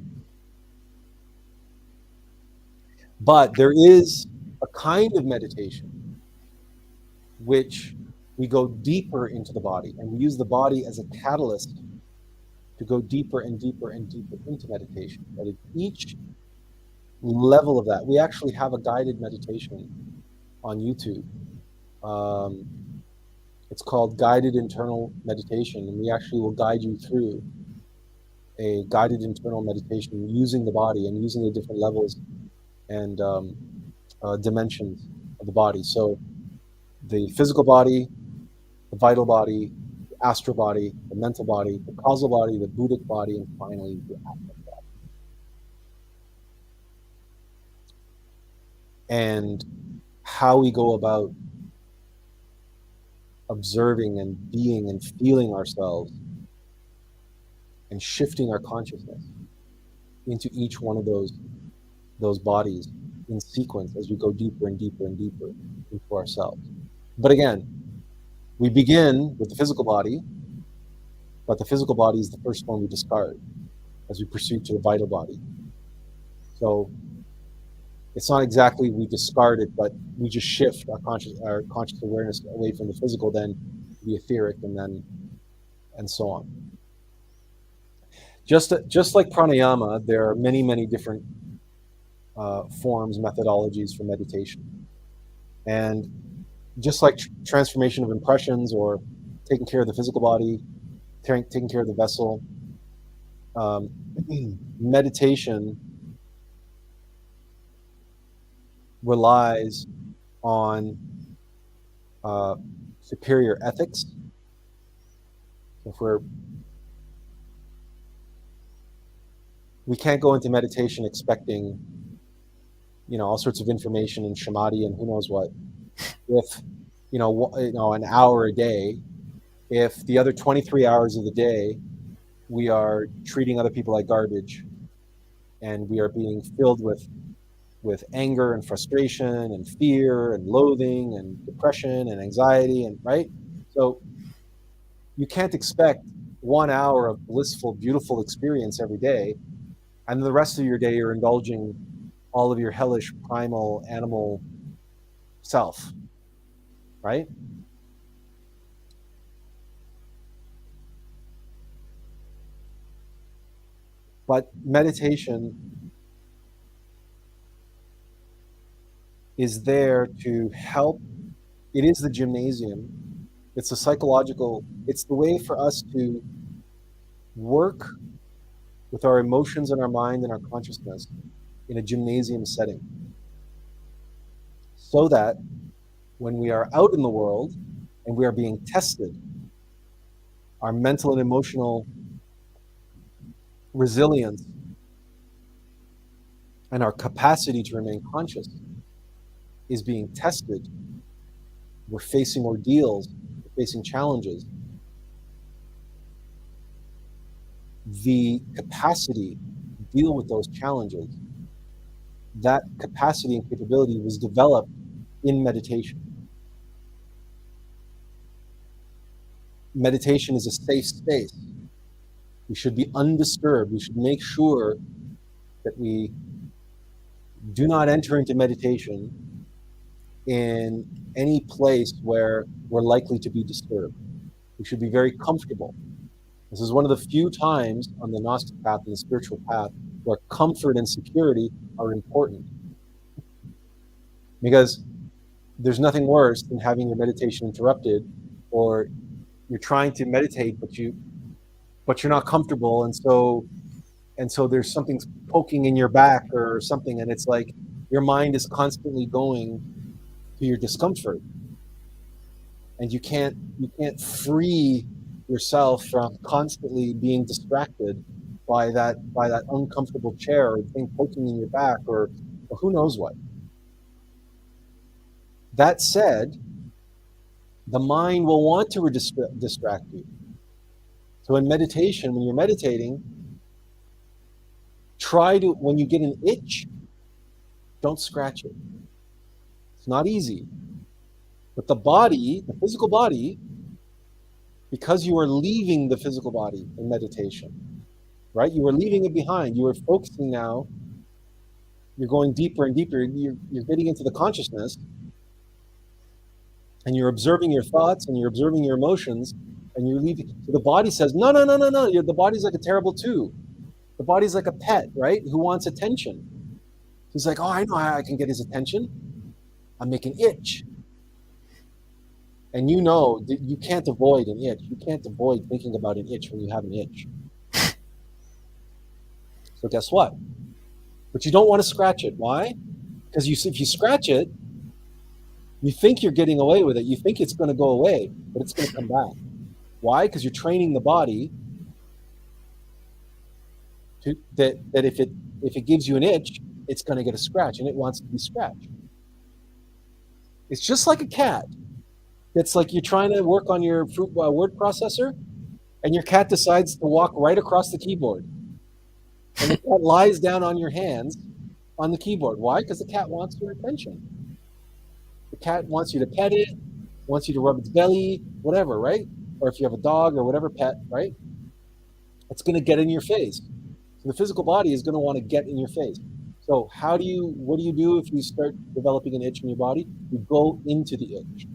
But there is a kind of meditation which we go deeper into the body, and we use the body as a catalyst to go deeper and deeper and deeper into meditation. But at each level of that, we actually have a guided meditation on YouTube. It's called Guided Internal Meditation, and we actually will guide you through a guided internal meditation using the body and using the different levels and dimensions of the body. So the physical body, the vital body, the astral body, the mental body, the causal body, the Buddhic body, and finally the Atlas body. And how we go about observing and being and feeling ourselves and shifting our consciousness into each one of those bodies in sequence as we go deeper and deeper and deeper into ourselves. But again, we begin with the physical body, but the physical body is the first one we discard as we proceed to the vital body. So it's not exactly we discard it, but we just shift our conscious awareness away from the physical, then the etheric, and so on. Just like pranayama, there are many, many different forms, methodologies for meditation. And just like transformation of impressions or taking care of the physical body, taking care of the vessel, meditation relies on superior ethics. We can't go into meditation expecting, all sorts of information and samadhi and who knows what. If, an hour a day, if the other 23 hours of the day, we are treating other people like garbage and we are being filled with with anger and frustration and fear and loathing and depression and anxiety, and right? So you can't expect 1 hour of blissful, beautiful experience every day, and the rest of your day you're indulging all of your hellish, primal, animal self, right? But meditation is there to help. It is the gymnasium. It's a psychological, it's the way for us to work with our emotions and our mind and our consciousness in a gymnasium setting, so that when we are out in the world and we are being tested, our mental and emotional resilience and our capacity to remain conscious is being tested. We're facing ordeals, we're facing challenges. The capacity to deal with those challenges, that capacity and capability was developed in meditation. Meditation is a safe space. We should be undisturbed. We should make sure that we do not enter into meditation in any place where we're likely to be disturbed. We should be very comfortable. This is one of the few times on the Gnostic path and the spiritual path where comfort and security are important. Because there's nothing worse than having your meditation interrupted, or you're trying to meditate but you're not comfortable, and so there's something poking in your back or something, and it's like your mind is constantly going to your discomfort, and you can't free yourself from constantly being distracted by that uncomfortable chair or thing poking in your back, or who knows what. That said, the mind will want to distract you. So in meditation, when you're meditating, try to, when you get an itch, don't scratch it. It's not easy. But the body, the physical body, because you are leaving the physical body in meditation, right? You are leaving it behind. You are focusing now. You're going deeper and deeper. You're getting into the consciousness, and you're observing your thoughts and you're observing your emotions, and you're leaving. So the body says, no. The body's like a terrible two. The body's like a pet, right? Who wants attention. He's like, oh, I know how I can get his attention. I'm making itch. And you know that you can't avoid an itch. You can't avoid thinking about an itch when you have an itch. So guess what? But you don't want to scratch it. Why? Because if you scratch it, you think you're getting away with it. You think it's going to go away, but it's going to come back. Why? Because you're training the body that if it gives you an itch, it's going to get a scratch, and it wants to be scratched. It's just like a cat. It's like you're trying to work on your word processor, and your cat decides to walk right across the keyboard. And the cat lies down on your hands on the keyboard. Why? Because the cat wants your attention. The cat wants you to pet it, wants you to rub its belly, whatever, right? Or if you have a dog or whatever pet, right? It's going to get in your face. So the physical body is going to want to get in your face. So what do you do if you start developing an itch in your body? You go into the itch.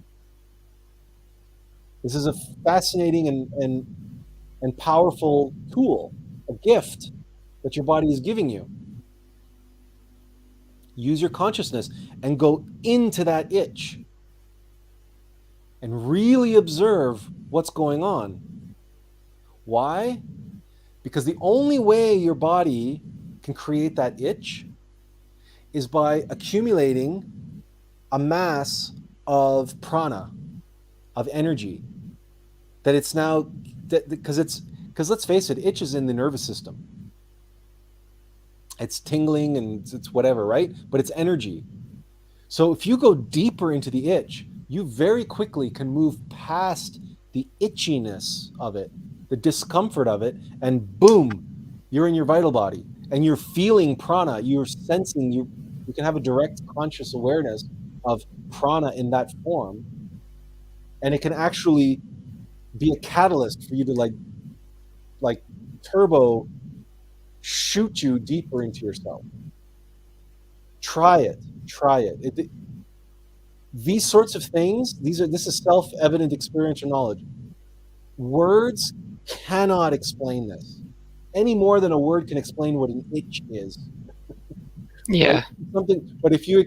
This is a fascinating and powerful tool, a gift that your body is giving you. Use your consciousness and go into that itch and really observe what's going on. Why? Because the only way your body can create that itch is by accumulating a mass of prana, of energy, that it's now, because let's face it, itch is in the nervous system. It's tingling and it's whatever, right? But it's energy. So if you go deeper into the itch, you very quickly can move past the itchiness of it, the discomfort of it, and boom, you're in your vital body and you're feeling prana, you're sensing, You can have a direct conscious awareness of prana in that form, and it can actually be a catalyst for you to like turbo shoot you deeper into yourself. Try it. These sorts of things, this is self-evident experiential knowledge. Words cannot explain this any more than a word can explain what an itch is. Right? Yeah. Something, but if you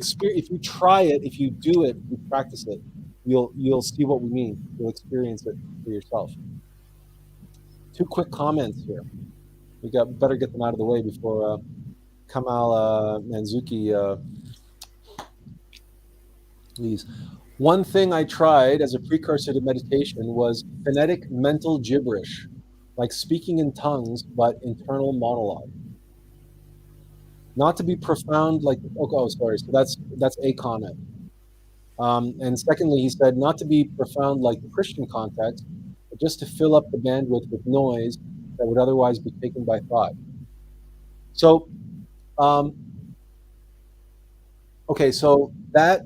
try it, if you do it, if you practice it, you'll see what we mean. You'll experience it for yourself. 2 quick comments here. We better get them out of the way before Kamal Manzuki leaves. One thing I tried as a precursor to meditation was phonetic mental gibberish, like speaking in tongues, but internal monologue. Not to be profound, like, oh sorry. So that's a comment. And secondly, he said, not to be profound like the Christian context, but just to fill up the bandwidth with noise that would otherwise be taken by thought. So, okay, so that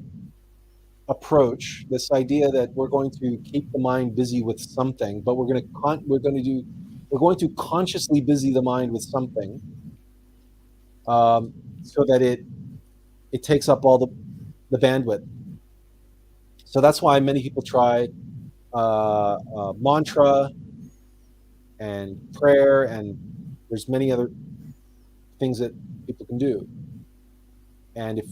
approach, this idea that we're going to keep the mind busy with something, but we're going to consciously busy the mind with something, so that it takes up all the bandwidth. So that's why many people try mantra and prayer, and there's many other things that people can do. And if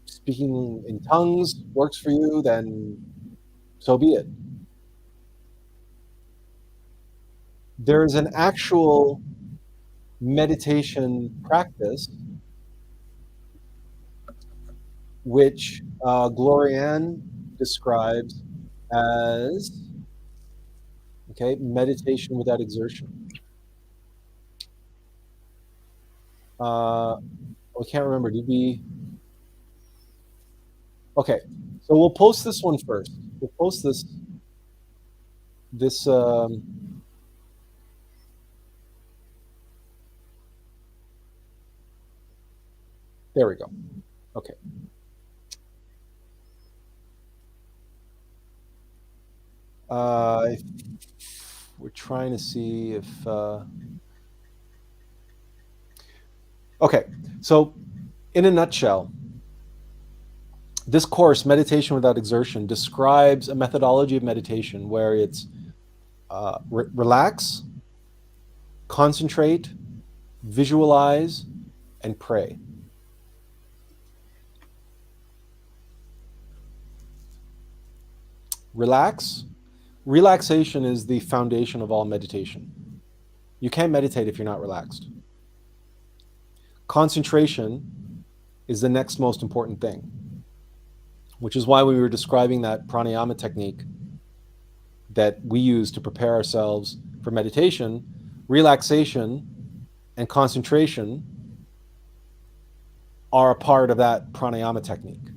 speaking in tongues works for you, then so be it. There's an actual meditation practice which Glorianne describes as, okay, meditation without exertion. I can't remember. Did we? Okay, so we'll post this one first. We'll post this. There we go. Okay. We're trying to see if. Okay, so in a nutshell, this course, Meditation Without Exertion, describes a methodology of meditation where it's relax, concentrate, visualize, and pray. Relax. Relaxation is the foundation of all meditation. You can't meditate if you're not relaxed. Concentration is the next most important thing, which is why we were describing that pranayama technique that we use to prepare ourselves for meditation. Relaxation and concentration are a part of that pranayama technique.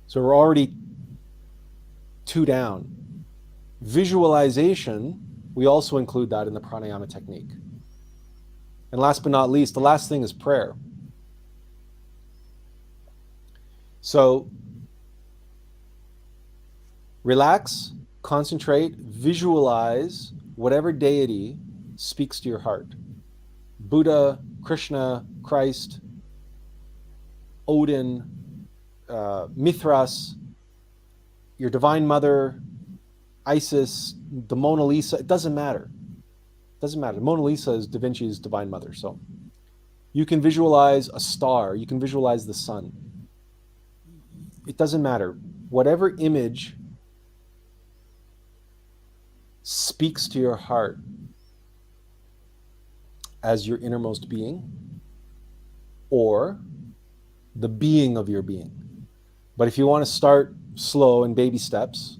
So we're already 2 down. Visualization, we also include that in the pranayama technique. And last but not least, the last thing is prayer. So relax, concentrate, visualize whatever deity speaks to your heart. Buddha, Krishna, Christ, Odin, Mithras, your divine mother, Isis, the Mona Lisa. It doesn't matter. It doesn't matter. Mona Lisa is Da Vinci's divine mother. So you can visualize a star. You can visualize the sun. It doesn't matter. Whatever image speaks to your heart as your innermost being, or the being of your being. But if you want to start slow in baby steps,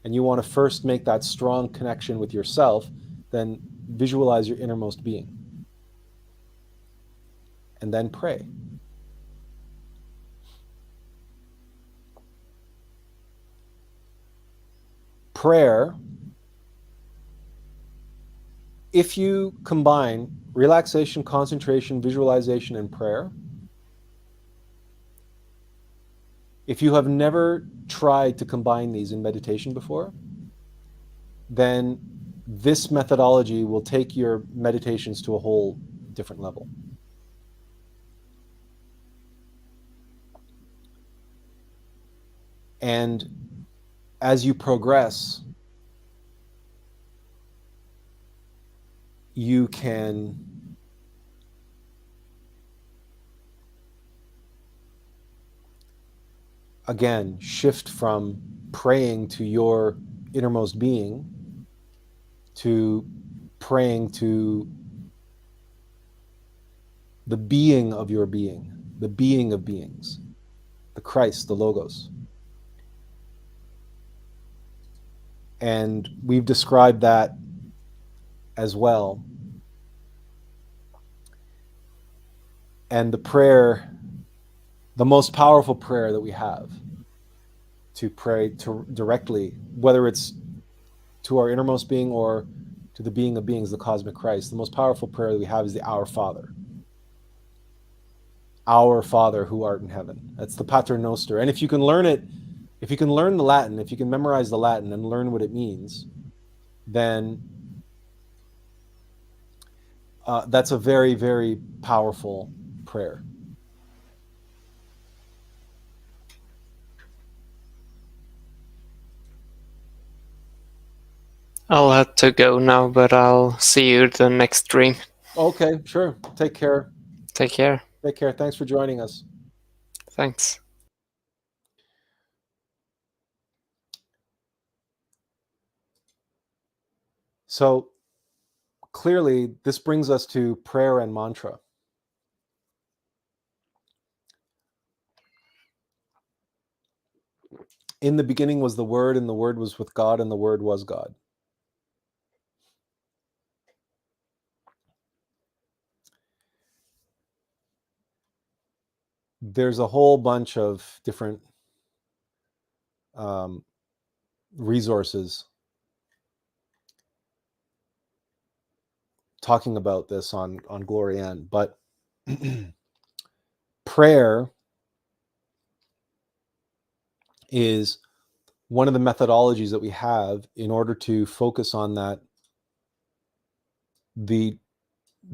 and you want to first make that strong connection with yourself, then visualize your innermost being. And then pray. Prayer, if you combine relaxation, concentration, visualization, and prayer, If you have never tried to combine these in meditation before, then this methodology will take your meditations to a whole different level. And as you progress, you can again shift from praying to your innermost being to praying to the being of your being, the being of beings, the Christ, the Logos. And we've described that as well. And the prayer, the most powerful prayer that we have to pray to directly, whether it's to our innermost being or to the being of beings, the cosmic Christ, the most powerful prayer that we have is the Our Father. Our Father who art in heaven. That's the Pater Noster. And if you can learn it, if you can learn the Latin, if you can memorize the Latin and learn what it means, then that's a very, very powerful prayer. I'll have to go now, but I'll see you the next stream. Okay, sure. Take care. Take care. Take care. Thanks for joining us. Thanks. So clearly, this brings us to prayer and mantra. In the beginning was the Word, and the Word was with God, and the Word was God. There's a whole bunch of different resources talking about this on Glory N, but prayer is one of the methodologies that we have in order to focus on that, the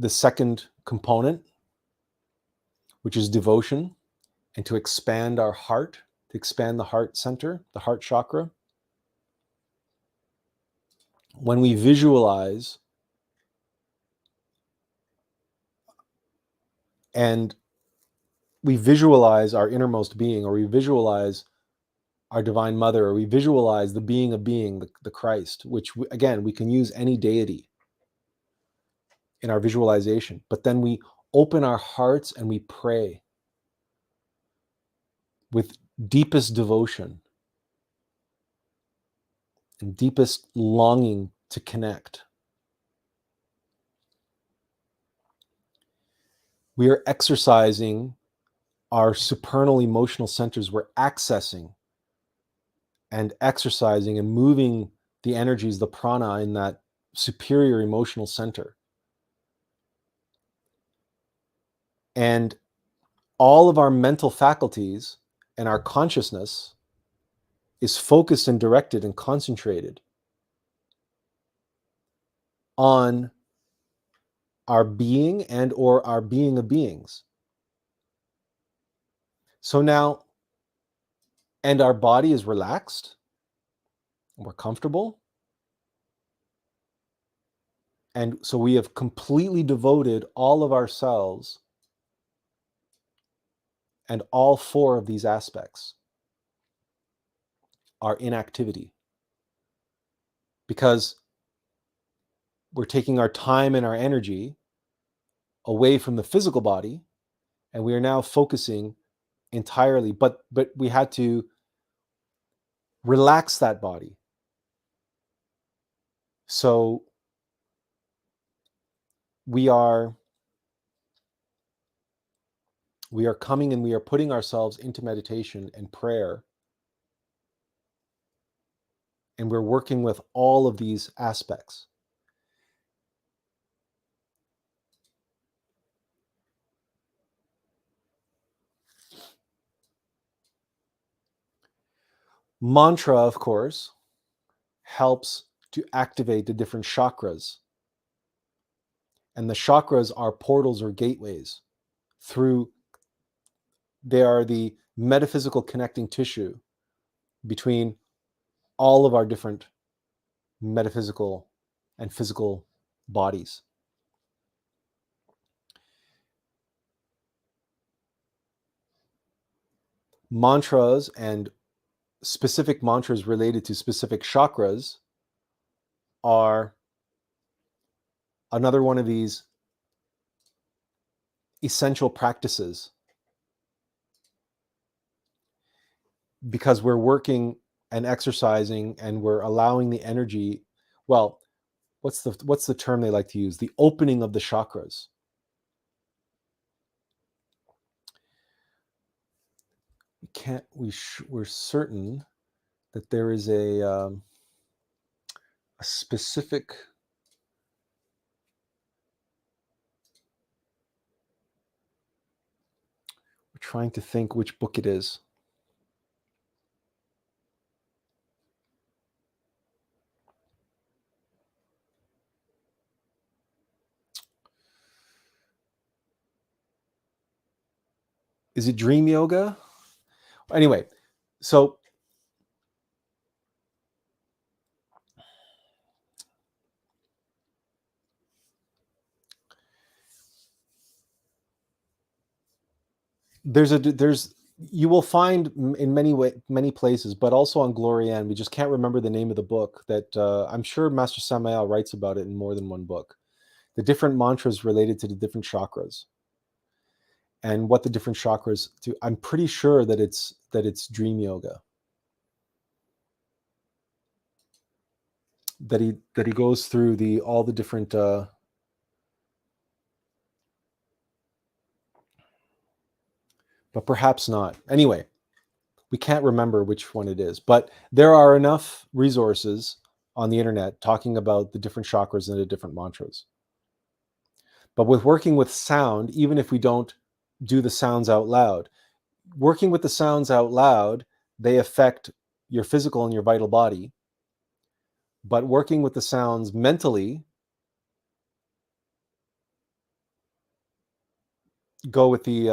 second component, which is devotion, and to expand our heart, to expand the heart center, the heart chakra. When we visualize and we visualize our innermost being, or we visualize our divine mother, or we visualize the being of being, the Christ, which again, we can use any deity in our visualization, but then we open our hearts and we pray with deepest devotion and deepest longing to connect. We are exercising our supernal emotional centers. We're accessing and exercising and moving the energies, the prana, in that superior emotional center. And all of our mental faculties and our consciousness is focused and directed and concentrated on our being and or our being of beings. So now, and our body is relaxed, we're comfortable, and so we have completely devoted all of ourselves and all four of these aspects are in activity, because we're taking our time and our energy away from the physical body, and we are now focusing entirely, but we had to relax that body. So we are coming and we are putting ourselves into meditation and prayer, and we're working with all of these aspects. Mantra, of course, helps to activate the different chakras. And the chakras are portals or gateways through, they are the metaphysical connecting tissue between all of our different metaphysical and physical bodies. Mantras and specific mantras related to specific chakras are another one of these essential practices, because we're working and exercising and we're allowing the energy, well, what's the term they like to use? The opening of the chakras. We're certain that there is a specific, we're trying to think which book it is. Is it Dream Yoga? Anyway, so there's you will find in many places, but also on Glorian, we just can't remember the name of the book, that I'm sure Master Samael writes about it in more than one book. The different mantras related to the different chakras and what the different chakras do. I'm pretty sure that it's Dream Yoga. That he goes through all the different but perhaps not. Anyway, we can't remember which one it is, but there are enough resources on the internet talking about the different chakras and the different mantras. But with working with sound, even if we don't do the sounds out loud, working with the sounds out loud, they affect your physical and your vital body. But working with the sounds mentally, go with the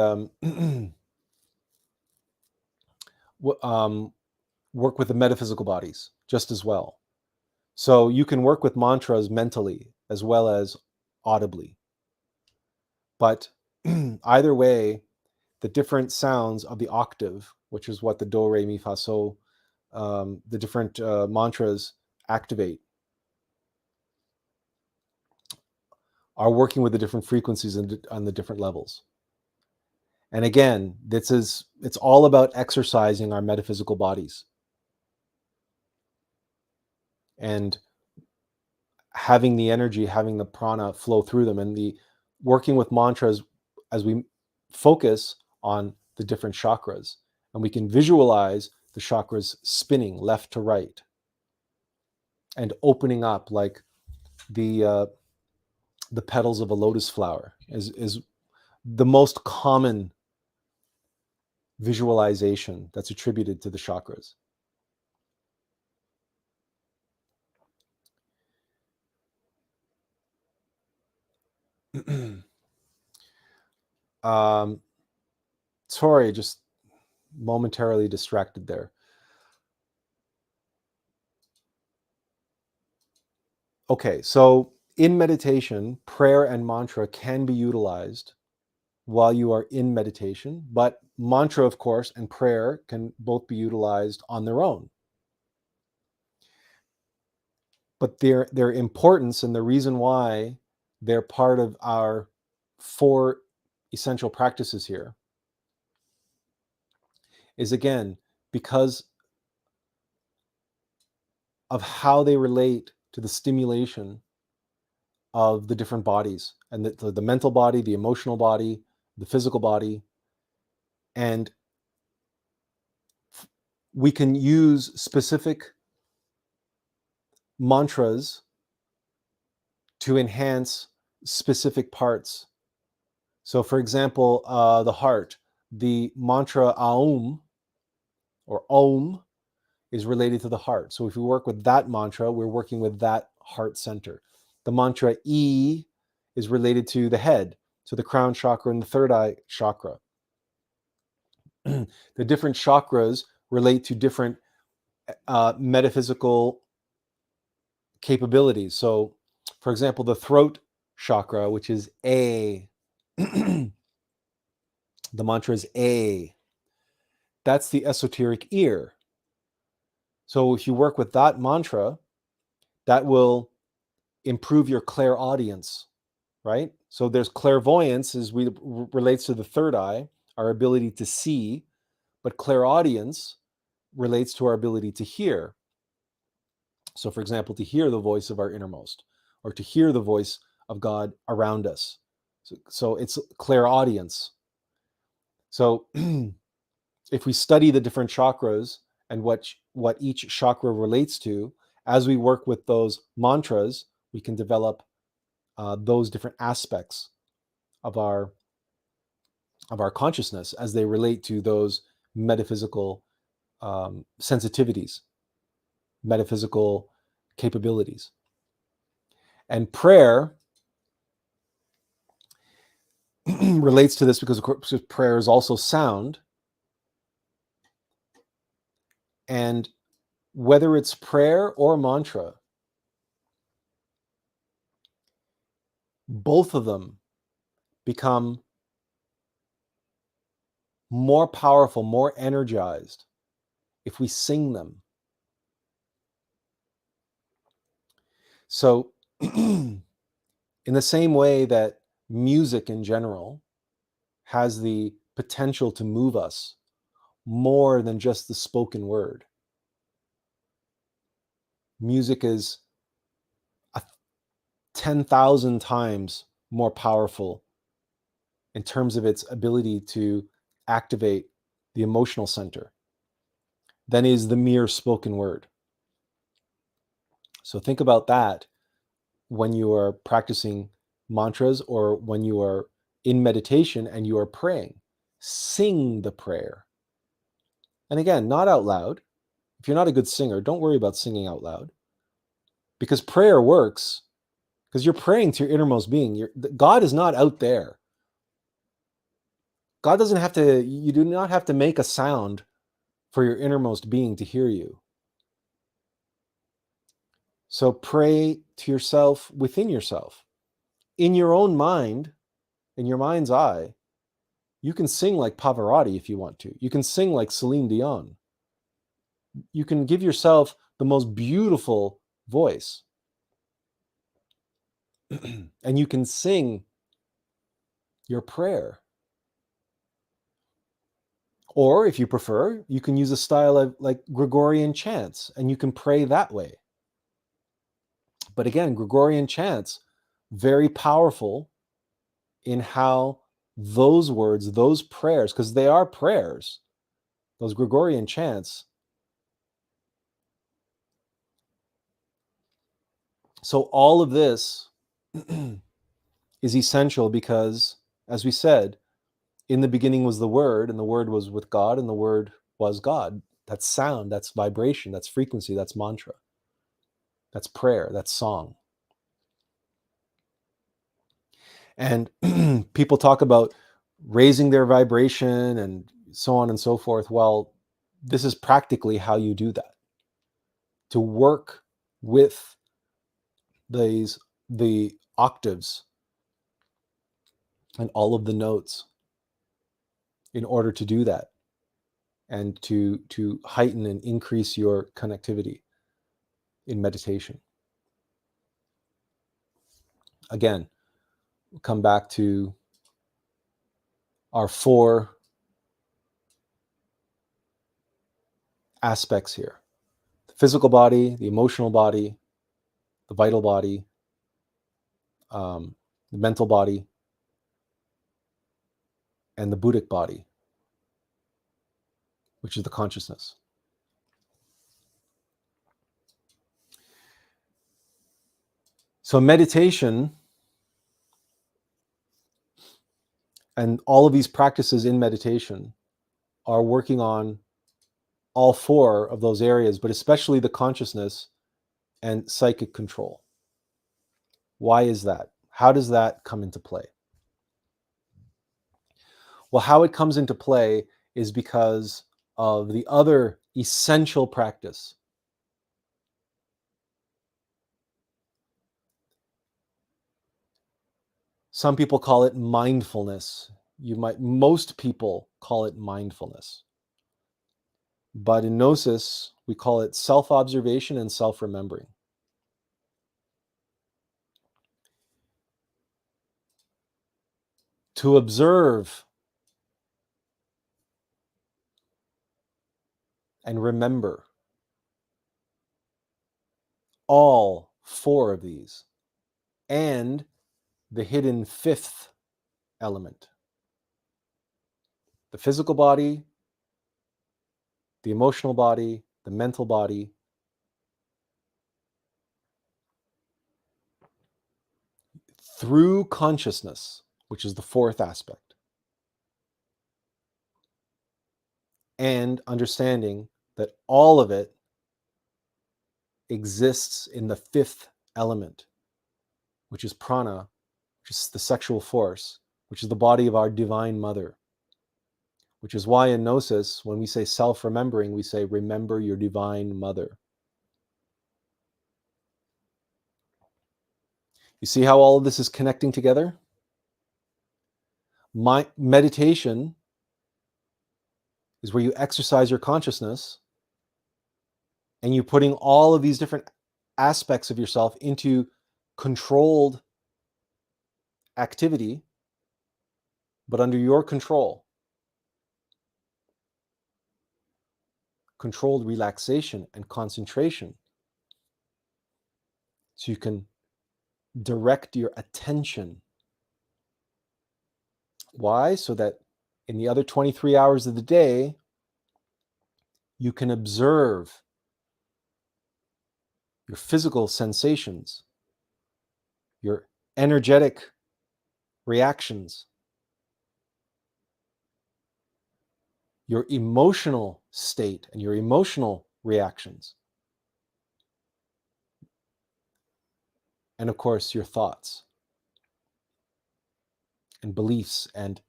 work with the metaphysical bodies just as well. So you can work with mantras mentally as well as audibly. But either way, the different sounds of the octave, which is what the do, re, mi, fa, so, the different mantras activate, are working with the different frequencies on the different levels. And again, it's all about exercising our metaphysical bodies and having the energy, having the prana flow through them, and the working with mantras as we focus on the different chakras, and we can visualize the chakras spinning left to right and opening up like the petals of a lotus flower is the most common visualization that's attributed to the chakras. Sorry, just momentarily distracted there. Okay, so in meditation, prayer and mantra can be utilized while you are in meditation, but mantra, of course, and prayer can both be utilized on their own. But their importance and the reason why they're part of our 4 essential practices here is, again, because of how they relate to the stimulation of the different bodies, and the mental body, the emotional body, the physical body. And we can use specific mantras to enhance specific parts. So, for example, the heart, the mantra Aum or Om is related to the heart. So if we work with that mantra, we're working with that heart center. The mantra E is related to the head, to the crown chakra and the third eye chakra. The different chakras relate to different metaphysical capabilities. So, for example, the throat chakra, which is A, the mantra is A. That's the esoteric ear. So if you work with that mantra, that will improve your clairaudience, right? So there's clairvoyance relates to the third eye, our ability to see, but clairaudience relates to our ability to hear. So for example, to hear the voice of our innermost, or to hear the voice of God around us. So it's clairaudience. So if we study the different chakras and what each chakra relates to, as we work with those mantras, we can develop those different aspects of our consciousness as they relate to those metaphysical sensitivities, metaphysical capabilities. And prayer relates to this because, of course, prayer is also sound. And whether it's prayer or mantra, both of them become more powerful, more energized if we sing them. So, in the same way that music in general has the potential to move us more than just the spoken word, music is 10,000 times more powerful in terms of its ability to activate the emotional center than is the mere spoken word. So think about that when you are practicing mantras or when you are in meditation and you are praying. Sing the prayer. And again, not out loud. If you're not a good singer, don't worry about singing out loud. Because prayer works because you're praying to your innermost being. God is not out there. God doesn't have to, you do not have to make a sound for your innermost being to hear you. So pray to yourself within yourself. In your own mind, in your mind's eye, you can sing like Pavarotti if you want to. You can sing like Celine Dion. You can give yourself the most beautiful voice. And you can sing your prayer. Or if you prefer, you can use a style of like Gregorian chants and you can pray that way. But again, Gregorian chants, very powerful in how those words, those prayers, because they are prayers, those Gregorian chants. So all of this is essential because, as we said, in the beginning was the Word, and the Word was with God, and the Word was God. That's sound, that's vibration, that's frequency, that's mantra, that's prayer, that's song. And people talk about raising their vibration and so on and so forth. Well, this is practically how you do that. To work with the octaves and all of the notes in order to do that and to heighten and increase your connectivity in meditation. Again, we'll come back to our 4 aspects here: the physical body, the emotional body, the vital body, the mental body, and the Buddhic body, which is the consciousness. So meditation and all of these practices in meditation are working on all four of those areas, but especially the consciousness and psychic control. Why is that? How does that come into play? Well, how it comes into play is because of the other essential practice. Some people call it mindfulness. Most people call it mindfulness. But in Gnosis, we call it self-observation and self-remembering. To observe and remember all four of these and the hidden fifth element: the physical body, the emotional body, the mental body, through consciousness, which is the fourth aspect, and understanding that all of it exists in the fifth element, which is prana, which is the sexual force, which is the body of our divine mother. Which is why in Gnosis, when we say self-remembering, we say, remember your divine mother. You see how all of this is connecting together? Meditation is where you exercise your consciousness and you're putting all of these different aspects of yourself into controlled activity, but under your control. Controlled relaxation and concentration. So you can direct your attention. Why? So that in the other 23 hours of the day, you can observe your physical sensations, your energetic reactions, your emotional state and your emotional reactions, and of course, your thoughts and beliefs and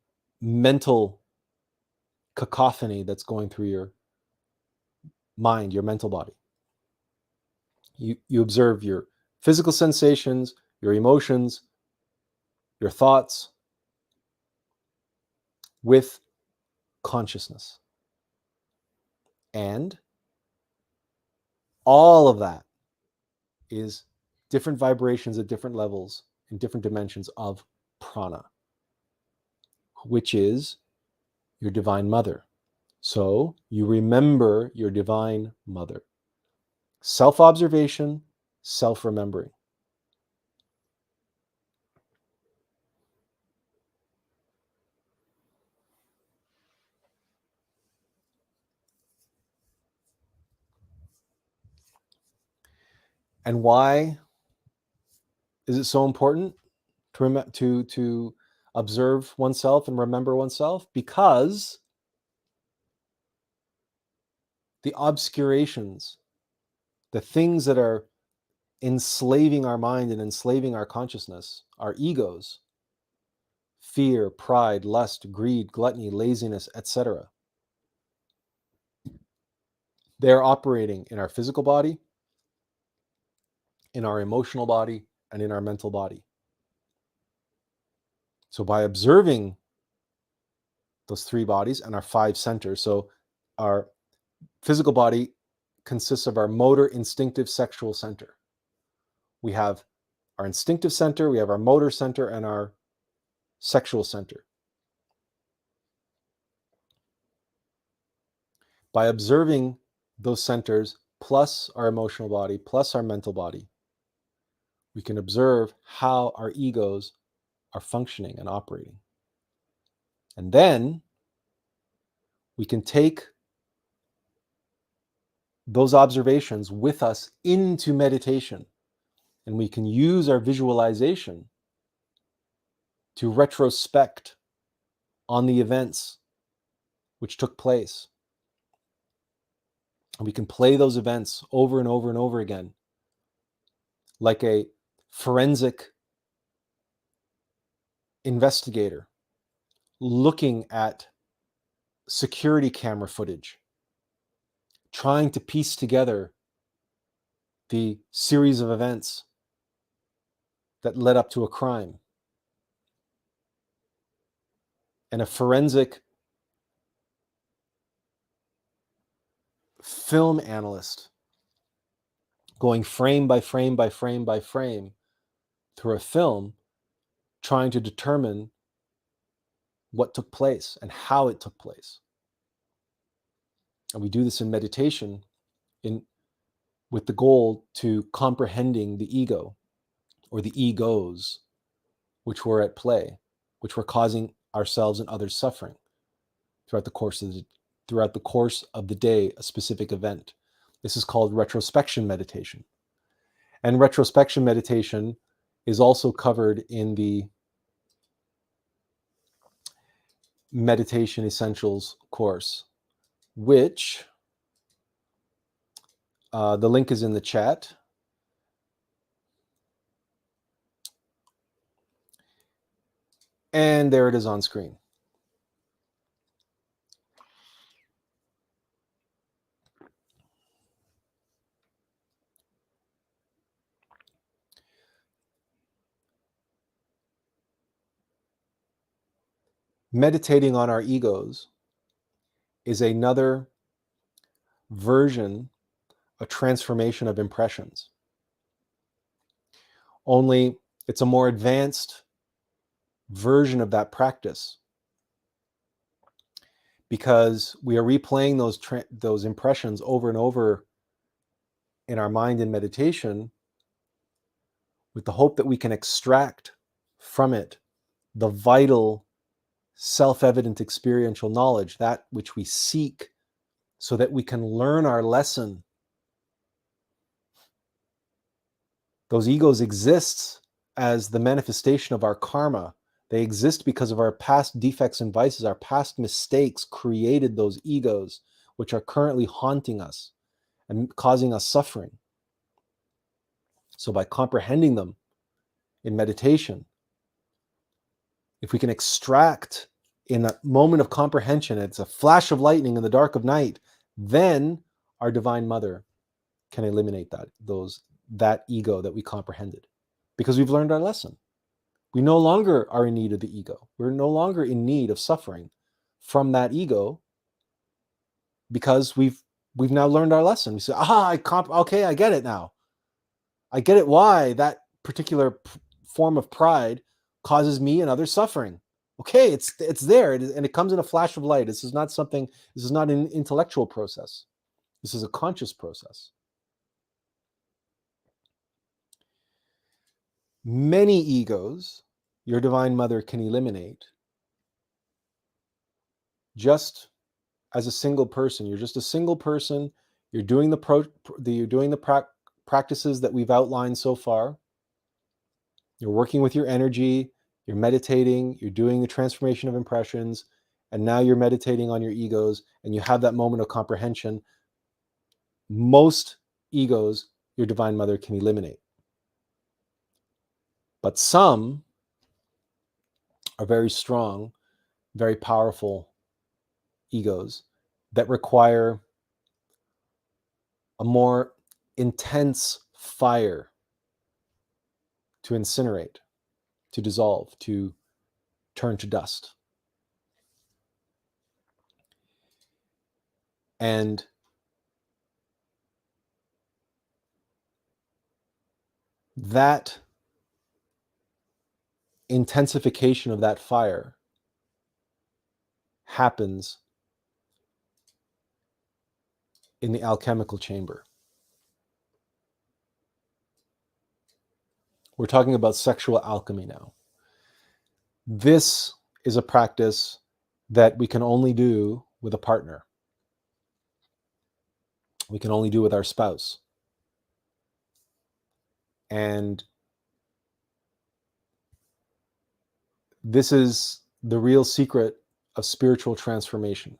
mental cacophony that's going through your mind, your mental body. You observe your physical sensations, your emotions, your thoughts with consciousness. And all of that is different vibrations at different levels and different dimensions of prana, which is your divine mother. So you remember your divine mother. Self-observation, self-remembering. And why is it so important to observe oneself and remember oneself? Because the obscurations, the things that are enslaving our mind and enslaving our consciousness, our egos, fear, pride, lust, greed, gluttony, laziness, etc. They're operating in our physical body, in our emotional body, and in our mental body. So by observing those three bodies and our five centers, so our physical body consists of our motor, instinctive, sexual center. We have our instinctive center, we have our motor center, and our sexual center. By observing those centers, plus our emotional body, plus our mental body, we can observe how our egos are functioning and operating. And then we can take those observations with us into meditation, and we can use our visualization to retrospect on the events which took place. And we can play those events over and over and over again, like a forensic investigator looking at security camera footage, trying to piece together the series of events that led up to a crime. And a forensic film analyst going frame by frame by frame by frame through a film, trying to determine what took place and how it took place. And we do this in meditation with the goal to comprehending the ego or the egos which were at play, which were causing ourselves and others suffering throughout the course of the day, a specific event. This is called retrospection meditation. And retrospection meditation is also covered in the Meditation Essentials course, which the link is in the chat. And there it is on screen. Meditating on our egos is another version, a transformation of impressions. Only it's a more advanced version of that practice, because we are replaying those impressions over and over in our mind in meditation with the hope that we can extract from it the vital, self-evident experiential knowledge, that which we seek, so that we can learn our lesson. Those egos exist as the manifestation of our karma. They exist because of our past defects and vices. Our past mistakes created those egos, which are currently haunting us and causing us suffering. So by comprehending them in meditation, if we can extract in a moment of comprehension, it's a flash of lightning in the dark of night, then our Divine Mother can eliminate that ego that we comprehended, because we've learned our lesson. We no longer are in need of the ego. We're no longer in need of suffering from that ego, because we've now learned our lesson. We say, okay, I get it now. I get it why that particular form of pride causes me and others suffering. Okay, it's there, and it comes in a flash of light. This is not an intellectual process. This is a conscious process. Many egos your Divine Mother can eliminate just as a single person. You're just a single person. You're doing the practices that we've outlined so far. You're working with your energy. You're meditating. You're doing the transformation of impressions, and now you're meditating on your egos, and you have that moment of comprehension. Most egos your Divine Mother can eliminate, but some are very strong, very powerful egos that require a more intense fire to incinerate, to dissolve, to turn to dust. And that intensification of that fire happens in the alchemical chamber. We're talking about sexual alchemy now. This is a practice that we can only do with a partner. We can only do with our spouse. And this is the real secret of spiritual transformation,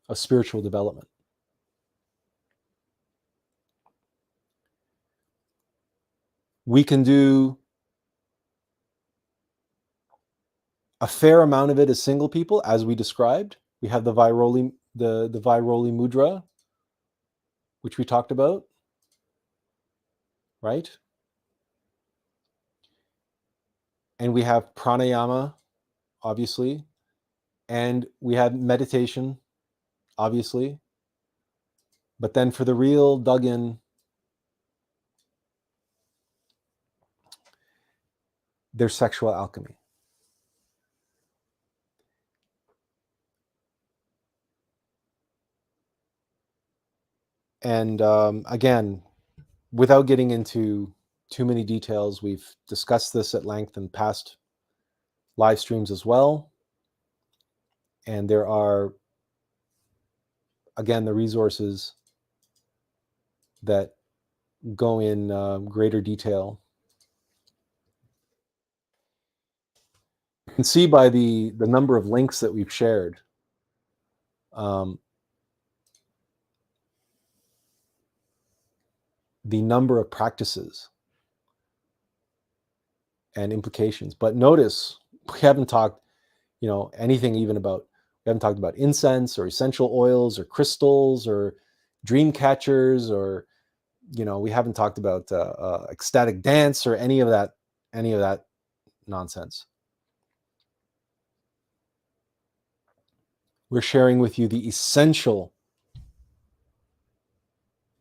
of spiritual development. We can do a fair amount of it as single people, as we described. We have the Viroli mudra, which we talked about, right? And we have pranayama, obviously, and we have meditation, obviously. But then for the real dug-in, there's sexual alchemy. And again, without getting into too many details, we've discussed this at length in past live streams as well. And there are, again, the resources that go in greater detail. You can see by the number of links that we've shared, the number of practices and implications. But notice we haven't talked, anything even about, we haven't talked about incense or essential oils or crystals or dream catchers, or, we haven't talked about ecstatic dance or any of that nonsense. We're sharing with you the essential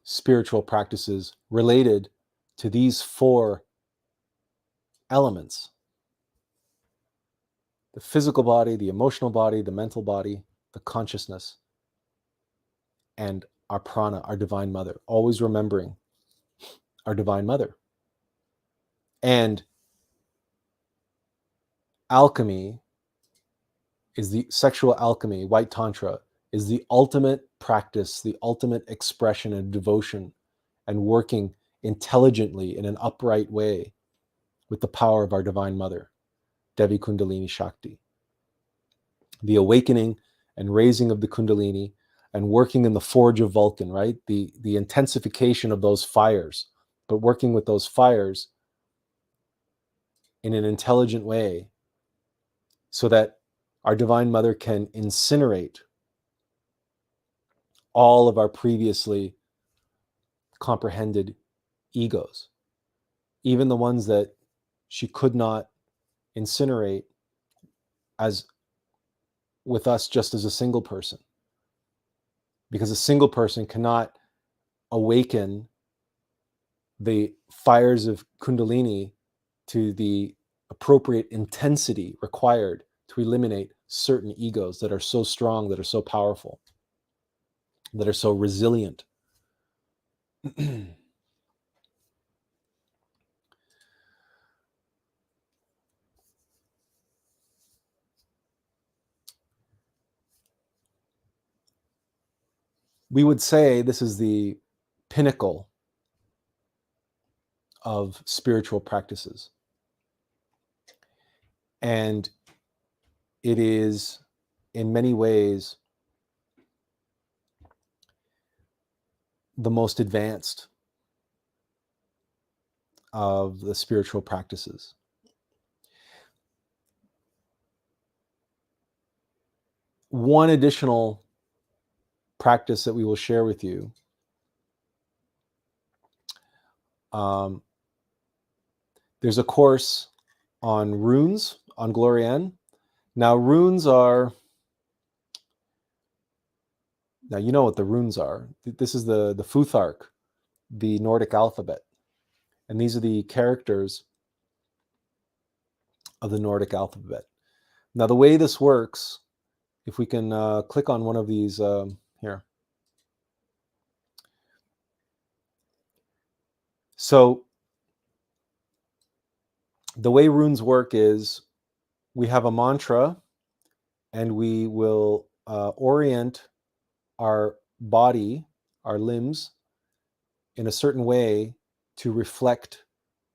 spiritual practices related to these 4 elements: the physical body, the emotional body, the mental body, the consciousness, and our prana, our divine mother. Always remembering our divine mother. And alchemy is the sexual alchemy, white tantra, is the ultimate practice, the ultimate expression of devotion and working intelligently in an upright way with the power of our divine mother, Devi Kundalini Shakti. The awakening and raising of the Kundalini and working in the forge of Vulcan, right? The intensification of those fires, but working with those fires in an intelligent way so that our divine mother can incinerate all of our previously comprehended egos, even the ones that she could not incinerate as with us just as a single person, because a single person cannot awaken the fires of Kundalini to the appropriate intensity required to eliminate certain egos that are so strong, that are so powerful, that are so resilient. We would say this is the pinnacle of spiritual practices. And it is, in many ways, the most advanced of the spiritual practices. One additional practice that we will share with you, there's a course on runes on Glorian. Now, runes are, now you know what the runes are. This is the Futhark, the Nordic alphabet. And these are the characters of the Nordic alphabet. Now, the way this works, if we can click on one of these here. So the way runes work is we have a mantra and we will orient our body, our limbs, in a certain way to reflect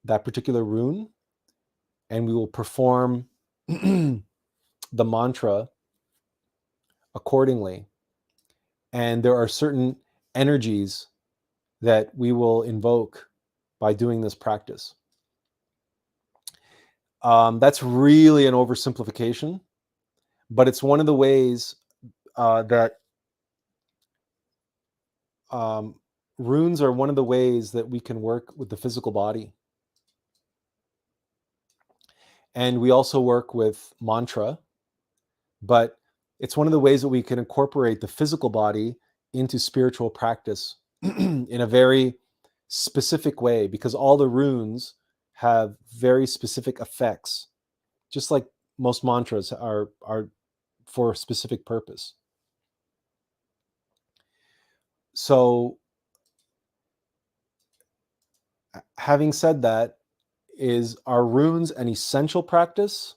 that particular rune, and we will perform the mantra accordingly. And there are certain energies that we will invoke by doing this practice. That's really an oversimplification, but it's one of the ways that runes are one of the ways that we can work with the physical body. And we also work with mantra, but it's one of the ways that we can incorporate the physical body into spiritual practice in a very specific way, because all the runes have very specific effects, just like most mantras are for a specific purpose. So having said that, are runes an essential practice?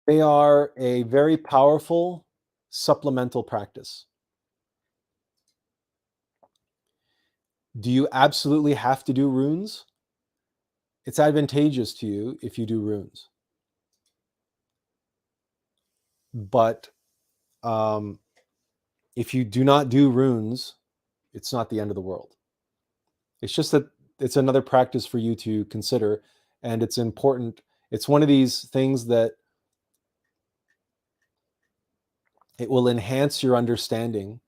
They are a very powerful supplemental practice. Do you absolutely have to do runes? It's advantageous to you if you do runes. But if you do not do runes, it's not the end of the world. It's just that it's another practice for you to consider, and it's important. It's one of these things that it will enhance your understanding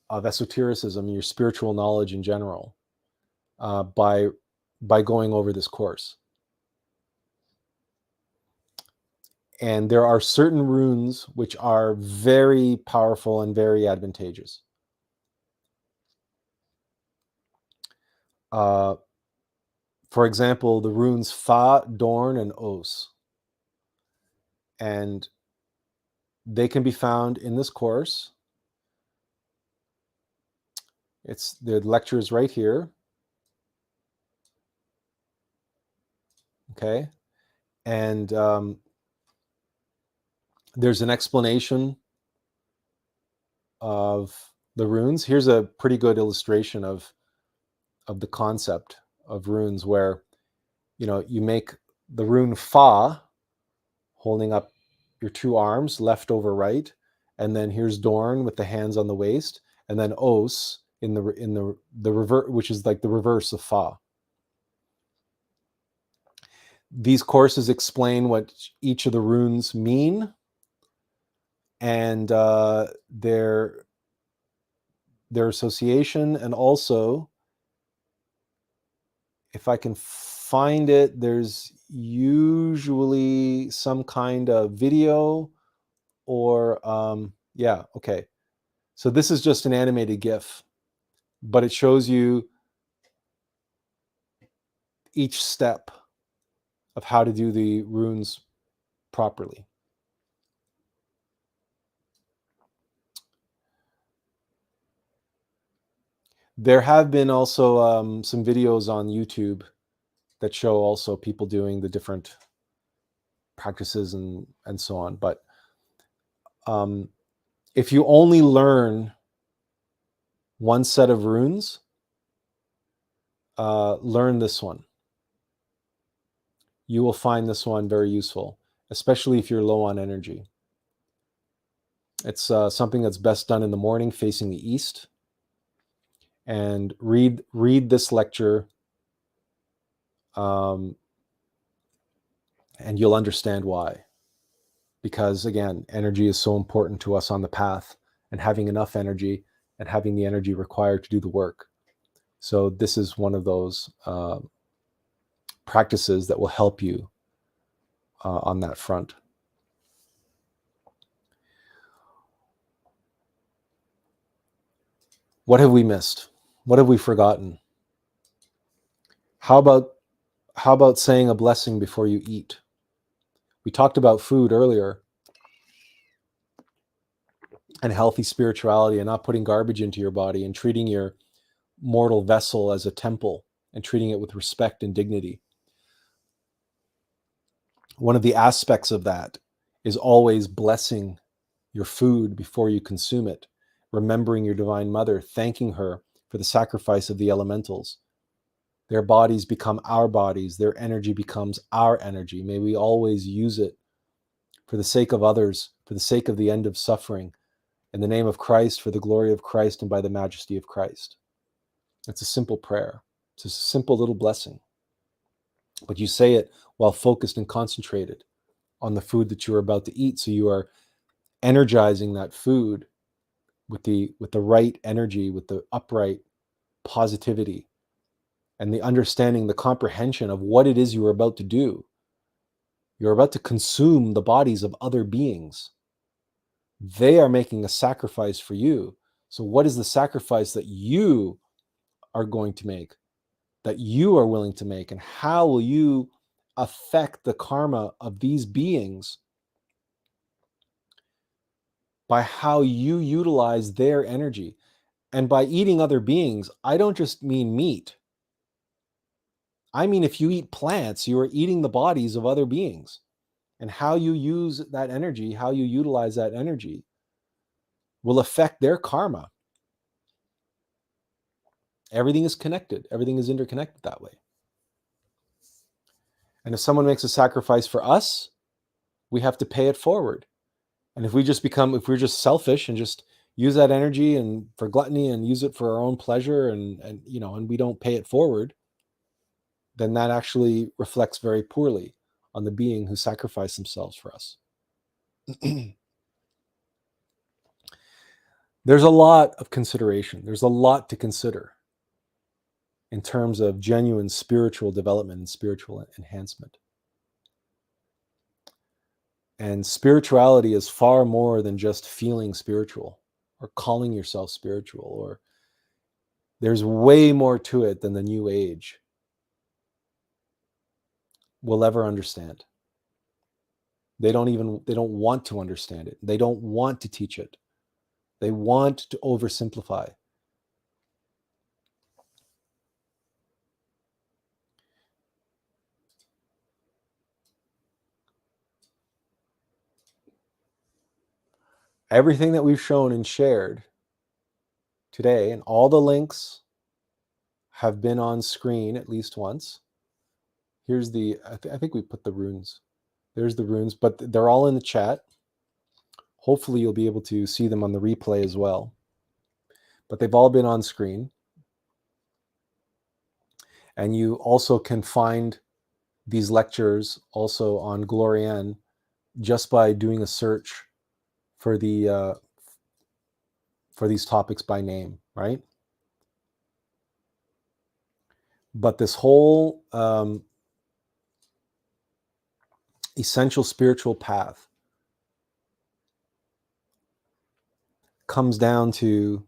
of esotericism, your spiritual knowledge in general, by going over this course. And there are certain runes which are very powerful and very advantageous. For example, the runes Fa, Dorn, and Os. And they can be found in this course. The lecture is right here. Okay. And there's an explanation of the runes. Here's a pretty good illustration of the concept of runes, where you make the rune Fa, holding up your two arms, left over right, and then here's Dorn with the hands on the waist, and then Os in the reverse, which is like the reverse of Fa. These courses explain what each of the runes mean, and their association, and also, if I can find it, there's usually some kind of video or yeah, okay. So this is just an animated GIF, but it shows you each step of how to do the runes properly. There have been also some videos on YouTube that show also people doing the different practices and so on. But if you only learn one set of runes, learn this one. You will find this one very useful, especially if you're low on energy. It's something that's best done in the morning, facing the east. And read this lecture, and you'll understand why. Because again, energy is so important to us on the path, and having enough energy and having the energy required to do the work. So this is one of those practices that will help you on that front. What have we missed? What have we forgotten? How about saying a blessing before you eat? We talked about food earlier, and healthy spirituality, and not putting garbage into your body, and treating your mortal vessel as a temple, and treating it with respect and dignity. One of the aspects of that is always blessing your food before you consume it, remembering your Divine Mother, thanking her for the sacrifice of the elementals. Their bodies become our bodies. Their energy becomes our energy. May we always use it for the sake of others, for the sake of the end of suffering, in the name of Christ, for the glory of Christ, and by the majesty of Christ. It's a simple prayer. It's a simple little blessing. But you say it while focused and concentrated on the food that you are about to eat. So you are energizing that food with the right energy, with the upright positivity, and the understanding, the comprehension of what it is you are about to do. You're about to consume the bodies of other beings. They are making a sacrifice for you. So what is the sacrifice that you are going to make, that you are willing to make? And how will you affect the karma of these beings by how you utilize their energy? And by eating other beings, I don't just mean meat. I mean, if you eat plants, you are eating the bodies of other beings. And how you use that energy, how you utilize that energy, will affect their karma. Everything is connected. Everything is interconnected that way. And if someone makes a sacrifice for us, we have to pay it forward. And if we're just selfish and just use that energy and for gluttony and use it for our own pleasure and we don't pay it forward, then that actually reflects very poorly on the being who sacrificed themselves for us. There's a lot of consideration. There's a lot to consider in terms of genuine spiritual development and spiritual enhancement. And spirituality is far more than just feeling spiritual or calling yourself spiritual, or there's way more to it than the New Age will ever understand. They don't want to understand it. They don't want to teach it. They want to oversimplify. Everything that we've shown and shared today, and all the links have been on screen at least once. Here's I think we put the runes. There's the runes, but they're all in the chat. Hopefully you'll be able to see them on the replay as well. But they've all been on screen. And you also can find these lectures also on Glorian just by doing a search for these topics by name, right? But this whole essential spiritual path comes down to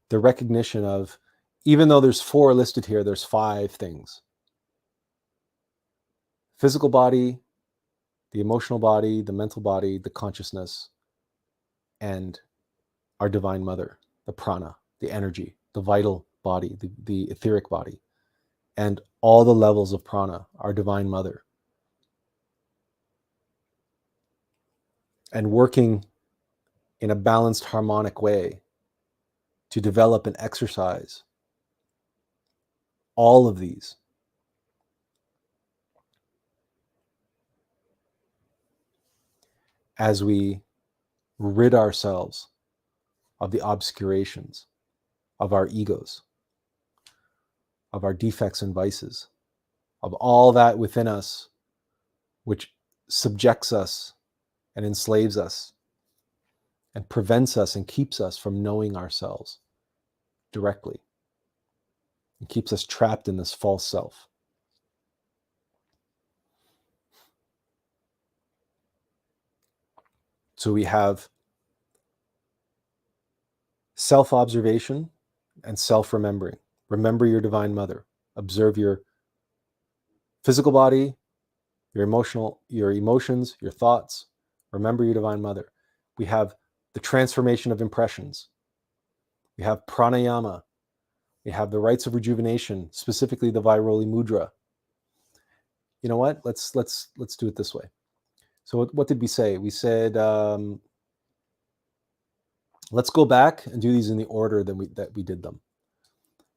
the recognition of, even though there's 4 listed here, there's 5 things. Physical body, the emotional body, the mental body, the consciousness, and our divine mother, the prana, the energy, the vital body, the etheric body, and all the levels of prana, our divine mother. And working in a balanced, harmonic way to develop and exercise all of these. As we rid ourselves of the obscurations of our egos, of our defects and vices, of all that within us which subjects us and enslaves us and prevents us and keeps us from knowing ourselves directly, and keeps us trapped in this false self. So we have self-observation and self-remembering. Remember your divine mother. Observe your physical body, your emotions, your thoughts. Remember your divine mother. We have the transformation of impressions. We have pranayama. We have the rites of rejuvenation, specifically the Vairoli mudra. You know what? Let's do it this way. So what did we say? We said let's go back and do these in the order that we did them.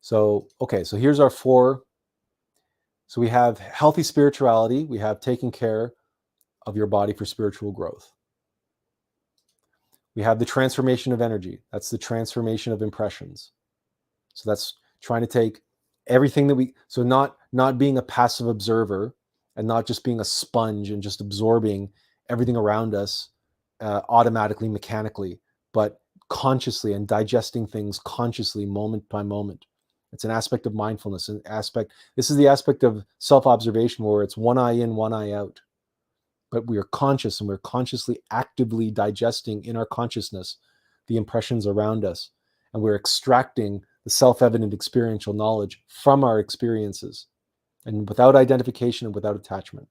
So okay, so here's our 4. So we have healthy spirituality. We have taking care of your body for spiritual growth. We have the transformation of energy. That's the transformation of impressions. So that's trying to take everything that so not being a passive observer and not just being a sponge and just absorbing everything around us automatically, mechanically, but consciously and digesting things consciously, moment by moment. It's an aspect of mindfulness, this is the aspect of self-observation where it's one eye in, one eye out. But we are conscious, and we're consciously, actively digesting in our consciousness the impressions around us. And we're extracting the self-evident experiential knowledge from our experiences, and without identification and without attachment.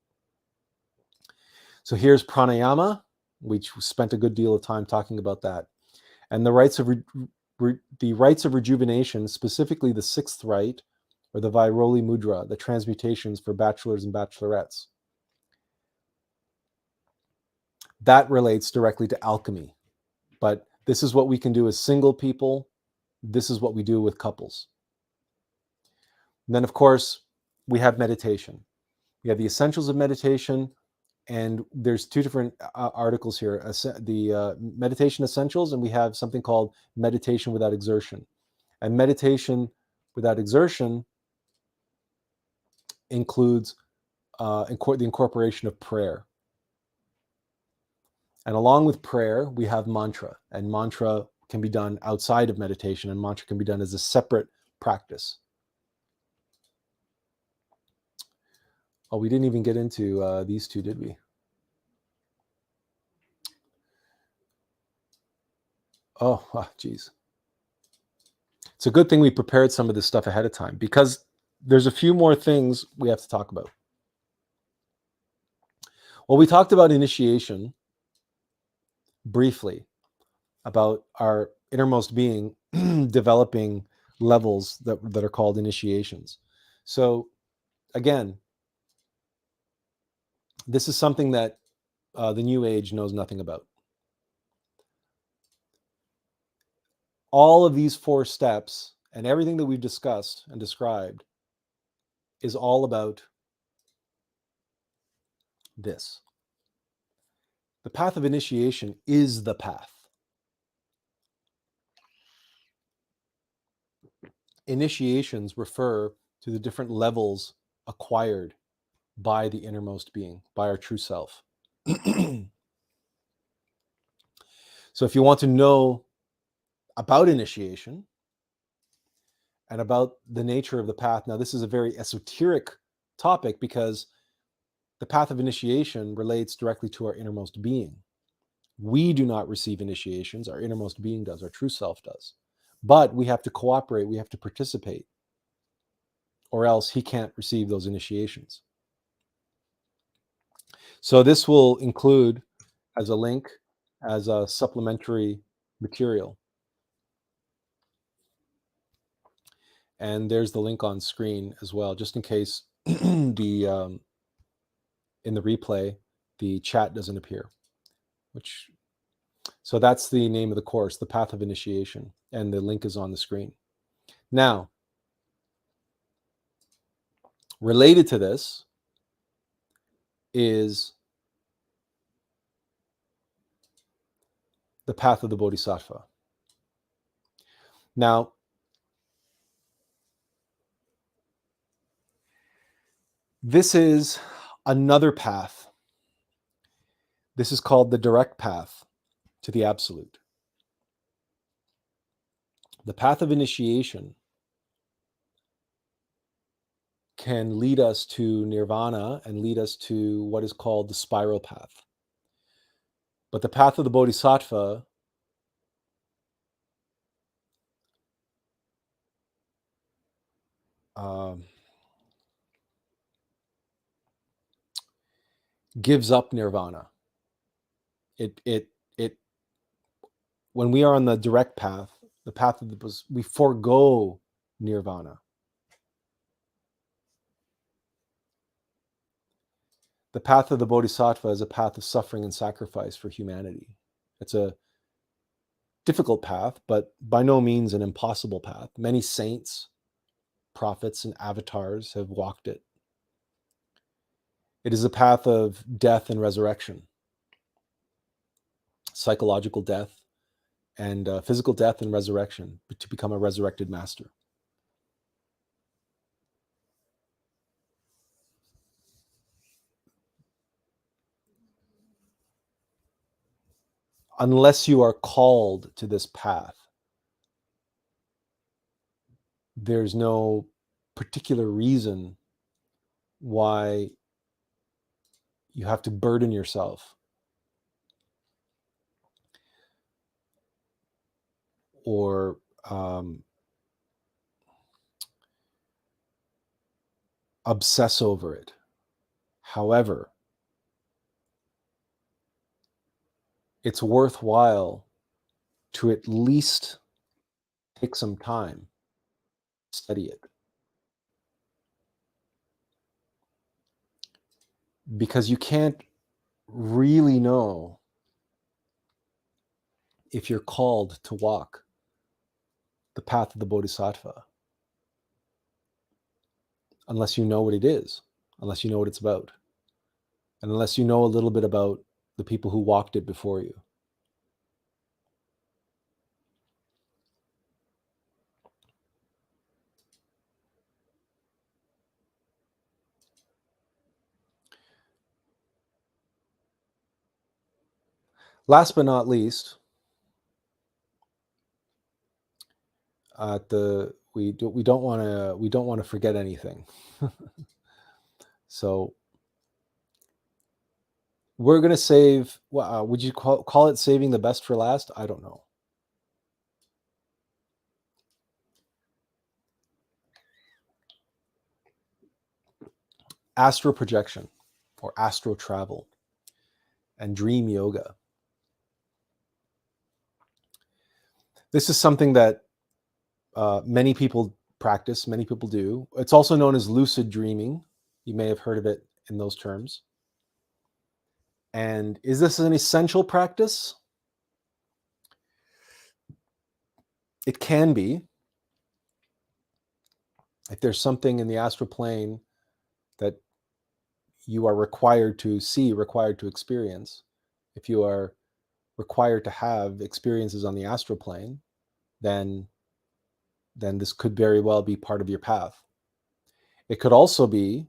So here's pranayama. We spent a good deal of time talking about that. And the rites of rejuvenation, specifically the sixth rite, or the Vairoli mudra, the transmutations for bachelors and bachelorettes. That relates directly to alchemy. But this is what we can do as single people. This is what we do with couples. And then, of course, we have meditation. We have the essentials of meditation, and there's two different articles here, the meditation essentials, and we have something called meditation without exertion. And meditation without exertion includes the incorporation of prayer. And along with prayer, we have mantra, and mantra can be done outside of meditation, and mantra can be done as a separate practice. Oh, we didn't even get into these two, did we? Oh, geez. It's a good thing we prepared some of this stuff ahead of time, because there's a few more things we have to talk about. Well, we talked about initiation briefly, about our innermost being developing levels that are called initiations. So again, this is something that the New Age knows nothing about. All of these 4 steps and everything that we've discussed and described is all about this. The path of initiation is the path. Initiations refer to the different levels acquired by the innermost being, by our true self. So if you want to know about initiation and about the nature of the path, now this is a very esoteric topic, because the path of initiation relates directly to our innermost being. We do not receive initiations, our innermost being does, our true self does. But we have to cooperate, we have to participate, or else he can't receive those initiations. So this will include, as a link, as a supplementary material. And there's the link on screen as well, just in case in the replay, the chat doesn't appear. So that's the name of the course, The Path of Initiation, and the link is on the screen. Now, related to this is the path of the Bodhisattva. Now, this is another path. This is called the direct path to the absolute. The path of initiation can lead us to nirvana and lead us to what is called the spiral path. But the path of the Bodhisattva gives up nirvana. When we are on the direct path, the path of we forego nirvana. The path of the Bodhisattva is a path of suffering and sacrifice for humanity. It's a difficult path, but by no means an impossible path. Many saints, prophets, and avatars have walked it. It is a path of death and resurrection, psychological death and physical death and resurrection, to become a resurrected master. unless you are called to this path, there's no particular reason why you have to burden yourself or obsess over it. However, it's worthwhile to at least take some time to study it. Because you can't really know if you're called to walk the path of the Bodhisattva unless you know what it is, unless you know what it's about, and unless you know a little bit about the people who walked it before you. Last but not least, we don't want to forget anything. So we're going to save. Would you call it saving the best for last? I don't know. Astral projection, or astral travel, and dream yoga. This is something that many people practice, many people do. It's also known as lucid dreaming. You may have heard of it in those terms. And is this an essential practice? It can be. If there's something in the astral plane that you are required to see, required to experience, if you are required to have experiences on the astral plane, then this could very well be part of your path. It could also be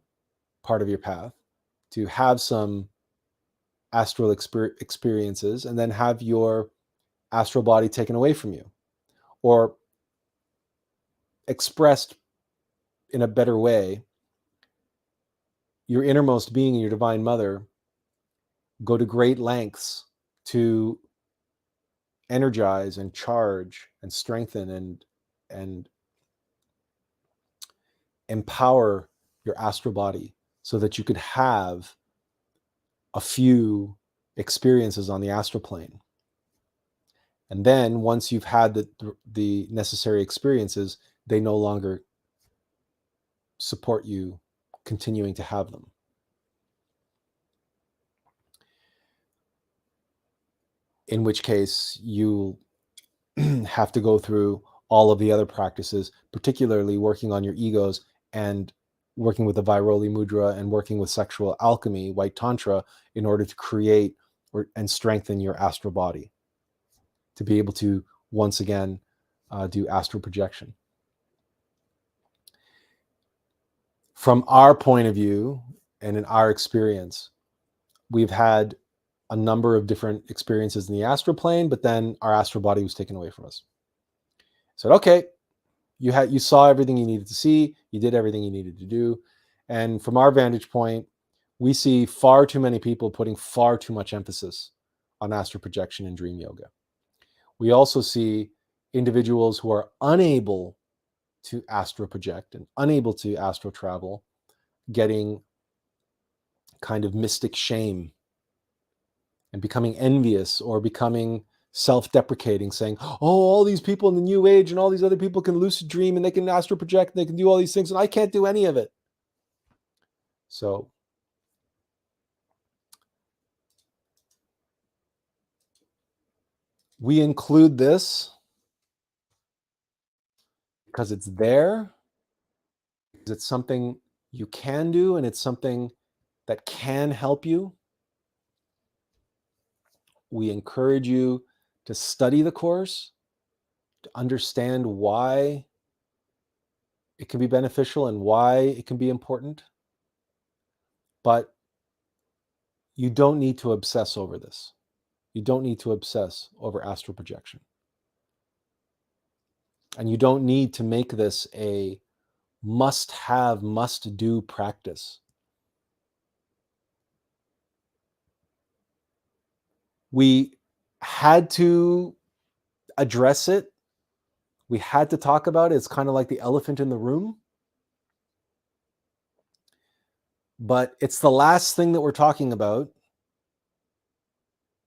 part of your path to have some astral experiences and then have your astral body taken away from you, or expressed in a better way, your innermost being and your divine mother go to great lengths to energize and charge and strengthen and empower your astral body so that you could have a few experiences on the astral plane. And then once you've had the necessary experiences, they no longer support you continuing to have them. In which case you have to go through all of the other practices, particularly working on your egos and working with the Viroli mudra and working with sexual alchemy, white tantra, in order to create and strengthen your astral body, to be able to once again do astral projection. From our point of view and in our experience, we've had a number of different experiences in the astral plane, but then our astral body was taken away from us. Said, okay, you saw everything you needed to see, you did everything you needed to do. And from our vantage point, we see far too many people putting far too much emphasis on astral projection and dream yoga. We also see individuals who are unable to astral project and unable to astral travel getting kind of mystic shame and becoming envious or becoming self-deprecating, saying, oh, all these people in the new age and all these other people can lucid dream and they can astral project and they can do all these things and I can't do any of it. So we include this because it's there, because it's something you can do and it's something that can help you. We encourage you to study the course, to understand why it can be beneficial and why it can be important. But you don't need to obsess over this. You don't need to obsess over astral projection. And you don't need to make this a must-have, must-do practice. We had to address it. We had to talk about it. It's kind of like the elephant in the room. But it's the last thing that we're talking about,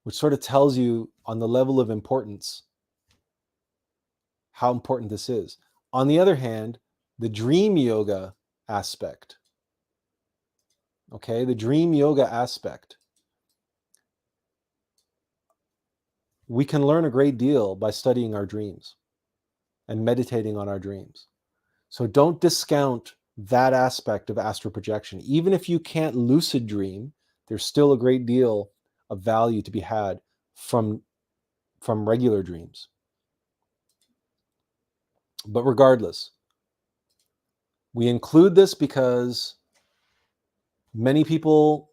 which sort of tells you on the level of importance how important this is. On the other hand, the dream yoga aspect, okay, the dream yoga aspect, we can learn a great deal by studying our dreams and meditating on our dreams. So don't discount that aspect of astral projection. Even if you can't lucid dream, there's still a great deal of value to be had from regular dreams. But regardless, we include this because many people,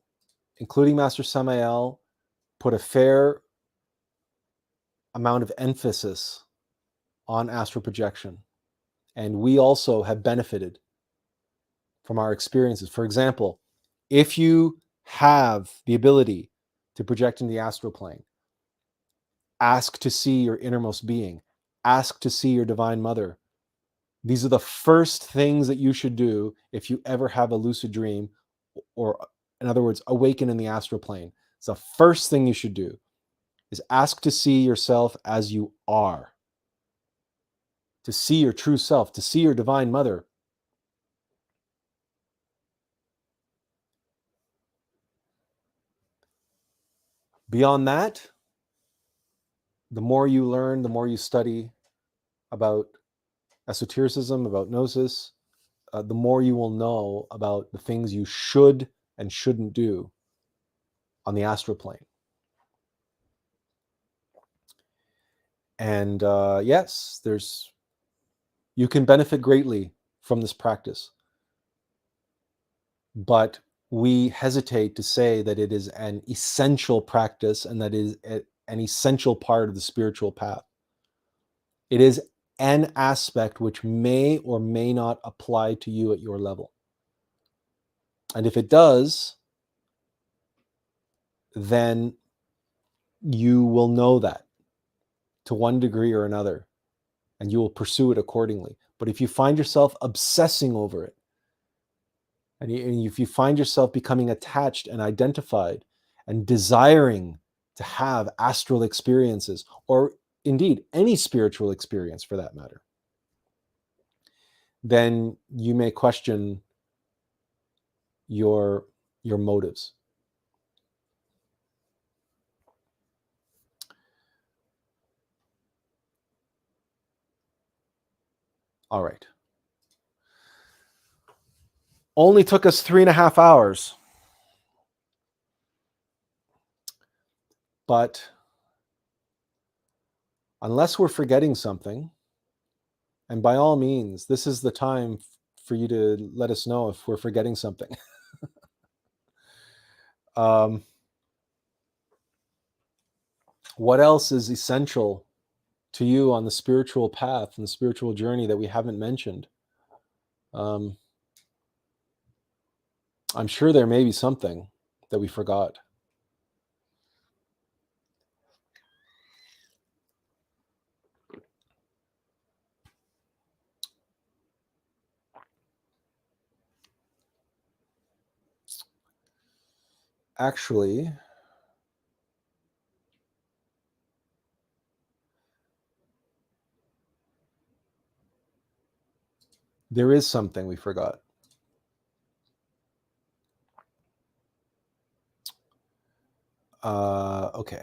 including Master Samael, put a fair amount of emphasis on astral projection. And we also have benefited from our experiences. For example, if you have the ability to project in the astral plane, ask to see your innermost being, ask to see your divine mother. These are the first things that you should do if you ever have a lucid dream, or in other words, awaken in the astral plane. It's the first thing you should do, is ask to see yourself as you are, to see your true self, to see your divine mother. Beyond that, the more you learn, the more you study about esotericism, about gnosis, the more you will know about the things you should and shouldn't do on the astral plane. And yes, you can benefit greatly from this practice, but we hesitate to say that it is an essential practice and that is an essential part of the spiritual path. It is an aspect which may or may not apply to you at your level. And if it does, then you will know that to one degree or another, and you will pursue it accordingly. But if you find yourself obsessing over it, and if you find yourself becoming attached and identified and desiring to have astral experiences, or indeed any spiritual experience for that matter, then you may question your motives. All right. Only took us 3.5 hours. But unless we're forgetting something, and by all means, this is the time for you to let us know if we're forgetting something. What else is essential to you on the spiritual path and the spiritual journey that we haven't mentioned? I'm sure there may be something that we forgot. Actually, there is something we forgot. Okay.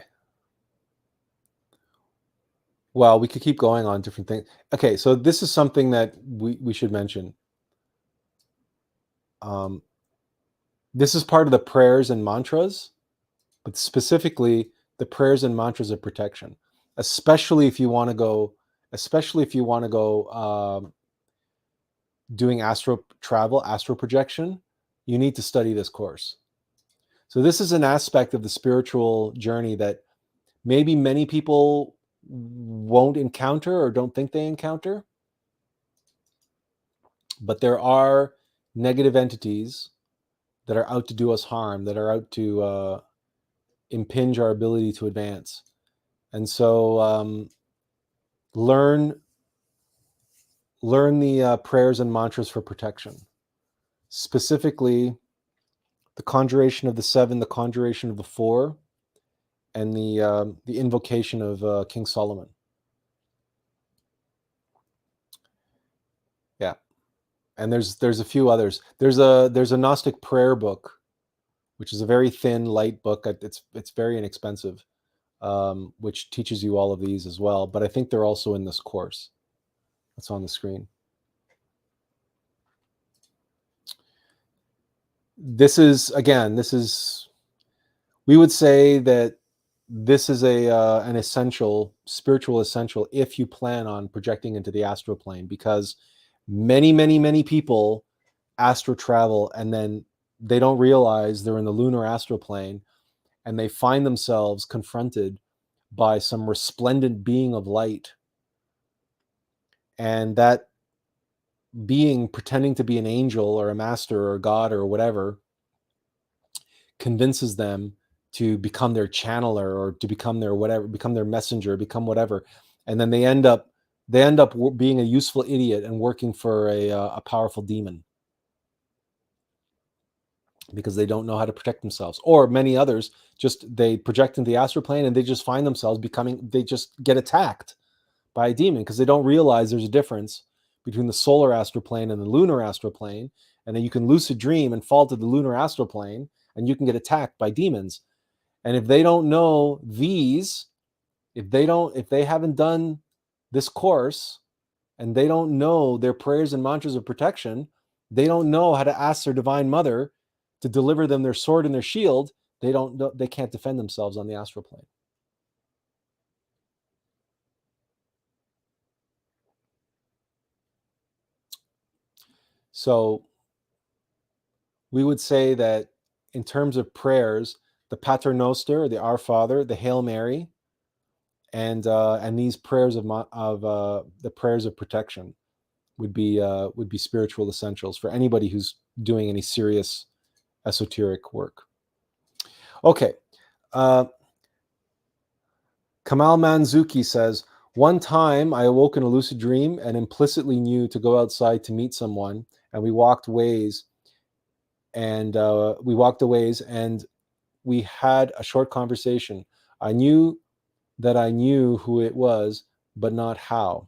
Well, we could keep going on different things. Okay, so this is something that we should mention. This is part of the prayers and mantras, but specifically the prayers and mantras of protection, especially if you want to go doing astral travel, astral projection, you need to study this course. So this is an aspect of the spiritual journey that maybe many people won't encounter or don't think they encounter. But there are negative entities that are out to do us harm, that are out to impinge our ability to advance. And so learn the prayers and mantras for protection. Specifically, the conjuration of the 7, the conjuration of the 4, and the invocation of King Solomon. Yeah, and there's a few others. There's a Gnostic prayer book, which is a very thin, light book. It's very inexpensive, which teaches you all of these as well. But I think they're also in this course that's on the screen. This is, we would say that this is an essential, spiritual essential, if you plan on projecting into the astral plane, because many people astral travel and then they don't realize they're in the lunar astral plane, and they find themselves confronted by some resplendent being of light, and that being, pretending to be an angel or a master or a god or whatever, convinces them to become their channeler or to become their whatever, become their messenger, become whatever, and then they end up being a useful idiot and working for a powerful demon, because they don't know how to protect themselves. Or many others, just they project into the astral plane and they just find themselves they just get attacked by a demon, because they don't realize there's a difference between the solar astral plane and the lunar astral plane. And then you can lucid dream and fall to the lunar astral plane and you can get attacked by demons. And if they don't know these, if they haven't done this course, and they don't know their prayers and mantras of protection, they don't know how to ask their divine mother to deliver them their sword and their shield, they can't defend themselves on the astral plane. So we would say that in terms of prayers, the Pater Noster, the Our Father, the Hail Mary, and these prayers of the prayers of protection would be spiritual essentials for anybody who's doing any serious esoteric work. Okay. Kamal Manzuki says, one time I awoke in a lucid dream and implicitly knew to go outside to meet someone, and we walked ways, and we had a short conversation. I knew that I knew who it was, but not how.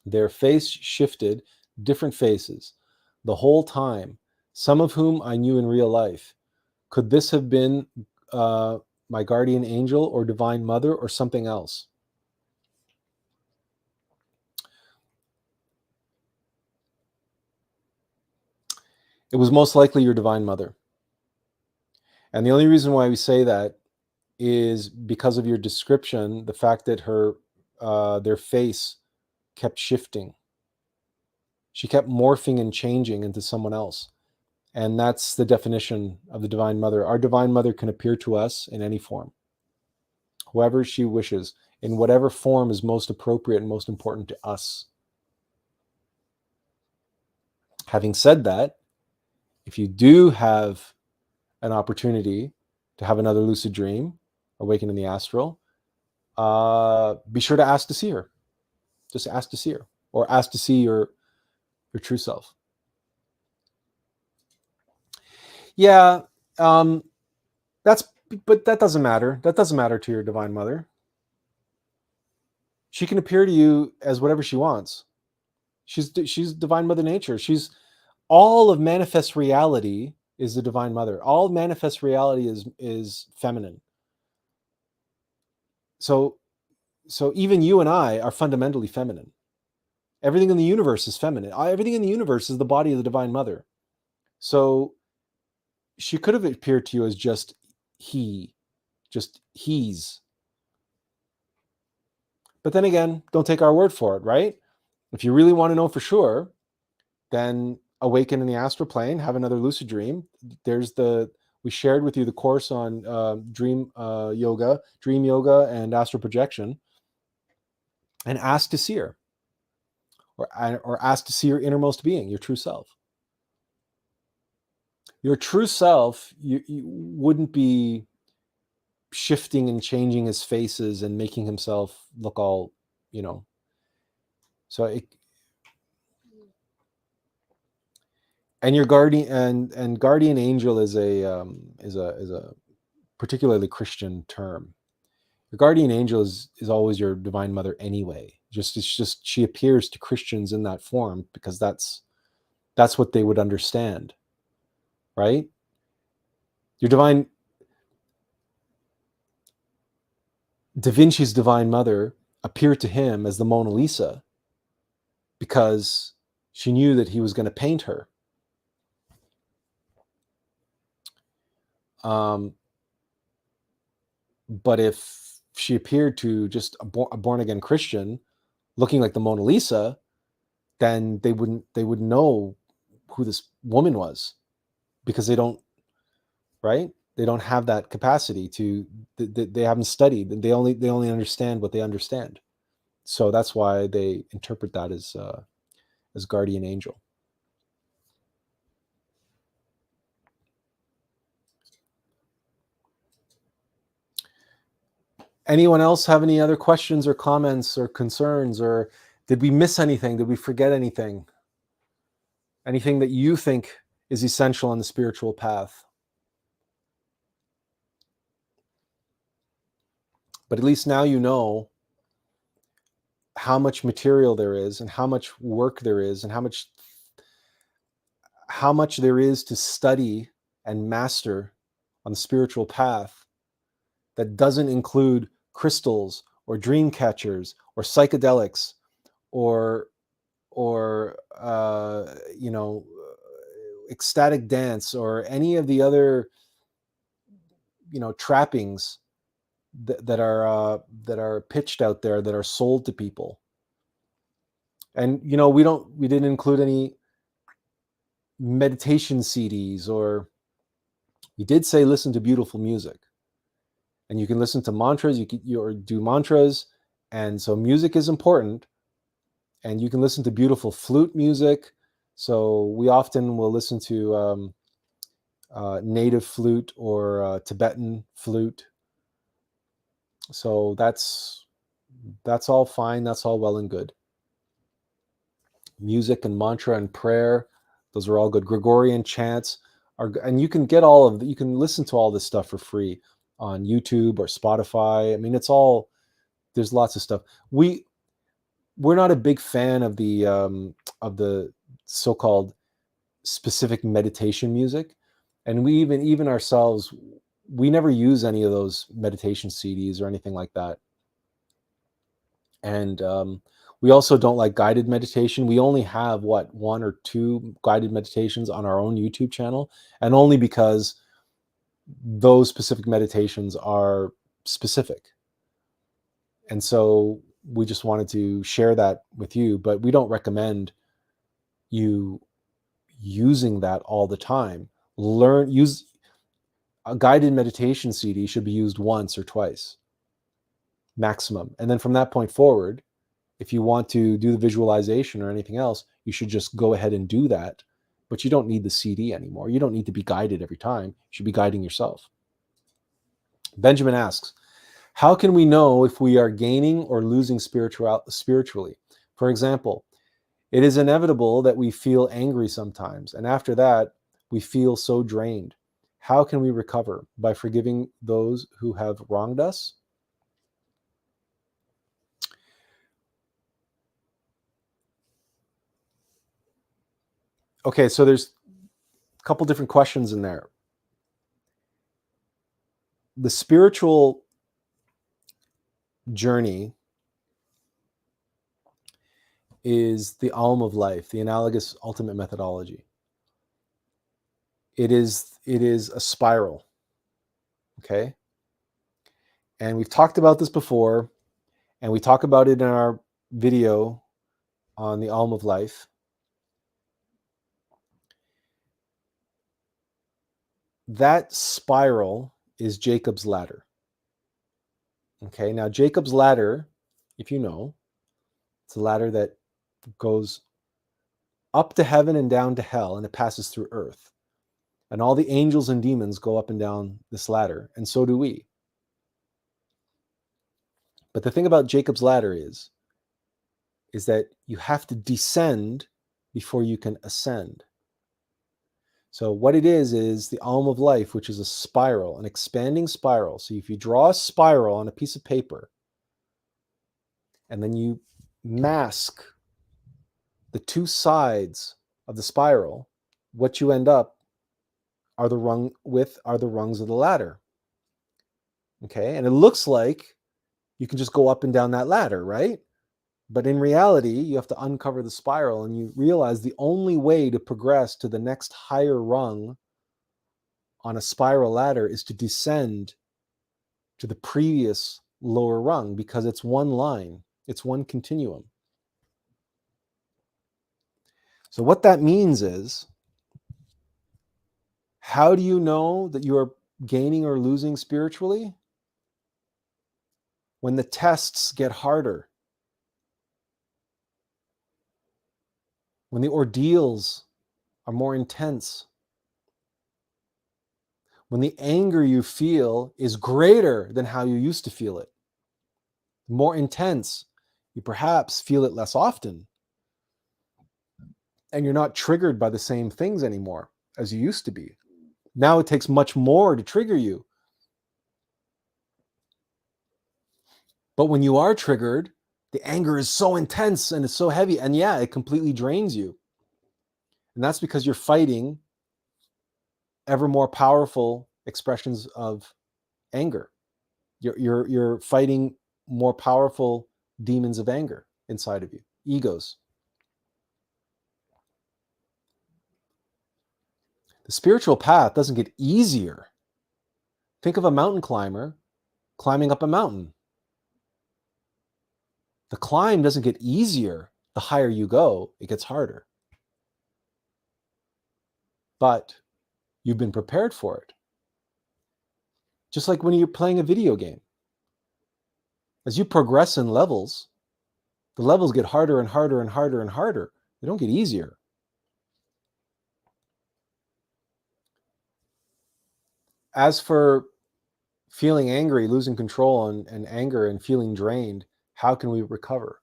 Their face shifted, different faces, the whole time, some of whom I knew in real life. Could this have been my guardian angel or divine mother or something else? It was most likely your divine mother. And the only reason why we say that is because of your description, the fact that their face kept shifting. She kept morphing and changing into someone else. And that's the definition of the divine mother. Our divine mother can appear to us in any form, whoever she wishes, in whatever form is most appropriate and most important to us. Having said that, if you do have an opportunity to have another lucid dream, awaken in the astral, be sure to ask to see her. Just ask to see her, or ask to see your true self. Yeah, but that doesn't matter. That doesn't matter to your divine mother. She can appear to you as whatever she wants. She's divine mother nature. She's all of manifest reality is the divine mother. All manifest reality is feminine. So even you and I are fundamentally feminine. Everything in the universe is feminine. Everything in the universe is the body of the divine mother. So she could have appeared to you as just he's. But then again, don't take our word for it, right? If you really want to know for sure, then awaken in the astral plane, have another lucid dream. There's We shared with you the course on dream yoga, and astral projection, and ask to see her, or ask to see your innermost being, your true self. Your true self, you wouldn't be shifting and changing his faces and making himself look all, So and your guardian and guardian angel is a particularly Christian term. Your guardian angel is always your divine mother anyway. It's just she appears to Christians in that form because that's what they would understand, right? Your divine Da Vinci's divine mother appeared to him as the Mona Lisa because she knew that he was going to paint her. But if she appeared to just a born-again Christian looking like the Mona Lisa, then they wouldn't know who this woman was, because they don't, right? They don't have that capacity to, they haven't studied, and they only understand what they understand. So that's why they interpret that as guardian angel. Anyone else have any other questions or comments or concerns, or did we miss anything? Did we forget anything? Anything that you think is essential on the spiritual path? But at least now you know how much material there is, and how much work there is, and how much there is to study and master on the spiritual path that doesn't include crystals or dream catchers or psychedelics or ecstatic dance or any of the other trappings that are pitched out there, that are sold to people. And we didn't include any meditation CDs, or we did say listen to beautiful music, and you can listen to mantras, or do mantras, and so music is important. And you can listen to beautiful flute music. So we often will listen to native flute or Tibetan flute. So that's all fine. That's all well and good. Music and mantra and prayer, those are all good. Gregorian chants and you can get you can listen to all this stuff for free on YouTube or Spotify. I mean, there's lots of stuff. We're not a big fan of the so-called specific meditation music, and we even ourselves, we never use any of those meditation CDs or anything like that. And we also don't like guided meditation. We only have one or two guided meditations on our own YouTube channel, and only because those specific meditations are specific. And so we just wanted to share that with you, but we don't recommend you using that all the time. Use a guided meditation CD should be used once or twice maximum. And then from that point forward, if you want to do the visualization or anything else, you should just go ahead and do that. But you don't need the CD anymore. You don't need to be guided every time. You should be guiding yourself. Benjamin asks, how can we know if we are gaining or losing spiritually? For example, it is inevitable that we feel angry sometimes, and after that, we feel so drained. How can we recover? By forgiving those who have wronged us? Okay, so there's a couple different questions in there. The spiritual journey is the alm of life, the analogous ultimate methodology. It is a spiral, okay? And we've talked about this before, and we talk about it in our video on the alm of life. that spiral is Jacob's ladder. Okay, now Jacob's ladder, if you know, it's a ladder that goes up to heaven and down to hell, and it passes through earth. And all the angels and demons go up and down this ladder, and so do we. But the thing about Jacob's ladder is that you have to descend before you can ascend. So what it is the alm of life, which is a spiral, an expanding spiral. So if you draw a spiral on a piece of paper, and then you mask the two sides of the spiral, what you end up are the rungs of the ladder. Okay, and it looks like you can just go up and down that ladder, right? But in reality, you have to uncover the spiral, and you realize the only way to progress to the next higher rung on a spiral ladder is to descend to the previous lower rung, because it's one line, it's one continuum. So what that means is, how do you know that you are gaining or losing spiritually? When the tests get harder, when the ordeals are more intense, when the anger you feel is greater than how you used to feel it, more intense, you perhaps feel it less often, and you're not triggered by the same things anymore as you used to be. Now it takes much more to trigger you. But when you are triggered, the anger is so intense and it's so heavy, and yeah, it completely drains you. And that's because you're fighting ever more powerful expressions of anger. You're fighting more powerful demons of anger inside of you, egos. The spiritual path doesn't get easier. Think of a mountain climber climbing up a mountain. The climb doesn't get easier. The higher you go, it gets harder. But you've been prepared for it. Just like when you're playing a video game. As you progress in levels, the levels get harder and harder and harder and harder. They don't get easier. As for feeling angry, losing control and anger and feeling drained, how can we recover?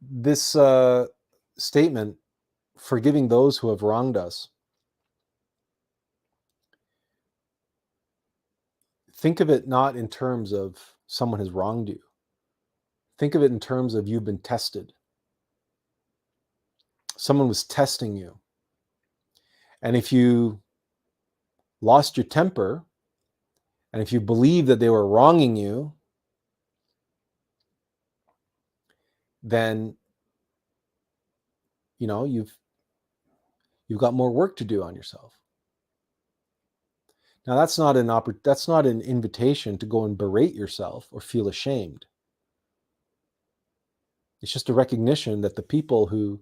This statement, forgiving those who have wronged us, think of it not in terms of someone has wronged you. Think of it in terms of you've been tested. Someone was testing you. And if you lost your temper, and if you believe that they were wronging you, then you've got more work to do on yourself. Now that's not an invitation to go and berate yourself or feel ashamed. It's just a recognition that the people who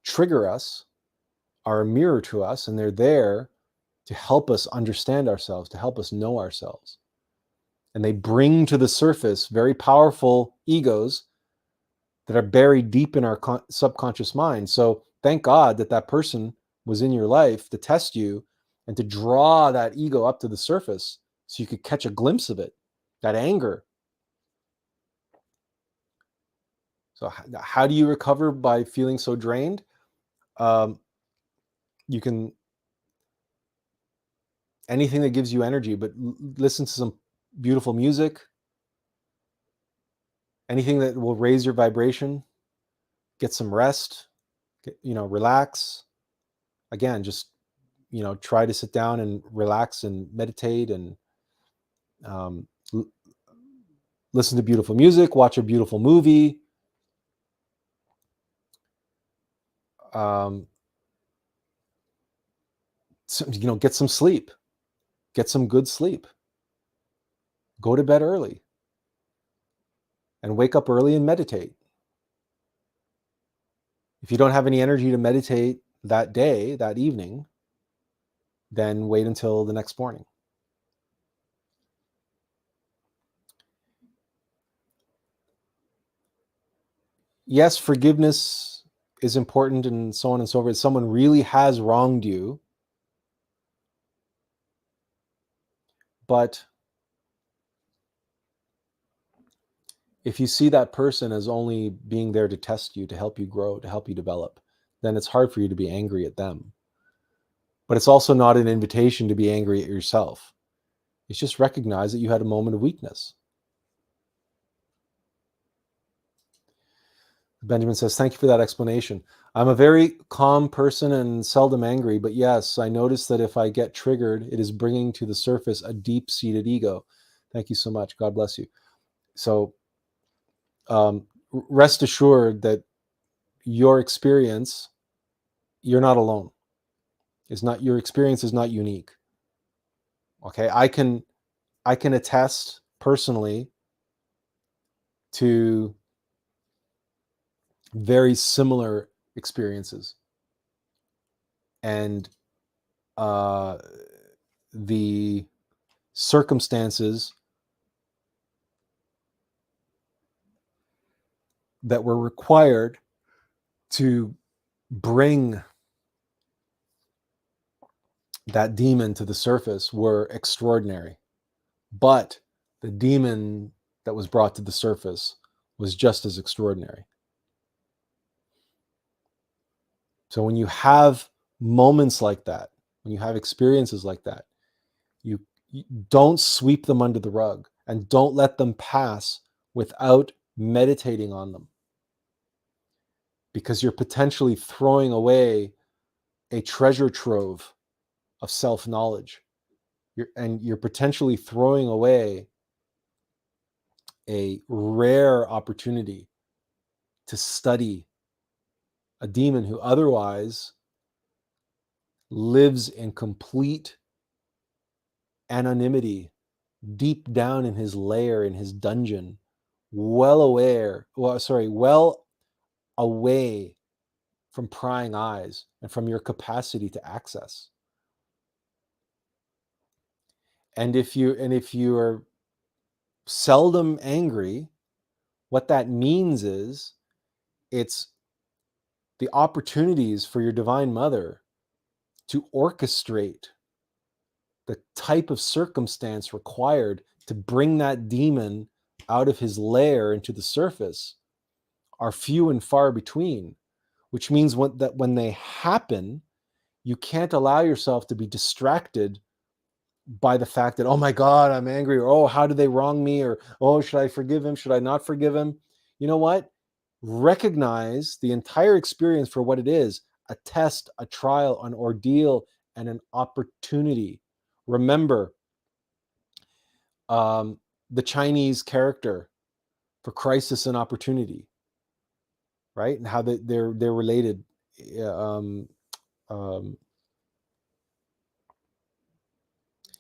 trigger us are a mirror to us, and they're there to help us understand ourselves, to help us know ourselves. And they bring to the surface very powerful egos that are buried deep in our subconscious mind. So thank God that person was in your life to test you and to draw that ego up to the surface so you could catch a glimpse of it, that anger. So how do you recover by feeling so drained? You can, anything that gives you energy, but listen to some beautiful music, anything that will raise your vibration, get some rest, relax. Again, just, try to sit down and relax and meditate and listen to beautiful music, watch a beautiful movie. Get some sleep, get some good sleep, go to bed early and wake up early and meditate. If you don't have any energy to meditate, that day, that evening, then wait until the next morning. Yes, forgiveness is important and so on and so forth. If someone really has wronged you, but if you see that person as only being there to test you, to help you grow, to help you develop, then it's hard for you to be angry at them. But it's also not an invitation to be angry at yourself. It's just recognize that you had a moment of weakness. Benjamin says, thank you for that explanation. I'm a very calm person and seldom angry, but yes, I notice that if I get triggered, it is bringing to the surface a deep-seated ego. Thank you so much. God bless you. So rest assured that your experience, you're not alone. Your experience is not unique. Okay, I can attest personally to very similar experiences, and the circumstances that were required to bring that demon to the surface were extraordinary. But the demon that was brought to the surface was just as extraordinary. So when you have moments like that, when you have experiences like that, you don't sweep them under the rug and don't let them pass without meditating on them, because you're potentially throwing away a treasure trove of self-knowledge. You're potentially throwing away a rare opportunity to study a demon who otherwise lives in complete anonymity, deep down in his lair, in his dungeon, well away from prying eyes and from your capacity to access. And if you are seldom angry, what that means is it's the opportunities for your Divine Mother to orchestrate the type of circumstance required to bring that demon out of his lair into the surface are few and far between, which means when they happen, you can't allow yourself to be distracted by the fact that, oh my God, I'm angry, or oh, how did they wrong me, or oh, should I forgive him? Should I not forgive him? You know what? Recognize the entire experience for what it is: a test, a trial, an ordeal, and an opportunity. Remember the Chinese character for crisis and opportunity, right? And how they're related.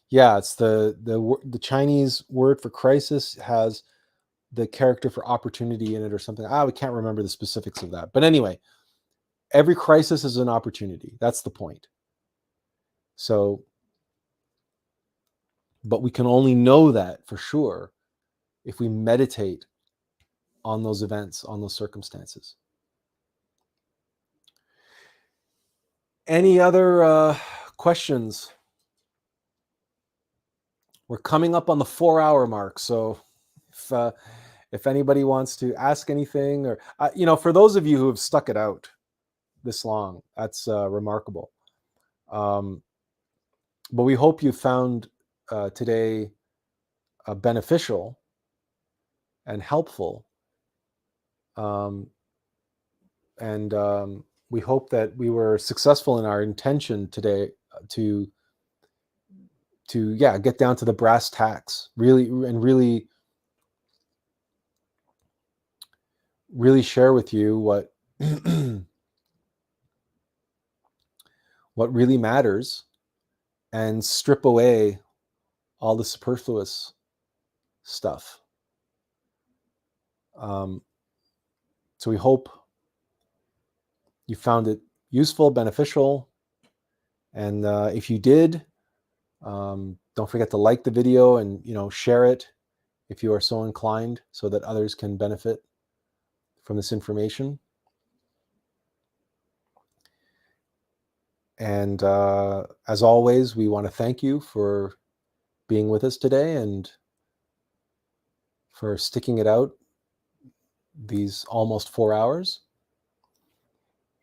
Yeah, it's the Chinese word for crisis has the character for opportunity in it or something. We can't remember the specifics of that. But anyway, every crisis is an opportunity. That's the point. So, but we can only know that for sure if we meditate on those events, on those circumstances. Any other questions? We're coming up on the 4-hour mark, so if anybody wants to ask anything, or for those of you who have stuck it out this long, that's remarkable. But we hope you found today beneficial and helpful, and we hope that we were successful in our intention today to get down to the brass tacks, really share with you what what really matters, and strip away all the superfluous stuff. So we hope you found it useful, beneficial. And if you did, don't forget to like the video and share it if you are so inclined, so that others can benefit from this information. And as always, we want to thank you for being with us today and for sticking it out these almost 4 hours.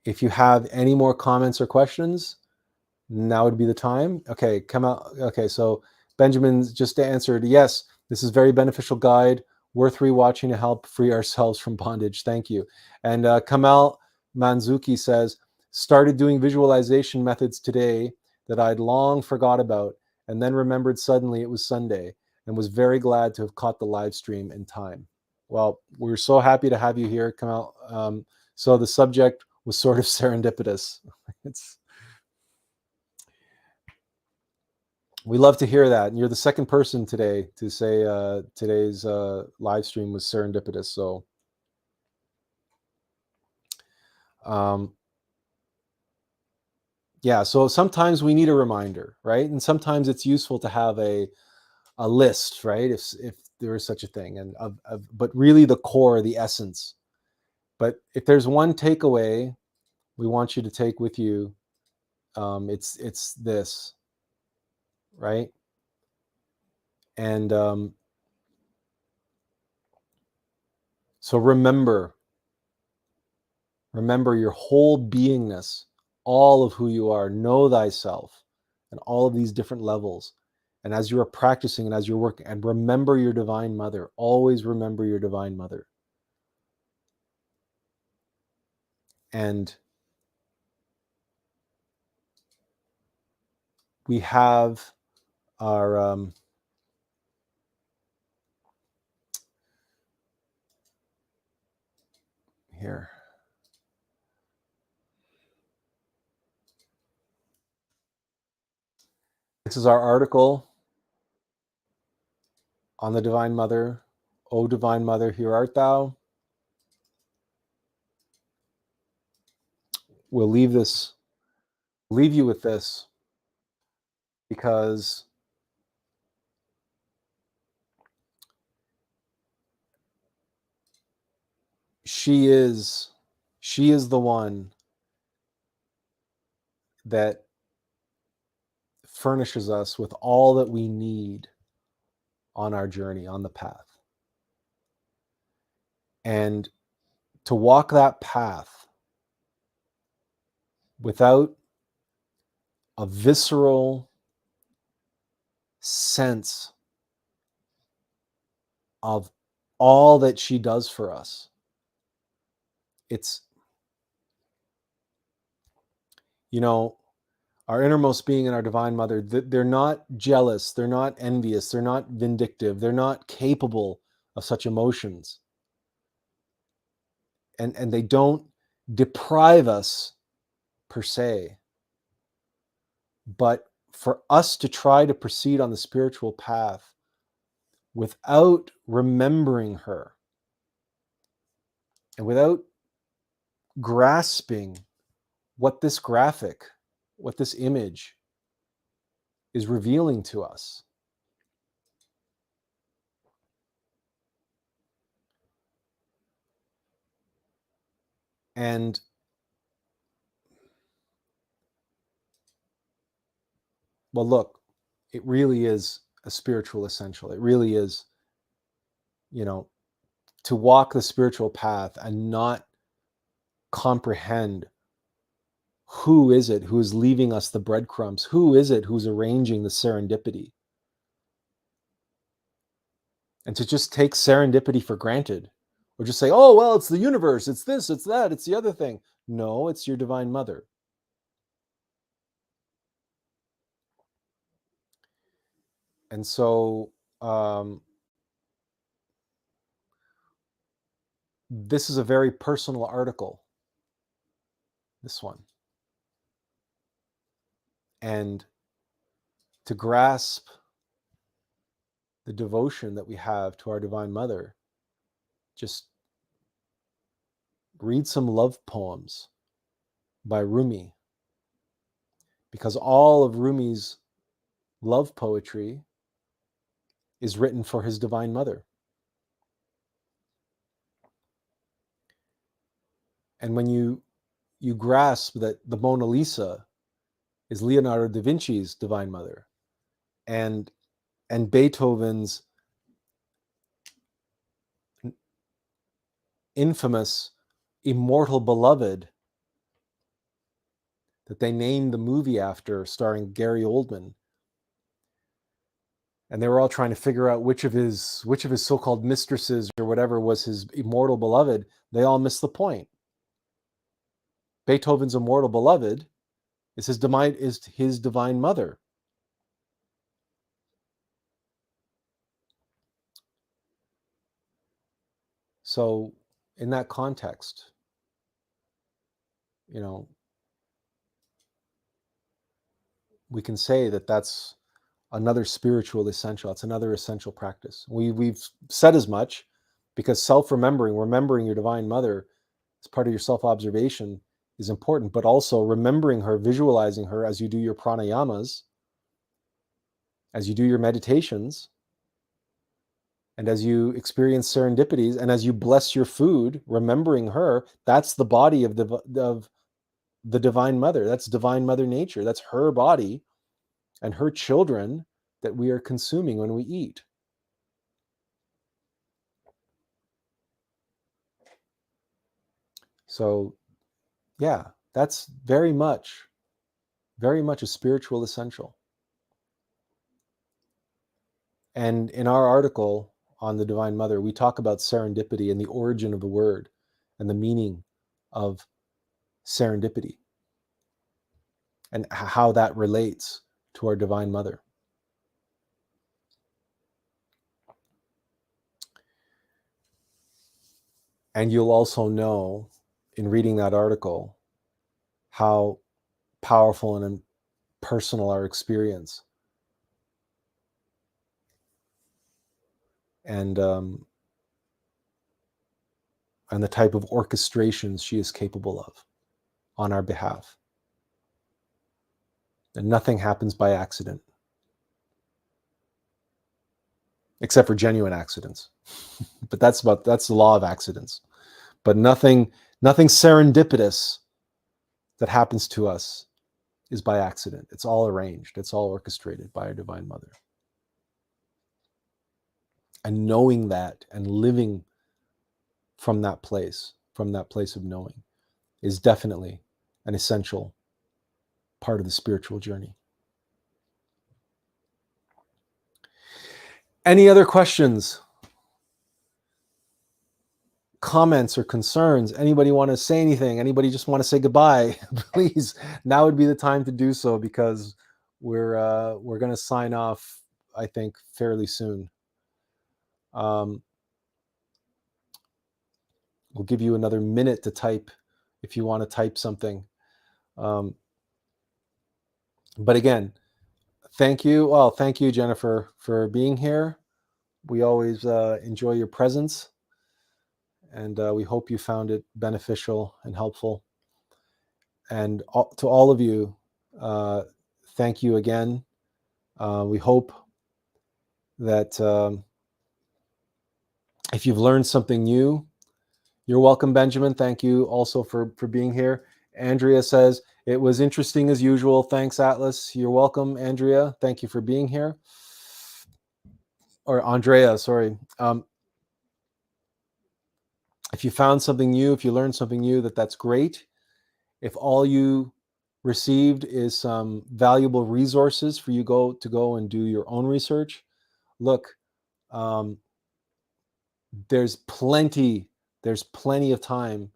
If you have any more comments or questions, now would be the time. Okay, come out. Okay, so Benjamin's just answered, yes, this is very beneficial guide, worth rewatching to help free ourselves from bondage. Thank you. And Kamal Manzuki says, started doing visualization methods today that I'd long forgot about, and then remembered suddenly it was Sunday, and was very glad to have caught the live stream in time. Well, we're so happy to have you here, Kamal. So the subject was sort of serendipitous. We love to hear that. And you're the second person today to say today's live stream was serendipitous. So yeah, so sometimes we need a reminder, right? And sometimes it's useful to have a list, right? If there is such a thing, and but really the core, the essence. But if there's one takeaway we want you to take with you, it's this, right? And so remember your whole beingness, all of who you are. Know thyself, and all of these different levels. And as you are practicing and as you're working, and remember your divine mother. Always remember your divine mother. And we have our here. This is our article on the Divine Mother. O Divine Mother, here art thou. We'll leave you with this, because she is the one that furnishes us with all that we need on our journey, on the path. And to walk that path without a visceral sense of all that she does for us, it's, our innermost being and our divine mother, they're not jealous, they're not envious, they're not vindictive, they're not capable of such emotions. And they don't deprive us per se. But for us to try to proceed on the spiritual path without remembering her and without grasping what this graphic, what this image is revealing to us, and well, look, it really is a spiritual essential. It really is, to walk the spiritual path and not comprehend who is it who is leaving us the breadcrumbs, who is it who's arranging the serendipity, and to just take serendipity for granted, or just say, oh, well, it's the universe, it's this, it's that, it's the other thing. No, it's your divine mother. And so this is a very personal article, this one. And to grasp the devotion that we have to our divine mother, just read some love poems by Rumi, because all of Rumi's love poetry is written for his Divine Mother. And when you grasp that the Mona Lisa is Leonardo da Vinci's Divine Mother, and Beethoven's infamous Immortal Beloved that they named the movie after, starring Gary Oldman, and they were all trying to figure out which of his so-called mistresses or whatever was his immortal beloved, they all missed the point. Beethoven's immortal beloved is his Divine Mother. So in that context, we can say that that's another spiritual essential. It's another essential practice. We've said as much, because remembering your Divine Mother as part of your self-observation is important, but also remembering her, visualizing her as you do your pranayamas, as you do your meditations, and as you experience serendipities, and as you bless your food, remembering her, that's the body of the Divine Mother. That's Divine Mother Nature. That's her body and her children that we are consuming when we eat. So, yeah, that's very much a spiritual essential. And in our article on the Divine Mother, we talk about serendipity and the origin of the word and the meaning of serendipity and how that relates to our Divine Mother. And you'll also know in reading that article how powerful and personal our experience and the type of orchestrations she is capable of on our behalf. And nothing happens by accident, except for genuine accidents. But that's the law of accidents. But nothing serendipitous that happens to us is by accident. It's all arranged. It's all orchestrated by our Divine Mother. And knowing that and living from that place of knowing, is definitely an essential part of the spiritual journey. Any other questions, comments, or concerns? Anybody want to say anything? Anybody just want to say goodbye? Please, now would be the time to do so, because we're going to sign off, I think, fairly soon. We'll give you another minute to type if you want to type something. But again, thank you. Well, thank you, Jennifer, for being here. We always enjoy your presence, and we hope you found it beneficial and helpful. And to all of you, thank you again. We hope that if you've learned something new, you're welcome, Benjamin. Thank you also for being here. Andrea says, it was interesting as usual. Thanks, Atlas. You're welcome, Andrea. Thank you for being here. Or Andrea, sorry. If you found something new, if you learned something new, that's great. If all you received is some valuable resources for you to go and do your own research, look, there's plenty of time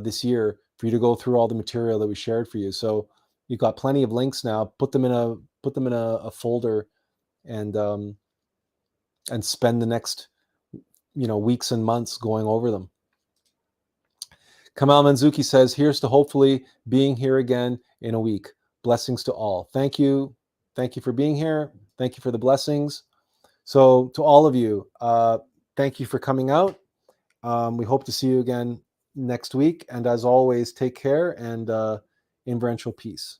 this year for you to go through all the material that we shared for you. So you've got plenty of links now. Put them in a folder, and spend the next weeks and months going over them. Kamal Manzuki says, here's to hopefully being here again in a week. Blessings to all. Thank you for being here. Thank you for the blessings. So to all of you, thank you for coming out. We hope to see you again next week. And as always, take care and inferential peace.